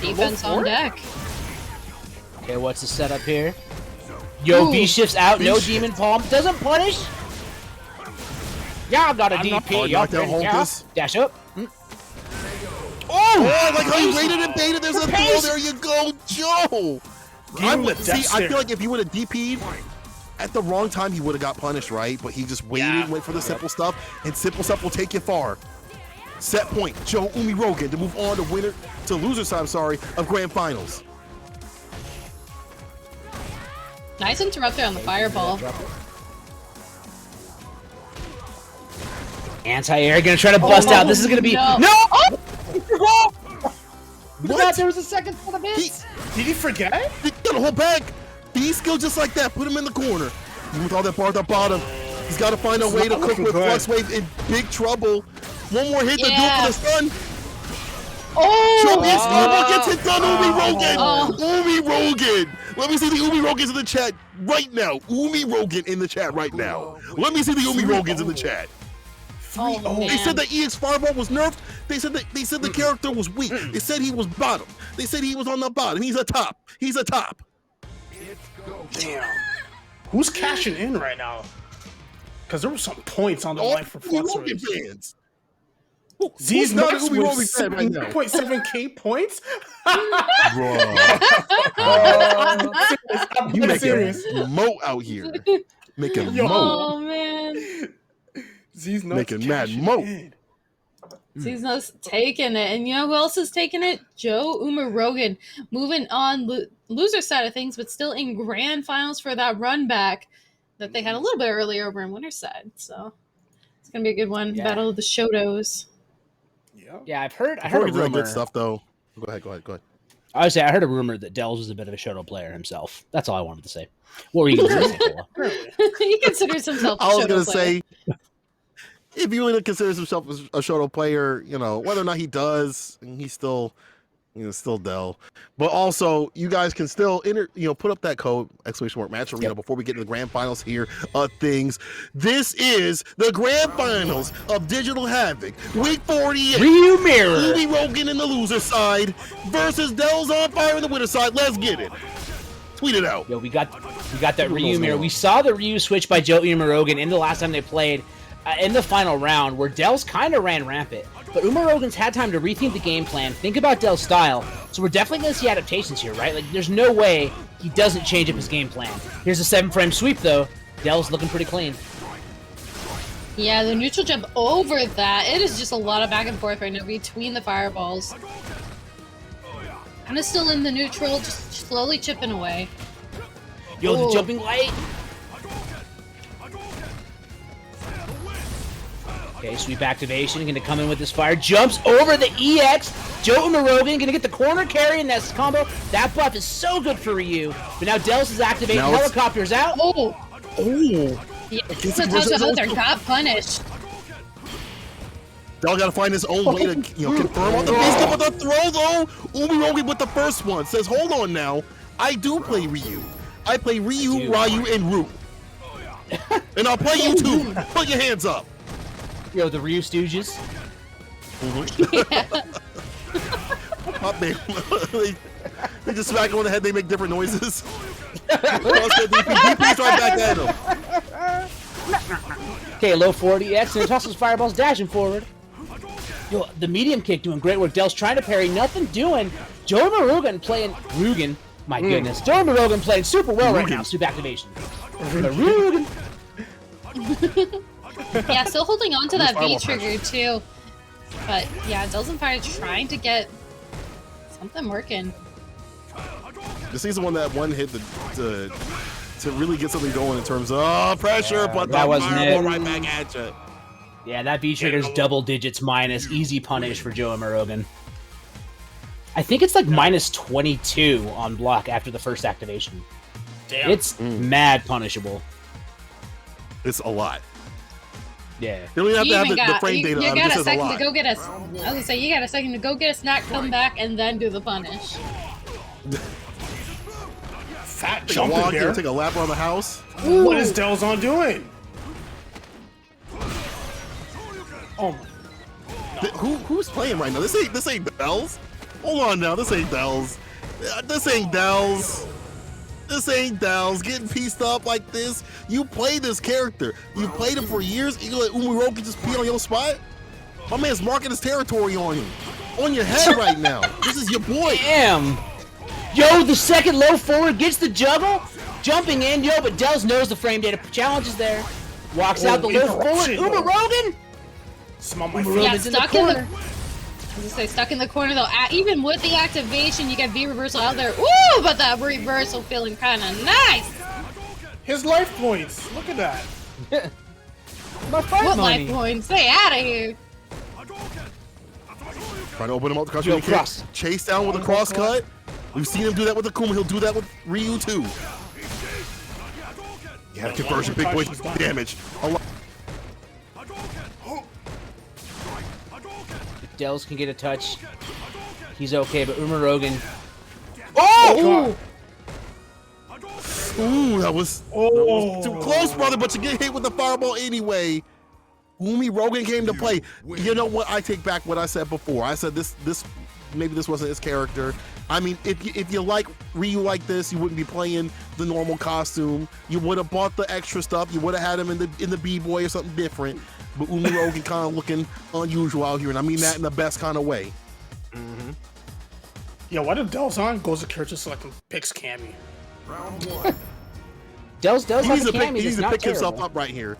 defense on deck. Okay, what's the setup here? Yo, V shifts out. No demon palm. Doesn't punish. Y'all got a DP. Y'all dash up. Oh, I like how you waited and baited. There's a throw. There you go, Joe. I feel like if he would have DP'd at the wrong time, he would have got punished, right? But he just waited, went for the simple stuff, and simple stuff will take you far. Set point, Joe Umirogen to move on to loser side, of Grand Finals. Nice interrupt there on the fireball. Anti-air gonna try to bust out. This is gonna be no. What? There was a second for the miss. Did he forget? He got a whole bag. B skill just like that. Put him in the corner. With all that bar at the bottom, he's got to find a way to cook with Flux Wave in big trouble. One more hit to do it for the stun. Oh! Starbuck gets it done. Umirogen. Let me see the Umirogans in the chat right now. Umirogen in the chat right now. Let me see the Umirogans in the chat. They said that EX Fireball was nerfed. They said the character was weak. They said he was bottom. They said he was on the bottom. He's a top. He's a top. Damn. Who's cashing in right now? Because there were some points on the line for Flux fans. Z's not a Umirogen right now. 0.7k points. You making moat out here. Making moat. Oh man. Z's making mad moat. Z's nuts taking it. And you know who else is taking it? Joe Umirogen. Moving on loser side of things, but still in grand finals for that run back that they had a little bit earlier over in winner's side. So it's gonna be a good one. Yeah. Battle of the Shotos. Yeah, I heard a rumor. Good stuff though. Go ahead. I would say I heard a rumor that Dells was a bit of a Shoto player himself. That's all I wanted to say. What were you going to say? He considers himself a Shoto player. I was going to say, if he really considers himself a Shoto player, whether or not he does, he's still Dell. But also, you guys can still put up that code !match arena before we get to the grand finals here of things. This is the grand finals of Digital Havoc, week 48. Ryu Mirror. Umirogen in the loser side versus Dell's on fire in the winner side. Let's get it. Tweet it out. Yo, we got that Ryu Mirror. We saw the Ryu switch by Joe Umirogen in the last time they played. In the final round, where Dells kind of ran rampant, but Umirogen's had time to rethink the game plan, think about Dells' style, so we're definitely going to see adaptations here, right? Like, there's no way he doesn't change up his game plan. Here's a 7-frame sweep, though. Dells looking pretty clean. Yeah, the neutral jump over that. It is just a lot of back and forth right now between the fireballs. Kind of still in the neutral, just slowly chipping away. Yo, the jumping light. Okay, sweep activation, gonna come in with this fire, jumps over the EX, Joe Umirogen gonna get the corner carry in that combo. That buff is so good for Ryu, but now Dells is activating, helicopter's out. Yeah, Hunter got punished. Dell gotta find his own way to confirm on the base with the throw though. Umirogen with the first one says, hold on now. I do play Ryu. I play Ryu, Ryu, and Ryu. And I'll play you too. Put your hands up. Yo, the Ryu Stooges. They just smack him on the head. They make different noises. DP's right back at him. Okay, low 40X and tosses fireballs, dashing forward. Yo, the medium kick doing great work. Dell's trying to parry, nothing doing. Joe Murugan playing Rugen. My goodness, Joe Murugan playing super well right now. Soup activation. Murugan. Yeah, still holding on to that V trigger too. But yeah, Dell's on fire trying to get something working. This is the one hit to really get something going in terms of pressure, but that was right back at you. Yeah, that V trigger's double digits minus, easy punish for Joe Murugan. I think it's like minus 22 on block after the first activation. Damn. It's mad punishable. It's a lot. Yeah. You don't even have to have the frame data you on. got a second to go get us. I was gonna say, you got a second to go get a snack, come back, and then do the punish. Fat jumping there. Take a lap around the house. Ooh. What is Delzon doing? Oh my. Who's playing right now? This ain't Bells. Hold on now. This ain't Dells. This ain't Dells. This ain't Dells. Getting pieced up like this. You play this character. You played him for years. You let Umiroki just pee on your spot? My man's marking his territory on you. On your head right now. This is your boy. Damn. Yo, the second low forward gets the juggle. Jumping in, yo, but Dells knows the frame data challenge is there. Walks out the low forward. Umirogan. Yeah, stuck in the corner. I was gonna say, stuck in the corner though. Even with the activation, you get V reversal out there. Ooh, but that reversal feeling kind of nice. His life points. Look at that. My fight what money. Life points? Stay out of here. Trying to open him up. Cross. Chase down with a cross cut. We've seen him do that with Akuma. He'll do that with Ryu too. Yeah, conversion, big boy damage. If Dells can get a touch, he's okay, but Umirogan. Oh! Ooh, that was too close, brother, but you get hit with the fireball anyway. Umirogan came to play. You know what? I take back what I said before. I said this maybe this wasn't his character. I mean, if you like Ryu like this, you wouldn't be playing the normal costume. You would have bought the extra stuff. You would have had him in the B-boy or something different. But Umirogan kind of looking unusual out here, and I mean that in the best kind of way. Mm-hmm. Yeah, what if Delzon goes to character select and picks Cammy? Round one. Dells has a Cammy. He needs to pick himself up right here.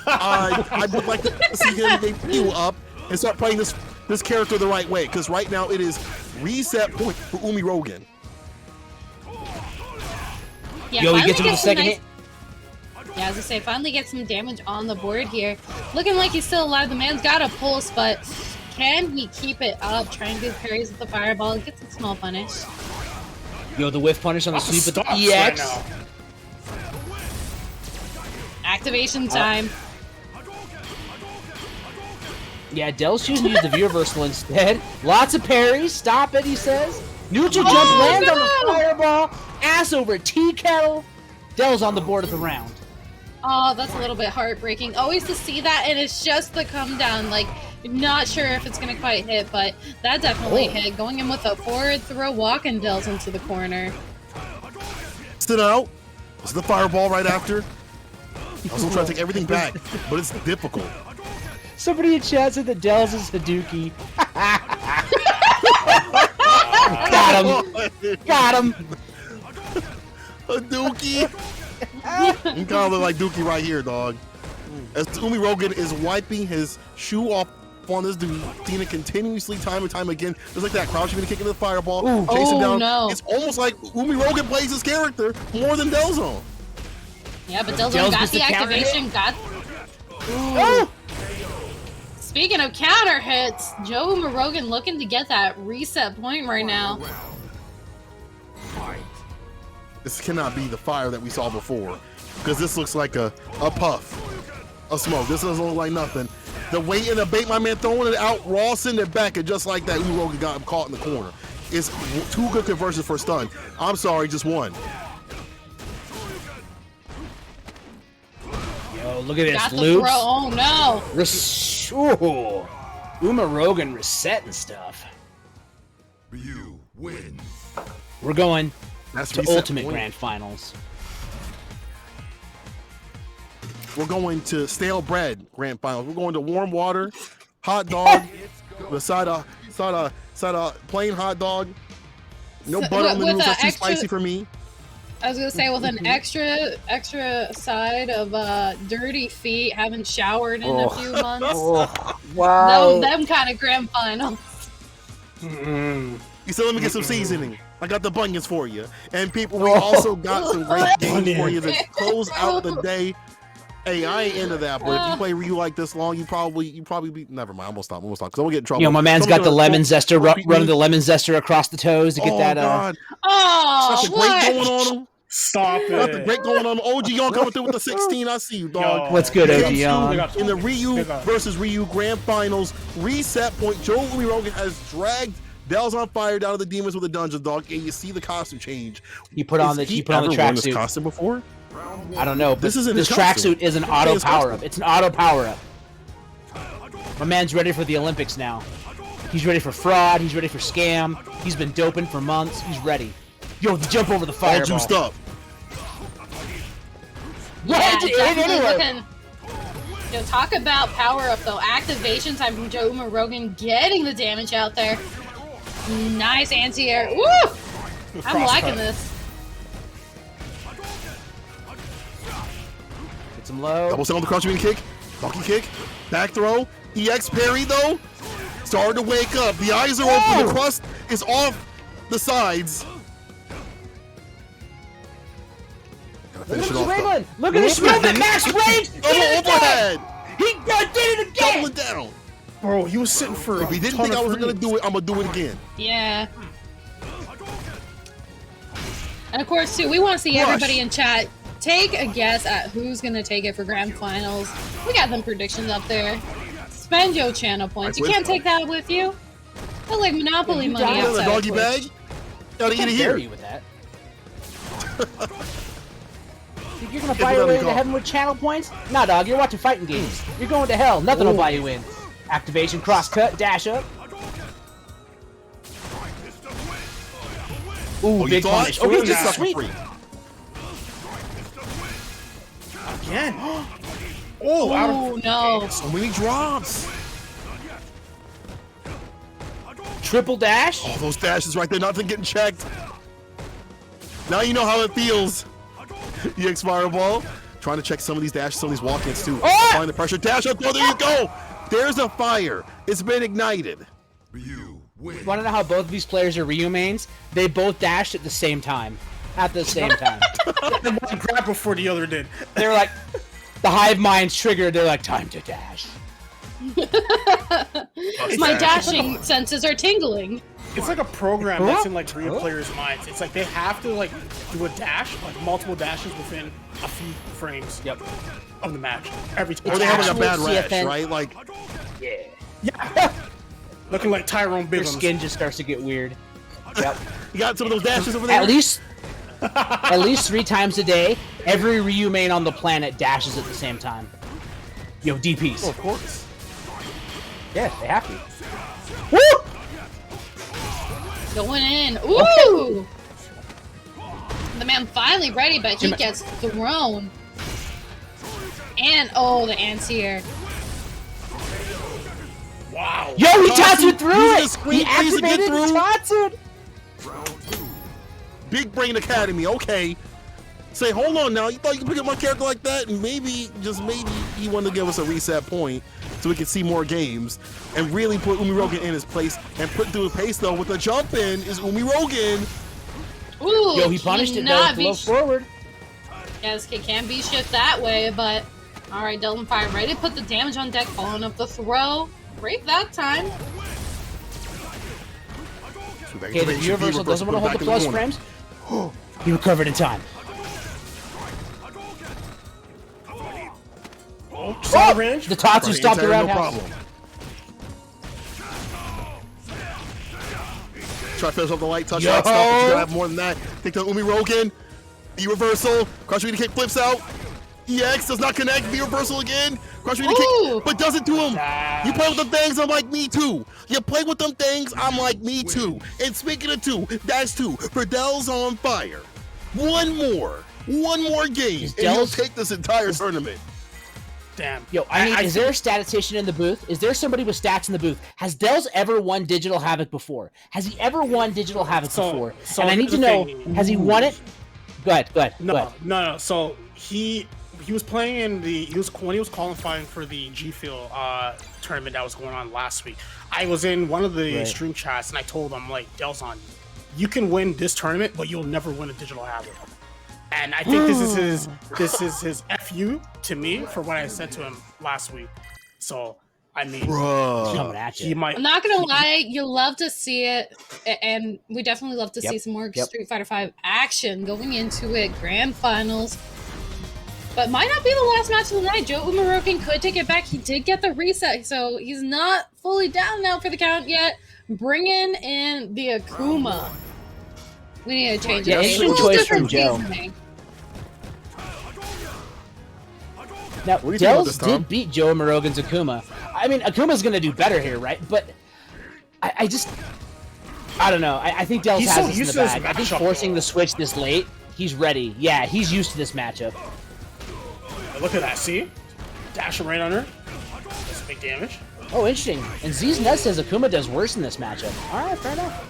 I would like to see him debut up and start playing this character the right way, because right now it is reset point for Umirogan. Yeah, yo, he gets him the second hit. Yeah, as I say, finally get some damage on the board here. Looking like he's still alive. The man's got a pulse, but can he keep it up? Try and do parries with the fireball. Gets a small punish. Yo, the whiff punish on the sweep with the EX. Right Activation time. Yeah, Dell's choosing to use the V reversal instead. Lots of parries. Stop it, he says. Neutral jump lands on the fireball. Ass over tea kettle. Dell's on the board of the round. Oh, that's a little bit heartbreaking. Always to see that, and it's just the come down. Like, not sure if it's gonna quite hit, but that definitely hit. Going in with a forward throw, walk, and Dells into the corner. Stood out. This is the fireball right after. I was gonna try to take everything back, but it's difficult. Somebody in chat said that Dells is Hadouki. Got him. Got him. Hadouki. You kind of look like Dookie right here, dog. As Umirogan is wiping his shoe off on this dude, Tina continuously, time and time again. Just like that, crouching and kicking the fireball, chasing down. No. It's almost like Umirogan plays his character more than Delzon. Yeah, but Delzon got the activation, Speaking of counter hits, Joe Murogan looking to get that reset point right now. This cannot be the fire that we saw before, because this looks like a puff of smoke. This doesn't look like nothing. The weight and the bait, my man throwing it out, raw, sending it back, and just like that, Umirogan got him caught in the corner. is two good conversions for stun. I'm sorry, just one. Yo, look at this, Got the loops. throw. Oh no! Ooh, Uma Rogan resetting stuff. Ryu wins. We're going That's to reset Ultimate point. Grand Finals. We're going to stale bread grand finals. We're going to warm water, hot dog, the side of plain hot dog. No butter on the with noodles. That's too extra- spicy for me. I was gonna say with an extra side of dirty feet, haven't showered in a few months. Wow. Them kind of grand finals. You said let me get some seasoning. I got the bunions for you. And people, we also got some great games for you to close out the day. Hey, I ain't into that, but if you play Ryu like this long, you probably be. Never mind, I'm gonna stop. Because I'm gonna get in trouble. Yo, my man's got the lemon zester, running the lemon zester across the toes to get that. God. Oh, Got the great going on him. Stop it. Got the great going on him. OG Young coming through with the 16. I see you, dog. Yo. What's good, OG Game Young? two in the Ryu versus Ryu Grand Finals reset point. Joe Umirogan has dragged Dell's on fire down to the demons with a dungeon dog, and you see the costume change. He put on the tracksuit. Costume before? I don't know. But This isn't this his costume. tracksuit is an auto power up. It's an auto power up. My man's ready for the Olympics now. He's ready for fraud. He's ready for scam. He's been doping for months. He's ready. Yo, jump over the All fireball. juiced up. yeah, it definitely anyway. looking. Yo, talk about power up though. Activation time from Joe Rogan getting the damage out there. Nice anti-air. Woo! I'm liking this. Get him low. Double on the crouching kick. Donkey kick. Back throw. EX parry though. Starting to wake up. The eyes are open. The crust is off the sides. Gotta Look finish at it this off, though. movement. Look at this movement. Max range. Double overhead. He did it again. Double it down. Bro, he was sitting for If he didn't think I was gonna do it, I'm gonna do it again. Yeah. And of course, too, we want to see Crush. everybody in chat take a guess at who's going to take it for grand finals. We got them predictions up there. Spend your channel points. You can't take that with you. That's like Monopoly money Got outside a of doggy Twitch. bag. Gotta eat Can't it dare here. you with that. Think you're gonna Get buy it your on way the into go. heaven with channel points? Nah, dog. You're watching fighting games. You're going to hell. Nothing will buy you in. Activation, cross cut, dash up. Ooh, Oh, you big thought? punish. Oh, Okay, he just just sucker sweet. free. again. Oh, out Oh, of no. So many drops. Triple dash. Oh, those dashes right there, nothing getting checked. Now you know how it feels. EX Fireball. Trying to check some of these dashes, some of these walk-ins too. Ah! Applying the pressure. Dash up. Oh, there you go. There's a fire. It's been ignited. Ryu wins. Want to know how both of these players are Ryu mains? They both dashed at the same time. At the same time. one grab before the other did. They were like, the hive minds triggered. They're like, time to dash. My dashing senses are tingling. It's like a program that's in like real players' minds. It's like they have to like do a dash, like multiple dashes within a few frames. Yep. Of the match every time. Or they have like a actual bad rash, CFN. right? Like, Yeah. Looking like Tyrone Their Biggums. skin just starts to get weird. Yep. you got some of those dashes over there? At least 3 times a day, every Ryu main on the planet dashes at the same time. Yo, DPs. Oh, of course. Yeah, they have to. Woo! Going in. Ooh! The man finally ready, but he gets thrown. And, oh, the anti-air. Wow. Yo, he Tatsu'd through Using it! the screen He freeze to get activated through. Tatsu'd! Big Brain Academy, okay. Say, hold on now. You thought you could pick up my character like that? And maybe, just maybe, he wanted to give us a reset point so we could see more games and really put Umirogen in his place and put through the pace, though. With the jump in is Umirogen. Ooh, Yo, he punished it, though. cannot Blow be forward. Yeah, this kid can be shift that way, but alright, Delvin Fire ready to put the damage on deck, following up the throw. Great that time. Okay, the Universal doesn't want to hold the plus frames. He recovered in time. Side range. The Tatsu stopped the No roundhouse. problem. Try to finish off the light touch. Stuff, but you gotta have more than that. Take the Umi Rogan. B reversal. Crouch Rita kick flips out. EX does not connect. B reversal again. Crouch Rita kick, but does it to him. You play with them things, I'm like, me too. You play with them things, I'm like, me too. And speaking of two, that's two. Verdell's on fire. One more game, and he'll take this entire tournament. Damn. Yo, I mean, is there a statistician in the booth? Is there somebody with stats in the booth? Has Dells ever won Digital Havoc before? Has he ever won Digital Havoc before? And I need to know, has he won it? Go ahead. No. So he was playing in when he was qualifying for the G Fuel tournament that was going on last week. I was in one of the stream chats and I told him, like, Delson, you can win this tournament, but you'll never win a Digital Havoc. And I think this is his FU to me for what I said to him last week. So I mean, he might. I'm not gonna lie, you'll love to see it, and we definitely love to see some more Street Fighter V action going into it. Grand finals, but might not be the last match of the night. Joe Umarokin could take it back. He did get the reset, so he's not fully down now for the count yet. Bringing in the Akuma. We need to change it. Interesting choice from Joe. Now, Dells did beat Joe Morogan's Akuma. I mean, Akuma's going to do better here, right? But I don't know. I think Dells has this in the bag. I think forcing the switch this late, he's ready. Yeah, he's used to this matchup. Look at that, see? Dash him right on her. That's big damage. Oh, interesting. And Z's Nut says Akuma does worse in this matchup. All right, fair enough.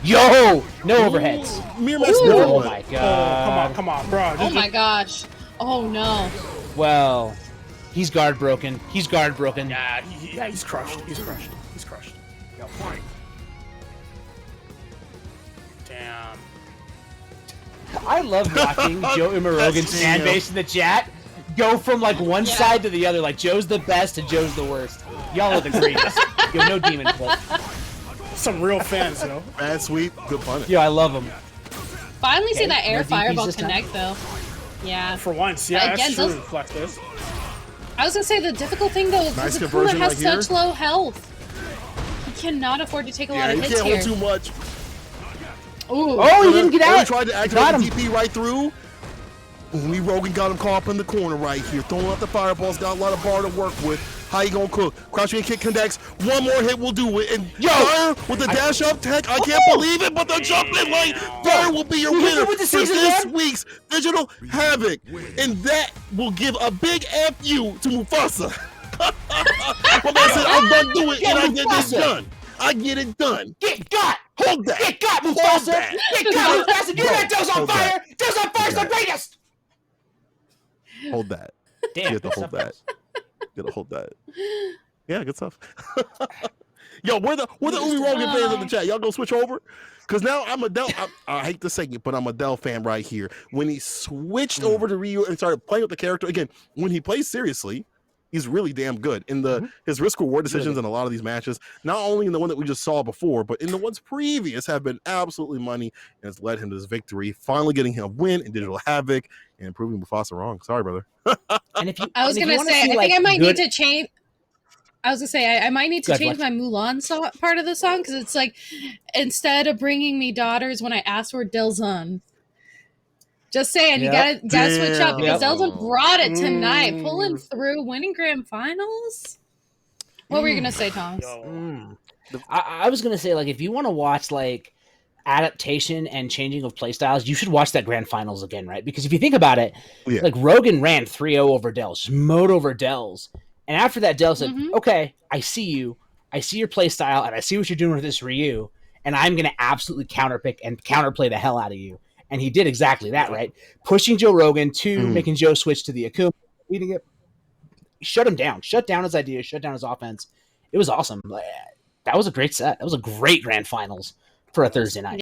Yo! No overheads. Oh my god. Come on, bro. Oh my gosh. Oh no. Well, he's guard broken. Yeah, he's crushed. Yo, point. Damn. I love watching Joe Umarogan's fan base in the chat go from like one side to the other. Like Joe's the best and Joe's the worst. Y'all are the greatest. You have no demon flip. Some real fans, though. Bad sweep, good punish. Yeah, I love them. Finally see that air fireball connect, though. Yeah. For once, yeah, that's true. Flex this. I was gonna say the difficult thing though is Akuma has such low health. He cannot afford to take a lot of hits here. He can't hold too much. Ooh. Oh, he didn't get out. He tried to activate the DP right through. Umi Rogan got him caught up in the corner right here. Throwing out the fireballs, got a lot of bar to work with. How you gonna cook? Crouching kick connects. One more hit will do it. And Fire with the dash up tech. I can't believe it, but the jump in lane. Fire will be your winner for this week's Digital Havoc. And that will give a big FU to Mufasa. But I said, I'm done doing it, and I get this done. I get it done. Get got! Hold that! Get got, Mufasa! Get got, Mufasa! Get that Dell's on fire! Dell's on fire! It's the greatest! Hold that. Damn. You have to hold that. You gotta hold that. Yeah, good stuff. Yo, we're the Umi Rogan fans in the chat. Y'all go switch over? Because now I'm a Dell. I hate to say it, but I'm a Dell fan right here. When he switched over to Ryu and started playing with the character, again, when he plays seriously, he's really damn good in his risk reward decisions in a lot of these matches. Not only in the one that we just saw before, but in the ones previous have been absolutely money, and it's led him to this victory. Finally, getting him a win in Digital Havoc and proving Mufasa wrong. Sorry, brother. And if you, I was gonna say, I think I might need to change. I was gonna say I might need to change my Mulan part of the song because it's like instead of bringing me daughters when I asked for Delzon. Just saying, you gotta switch up because Delzon brought it tonight, pulling through, winning grand finals. What were you gonna say, Thomas? I was gonna say, like, if you want to watch like adaptation and changing of playstyles, you should watch that grand finals again, right? Because if you think about it, like Rogan ran 3-0 over Dells, just mowed over Dells, and after that, Dells said, "Okay, I see you, I see your playstyle, and I see what you're doing with this Ryu, and I'm gonna absolutely counterpick and counterplay the hell out of you." And he did exactly that, right? Pushing Joe Rogan to making Joe switch to the Akuma, leading it, shut him down, shut down his ideas, shut down his offense. It was awesome. That was a great set. That was a great grand finals for a Thursday night.